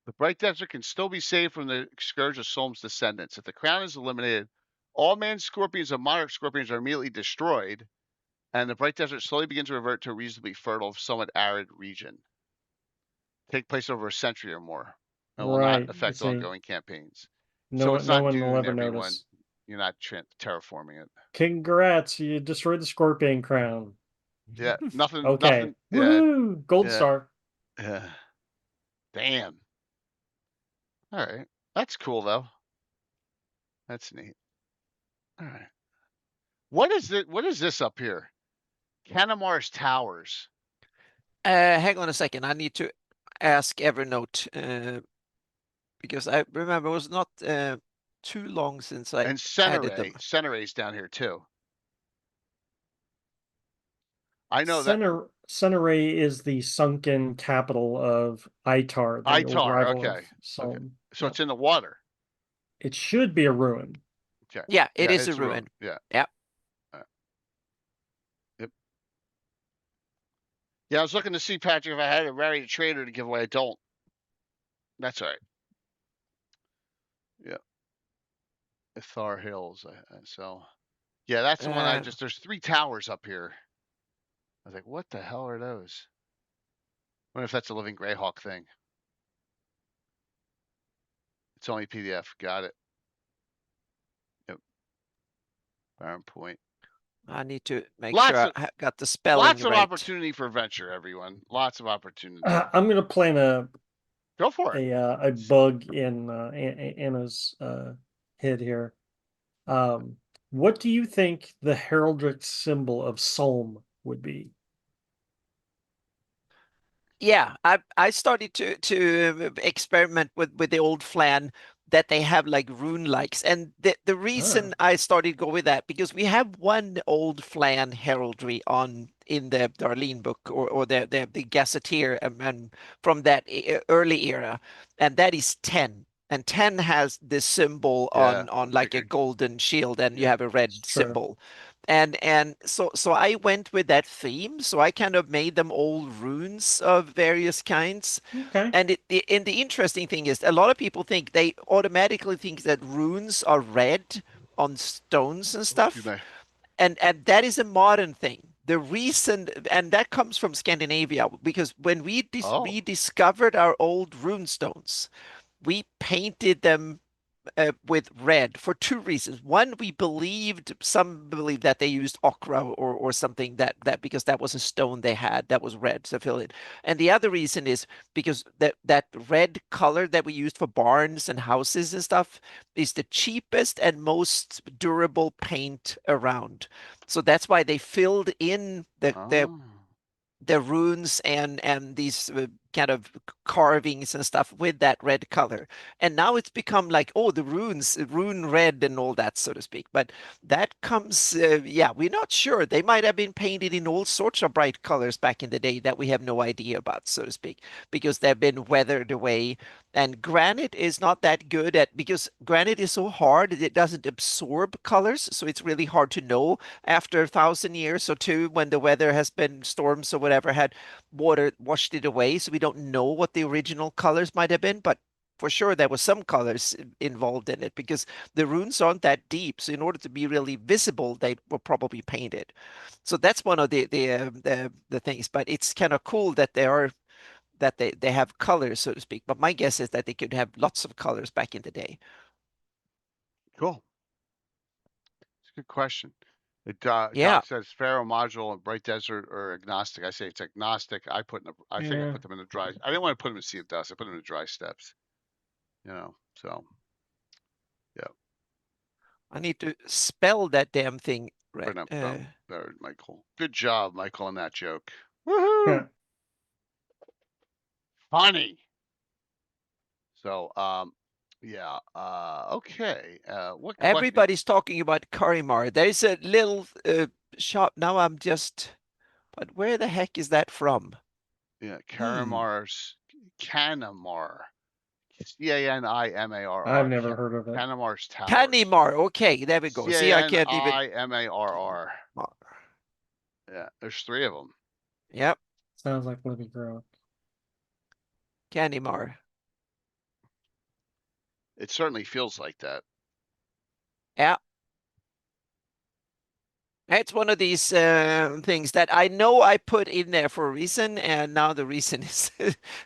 The Bright Desert can still be saved from the scourge of Solm's descendants. If the crown is eliminated, all man scorpions and monarch scorpions are immediately destroyed, and the Bright Desert slowly begins to revert to a reasonably fertile, somewhat arid region. Take place over a century or more, and will not affect ongoing campaigns. So it's not one will Dune, ever everyone. notice. You're not terraforming it. Congrats, you destroyed the scorpion crown. Yeah, nothing. Okay. Nothing. Woo! Gold star. Yeah. Damn. All right. That's cool though. That's neat. All right. What is it? What is this up here? Canamar's Towers. Hang on a second. I need to ask Evernote because I remember it was not too long since I added them. Ceneray's down here too. I know that Ceneray is the sunken capital of Itar. Okay. So it's in the water. It should be a ruin. Okay. Yeah, it is a ruin. Yeah. Yep. Yep. Yeah, I was looking to see, Patrick, if I had a rarity trader to give away. I don't. That's all right. Yeah. Ithar Hills. So, yeah, that's the one there's 3 towers up here. I was like, what the hell are those? I wonder if that's a living Greyhawk thing. It's only PDF. Got it. Yep. Barren Point. I need to make sure I got the spelling right. Lots of right. opportunity for venture, everyone. Lots of opportunity. I'm going to plant Go for it. A bug in Anna's head here. What do you think the heraldic symbol of Solm would be? Yeah, I started to experiment with the old flan that they have like rune likes, and the reason I started go with that because we have one old flan heraldry in the Darlene book or the gazetteer and from that early era, and that is 10. And 10 has this symbol on like a golden shield, and you have a red symbol. And so I went with that theme. So I kind of made them all runes of various kinds. Okay. And the interesting thing is a lot of people think they automatically think that runes are red on stones and stuff. And that is a modern thing. The reason, and that comes from Scandinavia, because when we rediscovered our old rune stones, we painted them with red for 2 reasons. One, some believed that they used ochre or something that because that was a stone they had that was red to fill it. And the other reason is because that red color that we used for barns and houses and stuff is the cheapest and most durable paint around. So that's why they filled in the runes and these kind of carvings and stuff with that red color. And now it's become like, the rune red and all that, so to speak. But that comes, we're not sure. They might have been painted in all sorts of bright colors back in the day that we have no idea about, so to speak, because they've been weathered away. And granite is not that good because granite is so hard, it doesn't absorb colors. So it's really hard to know after 1,000 years or 2 when the weather has been storms or whatever had water washed it away. So we don't know what the original colors might have been, but for sure there was some colors involved in it because the runes aren't that deep. So in order to be really visible, they were probably painted. So that's one of the things, but it's kind of cool that they have colors, so to speak. But my guess is that they could have lots of colors back in the day. Cool. It's a good question. Doc says Pharaoh module and Bright Desert are agnostic. I say it's agnostic. I think I put them in the dry. I didn't want to put them in Sea of Dust. I put them in the dry steps. So yeah. I need to spell that damn thing right. There, Michael. Good job, Michael, on that joke. Woohoo! Funny. So okay. Everybody's talking about Karimar. There is a little shop now. But where the heck is that from? Yeah, Canamar's Canamar. Canimar. I've never heard of it. Canamar's Towers. Canimar. Okay, there we go. See, I can't even. Canimar. Yeah, there's 3 of them. Yep. Sounds like living Greyhawk. Canimar. It certainly feels like that. Yeah. It's one of these things that I know I put in there for a reason, and now the reason is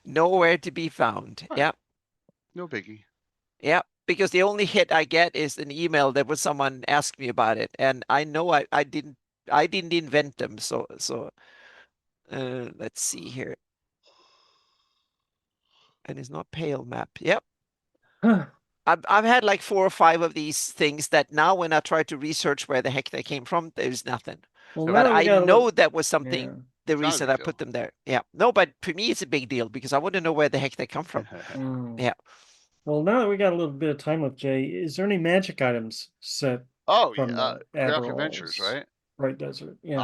nowhere to be found. Right. Yeah. No biggie. Yeah, because the only hit I get is an email that was someone asked me about it, and I know I didn't invent them. So let's see here. And it's not pale map. Yep. I've had like 4 or 5 of these things that now when I try to research where the heck they came from, there's nothing. Well, But now we I got know that was something, yeah. the It's not a reason big I deal. put them there. Yeah. No, but for me it's a big deal because I want to know where the heck they come from. Yeah. Well, now that we got a little bit of time with Jay, is there any magic items set Oh from yeah, the Greyhawk Adventures, Abbor-Alz right? Bright Desert? Yeah.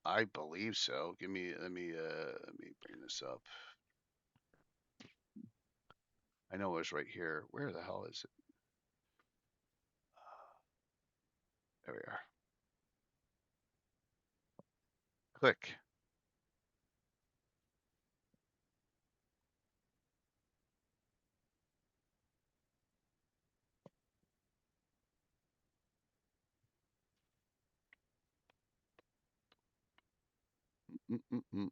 I believe so. Let me bring this up. I know it was right here. Where the hell is it? There we are. Click. Mm-mm-mm.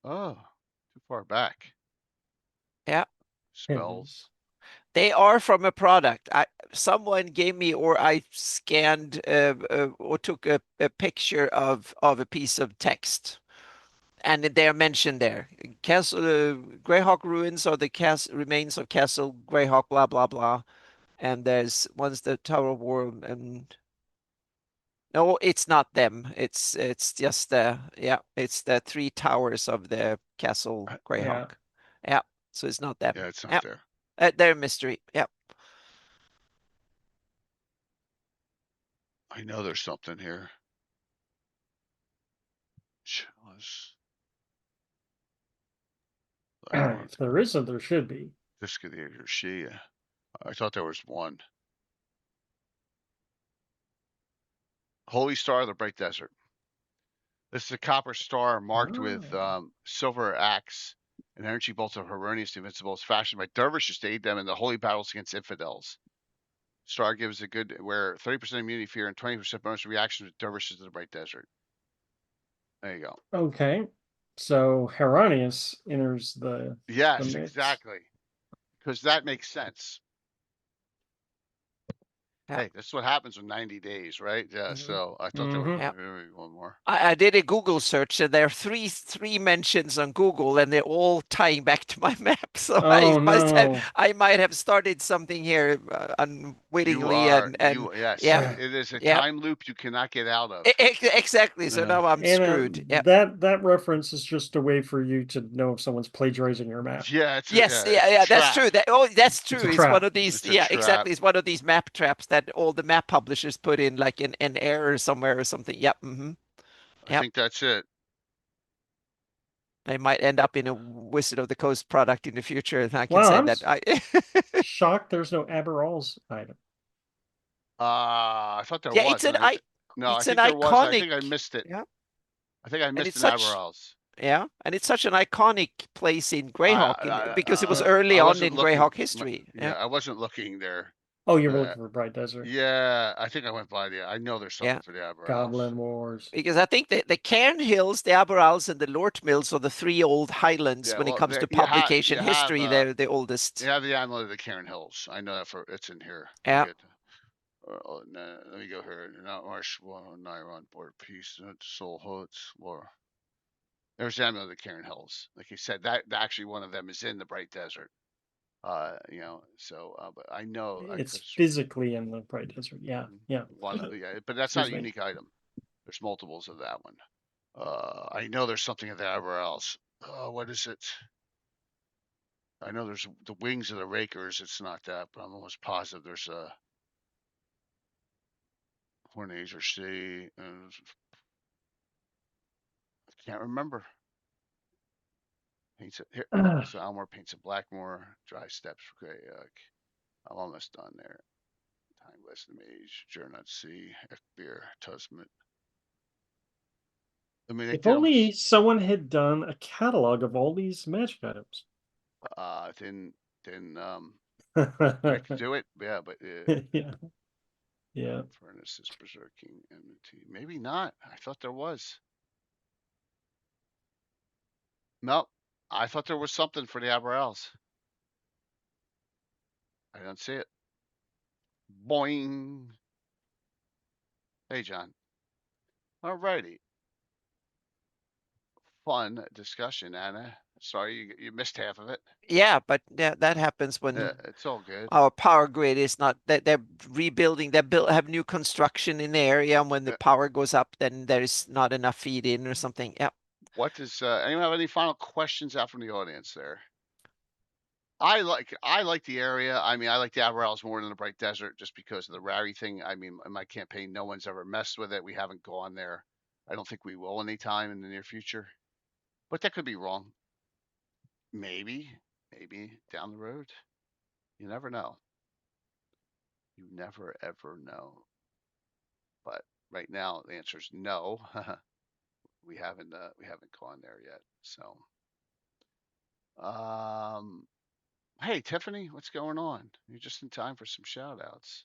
Oh, too far back. Yeah. Spells. They are from a product. Someone gave me, or I scanned or took a picture of a piece of text, and they are mentioned there. Castle Greyhawk ruins are the remains of Castle Greyhawk, blah blah blah. And there's one's the Tower of War, and no, it's not them. It's just it's the 3 towers of the Castle Greyhawk. Yeah, so it's not them. Yeah, it's not yeah. there. They're a mystery. Yeah. I know there's something here. If there isn't, there should be. This could be she. I thought there was one. Holy Star of the Bright Desert. This is a copper star marked with silver axe and energy bolts of erroneous invincibles fashioned by dervishes to aid them in the holy battles against infidels. Star gives a good where 30% immunity fear and 20% bonus reaction to dervishes of the Bright Desert. There you go. Okay. So Heronius enters the Yes, mix. exactly. Because that makes sense. Yeah. Hey, that's what happens in 90 days, right? Yeah. So I thought there was maybe one more. I did a Google search, and there are three mentions on Google, and they're all tying back to my map. So I might have started something here unwittingly. Yes, it is a time loop you cannot get out of. Exactly. So now I'm screwed. That reference is just a way for you to know if someone's plagiarizing your map. Yeah. That's true. That's true. It's one of these. Exactly. It's one of these map traps that all the map publishers put in, like an error somewhere or something. Yep. I think that's it. They might end up in a Wizard of the Coast product in the future, and I can Well, say I'm that shocked there's no Abbor-Alz item. I thought there was. It's an I think there was. I think I missed it. Yeah. I think I missed an Abbor-Alz. Yeah, and it's such an iconic place in Greyhawk because it was early on in Greyhawk history. Yeah, I wasn't looking there. Oh, you're looking for Bright Desert. Yeah, I think I went by I know there's something for the Abbor-Alz. Goblin Wars. Because I think the Cairn Hills, the Abbor-Alz, and the Lort Mills are the 3 old highlands when it comes to publication history. They're the oldest. You have the Amulet of the Cairn Hills. I know that it's in here. Yeah. Let me go here. Not Marsh, Niron, Board Peace, Soul Hots, War. There's the Amulet of the Cairn Hills. Like you said, that actually one of them is in the Bright Desert. But I know it's physically in the Bright Desert. Yeah. But that's not a unique item. There's multiples of that one. I know there's something at the Abbor-Alz. What is it? I know there's the Wings of the Rakers. It's not that, but I'm almost positive there's a Hornazer City. I can't remember. Paints it here. So Almore paints a Blackmore, Dry Steps, Greyhawk. I'm almost done there. Time West Mage, Jernut Sea, Ekbeer, Tusmet. I mean, if only someone had done a catalog of all these magic items. Then I could do it. Yeah, but Yeah. Yeah. furnace is berserking enmity. Maybe not. I thought there was. No, I thought there was something for the Abbor-Alz. I don't see it. Boing. Hey, John. Alrighty. Fun discussion, Anna. Sorry you missed half of it. Yeah, but that happens when it's all good. Our power grid is not that they're rebuilding. Have new construction in the area, and when the power goes up, then there's not enough feed in or something. Yeah. What does anyone have any final questions out from the audience there? I like the area. I mean, I like the Abbor-Alz more than the Bright Desert just because of the rarity thing. I mean, in my campaign, no one's ever messed with it. We haven't gone there. I don't think we will anytime in the near future. But that could be wrong. Maybe down the road. You never know. You never ever know. But right now the answer is no. we haven't gone there yet. So hey Tiffany, what's going on? You're just in time for some shout outs.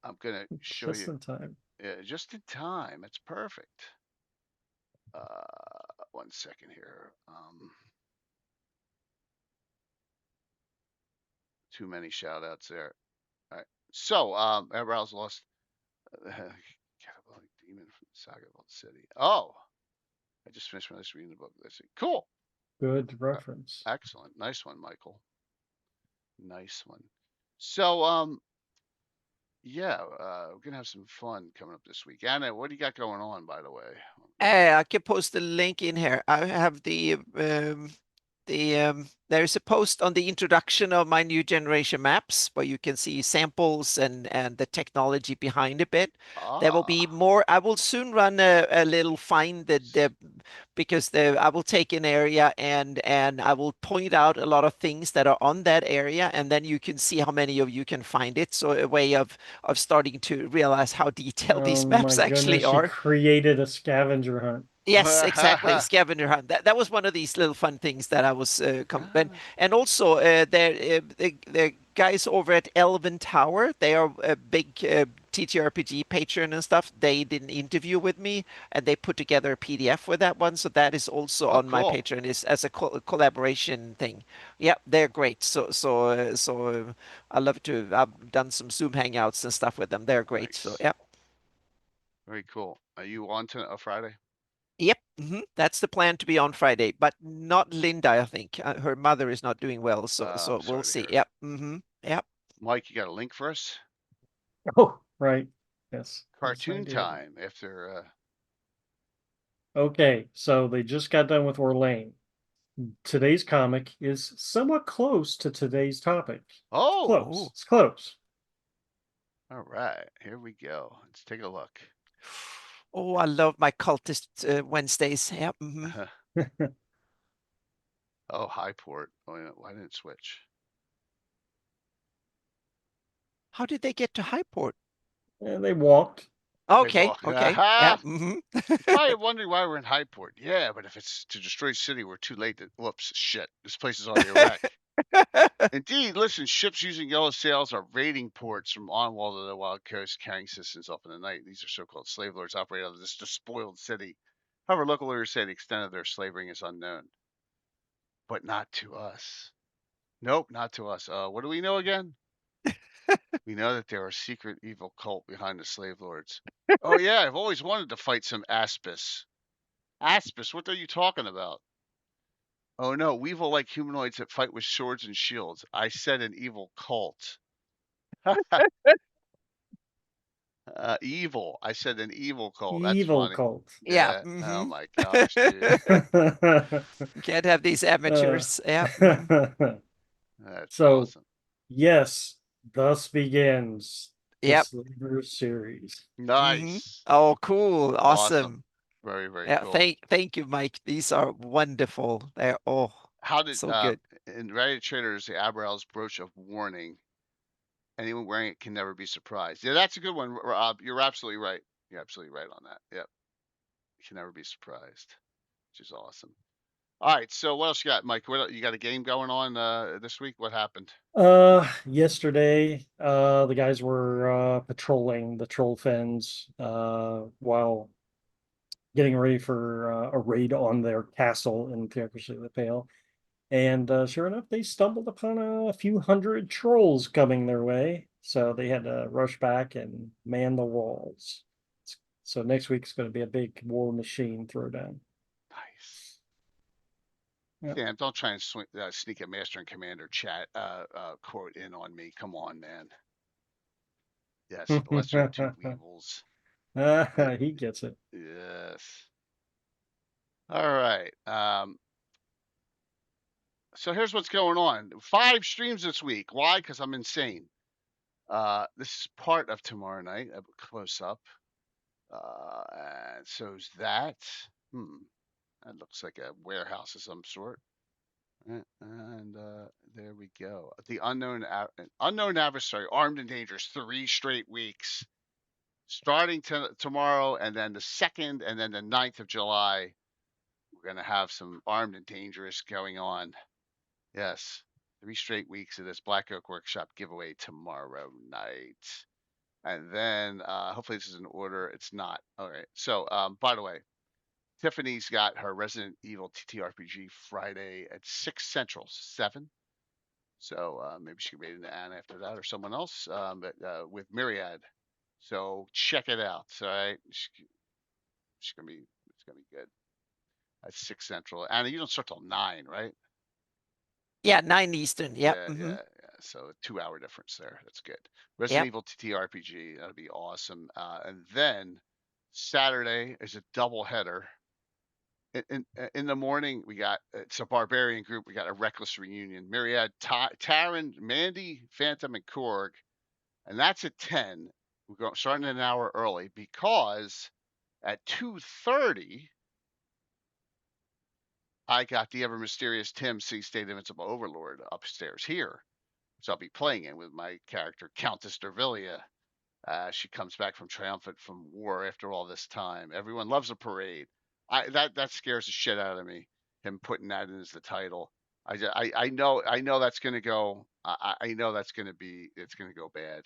I'm gonna show you. Just in time. Yeah, just in time. It's perfect. 1 second here. Too many shout outs there. All right. So Abbor-Alz lost Catabolic Demon from the Saga of Old City. Oh, I just finished reading the book. Let's see. Cool. Good reference. Excellent. Nice one, Michael. Nice one. So yeah, we're gonna have some fun coming up this week. Anna, what do you got going on, by the way? I can post the link in here. I have there's a post on the introduction of my new generation maps where you can see samples and the technology behind a bit. There will be more. I will soon run a little find the because I will take an area and I will point out a lot of things that are on that area, and then you can see how many of you can find it. So a way of starting to realize how detailed these maps actually are. You created a scavenger hunt. Yes, exactly. Scavenger hunt. That was one of these little fun things that I was and also the guys over at Elven Tower, they are a big TTRPG patron and stuff. They did an interview with me and they put together a PDF with that one. So that is also on my Patreon as a collaboration thing. Yeah, they're great. So I love to. I've done some Zoom hangouts and stuff with them. They're great. Nice. So yeah. Very cool. Are you on to a Friday? Yep, that's the plan to be on Friday, but not Linda. I think her mother is not doing well, so we'll see. Yep, yep. Mike, you got a link for us? Oh, right. Yes. Cartoon time after. Okay, so they just got done with Orlane. Today's comic is somewhat close to today's topic. Oh, close. It's close. All right, here we go. Let's take a look. Oh, I love my cultist Wednesdays. Yeah. Oh, Highport. Oh, why didn't it switch? How did they get to Highport? They walked. Okay. Okay. Yeah. Probably wondering why we're in Highport. Yeah, but if it's to destroy the city, we're too late. Whoops, shit. This place is already a wreck. Indeed, listen, ships using yellow sails are raiding ports from Onwall to the Wild Coast, carrying citizens off in the night. These are so-called slave lords operating out of this despoiled city. However, local lawyers say the extent of their slavering is unknown. But not to us. Nope, not to us. What do we know again? We know that there are a secret evil cult behind the slave lords. Oh yeah, I've always wanted to fight some Aspis. Aspis, what are you talking about? Oh no, weevil like humanoids that fight with swords and shields. I said an evil cult. Evil. I said an evil cult. That's evil funny. Cult. Yeah. Oh my gosh, dude. Can't have these amateurs. Yeah. That's so awesome. Yes, thus begins the Slaver series. Nice. Oh, cool. Awesome. Very, very cool. Thank you, Mike. These are wonderful. They're so good. In Reddit Traders, the Abbor-Alz brooch of warning. Anyone wearing it can never be surprised. Yeah, that's a good one, Rob. You're absolutely right. You're absolutely right on that. Yep. You can never be surprised, which is awesome. All right, so what else you got, Mike? What you got a game going on this week? What happened? Yesterday, the guys were patrolling the troll fens while getting ready for a raid on their castle in Theocracy of the Pale. And sure enough, they stumbled upon a few hundred trolls coming their way. So they had to rush back and man the walls. So next week's going to be a big war machine throwdown. Nice. Yep. Yeah, don't try and sneak a Master and Commander chat quote in on me. Come on, man. Yes, the lesser of two evils. He gets it. Yes. All right. So here's what's going on. 5 streams this week. Why? Because I'm insane. This is part of tomorrow night, a close up. And so's that. That looks like a warehouse of some sort. And there we go. The unknown adversary, armed and dangerous, 3 straight weeks, starting tomorrow, and then the 2nd, and then the 9th of July. We're gonna have some armed and dangerous going on. Yes, 3 straight weeks of this Black Oak Workshop giveaway tomorrow night, and then hopefully this is in order. It's not. All right. So by the way, Tiffany's got her Resident Evil TTRPG Friday at 6 Central, 7. So maybe she can read into Anna after that or someone else, but with Myriad. So check it out. All right. It's gonna be good. At 6 Central. Anna, you don't start till 9, right? Yeah, 9 Eastern. Yep. Yeah. So a 2-hour difference there. That's good. Resident Evil TTRPG. That'll be awesome. And then Saturday is a double header. In the morning, it's a barbarian group. We got a Reckless Reunion. Myriad, Taryn, Mandy, Phantom, and Korg. And that's at 10. We're starting an hour early because at 2:30, I got the ever mysterious Tim C. State Invincible Overlord upstairs here. So I'll be playing it with my character, Countess Dervilia. She comes back from triumphant from war after all this time. Everyone loves a parade. That scares the shit out of me. Him putting that in as the title. I know that's gonna go. I know it's gonna go bad.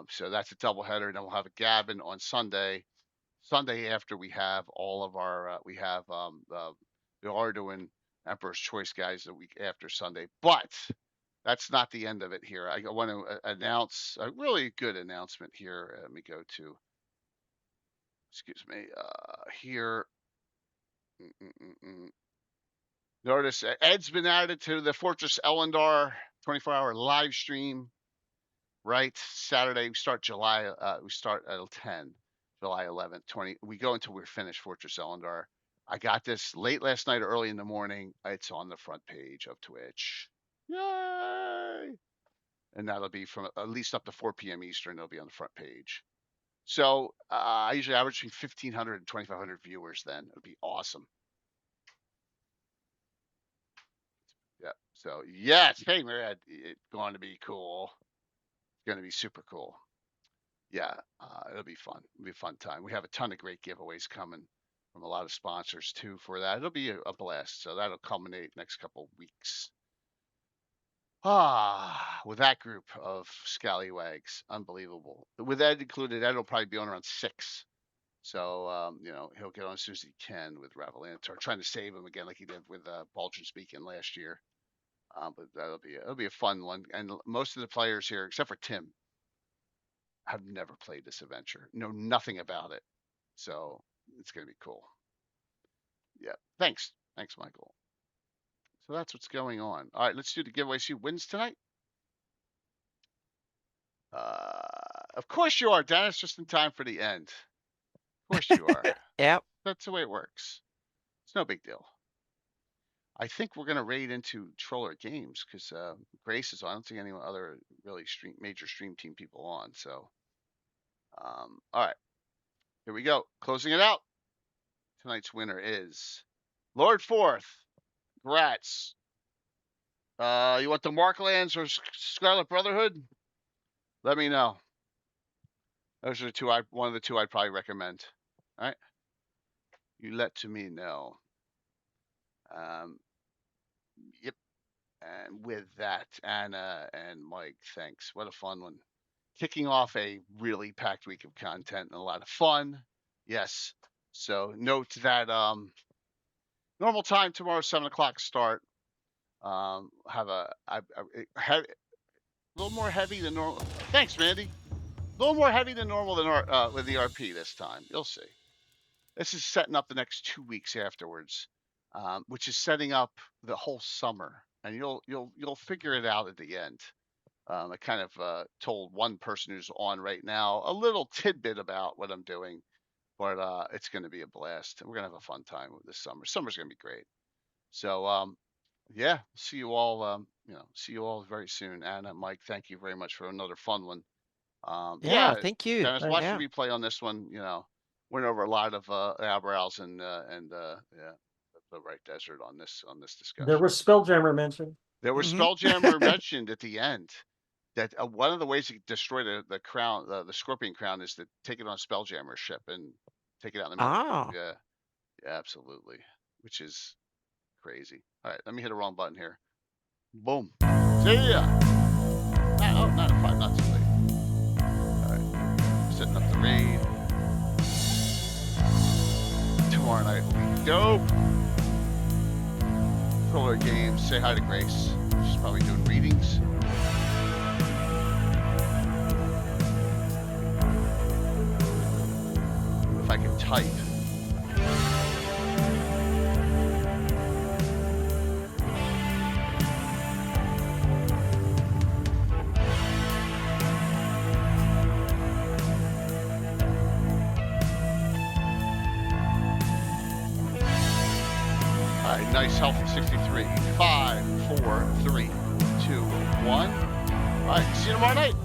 So that's a doubleheader, and then we'll have a Gabbin on Sunday. Sunday after we have all of our we are doing Emperor's Choice guys the week after Sunday, but that's not the end of it here. I want to announce a really good announcement here. Let me go to, excuse me, here. Notice Ed's been added to the Fortress Elendar 24-hour live stream. Right, Saturday we start we start at 10, July 11th, 20. We go until we're finished Fortress Elendar. I got this late last night or early in the morning. It's on the front page of Twitch. Yay! And that'll be from at least up to 4 p.m. Eastern. It'll be on the front page. So I usually average between 1,500 and 2,500 viewers then. It'll be awesome. Yeah. So, yes. Hey, Myriad, it's going to be cool. It's going to be super cool. Yeah. It'll be fun. It'll be a fun time. We have a ton of great giveaways coming from a lot of sponsors too for that. It'll be a blast. So that'll culminate next couple weeks. With that group of scallywags, unbelievable. With Ed included, Ed will probably be on around 6. So he'll get on as soon as he can with Ravalantar, trying to save him again like he did with Baldur's Beacon last year. But it'll be a fun one. And most of the players here, except for Tim, have never played this adventure, know nothing about it. So it's gonna be cool. Yeah. Thanks, Michael. So that's what's going on. All right, let's do the giveaway. See who wins tonight. Of course you are, Dennis. Just in time for the end. Of course you are. Yep. That's the way it works. It's no big deal. I think we're gonna raid into Troller Games because Grace is on. I don't see any other really major stream team people on. So, all right, here we go. Closing it out. Tonight's winner is Lord Forth. Congrats. You want the Marklands or Scarlet Brotherhood? Let me know. Those are one of the two I'd probably recommend. All right. you let to me know. Yep. And with that, Anna and Mike, thanks. What a fun one. Kicking off a really packed week of content and a lot of fun. Yes. So note that normal time tomorrow, 7 o'clock start. Have a little more heavy than normal. Thanks, Mandy. A little more heavy than normal than with the RP this time. You'll see. This is setting up the next 2 weeks afterwards, which is setting up the whole summer, and you'll figure it out at the end. I kind of told one person who's on right now a little tidbit about what I'm doing, but it's going to be a blast. We're going to have a fun time with this summer. Summer's going to be great. So yeah, see you all. See you all very soon. Anna, Mike, thank you very much for another fun one. Yeah, thank you. Dennis, watch the replay on this one. Went over a lot of Abbor-Alz and the Bright Desert on this discussion. There was Spelljammer mentioned. There was Spelljammer mentioned at the end. That one of the ways to destroy the crown, the Scorpion crown, is to take it on a Spelljammer ship and take it out in the mountain. Yeah, absolutely. Which is crazy. All right, let me hit a wrong button here. Boom. See ya. Not at 5, not too late. All right, setting up the raid. Tomorrow night will be dope. Roller games. Say hi to Grace. She's probably doing readings. If I can type. All right, nice healthy 63. 5, 4, 3, 2, 1. All right, see you tomorrow night.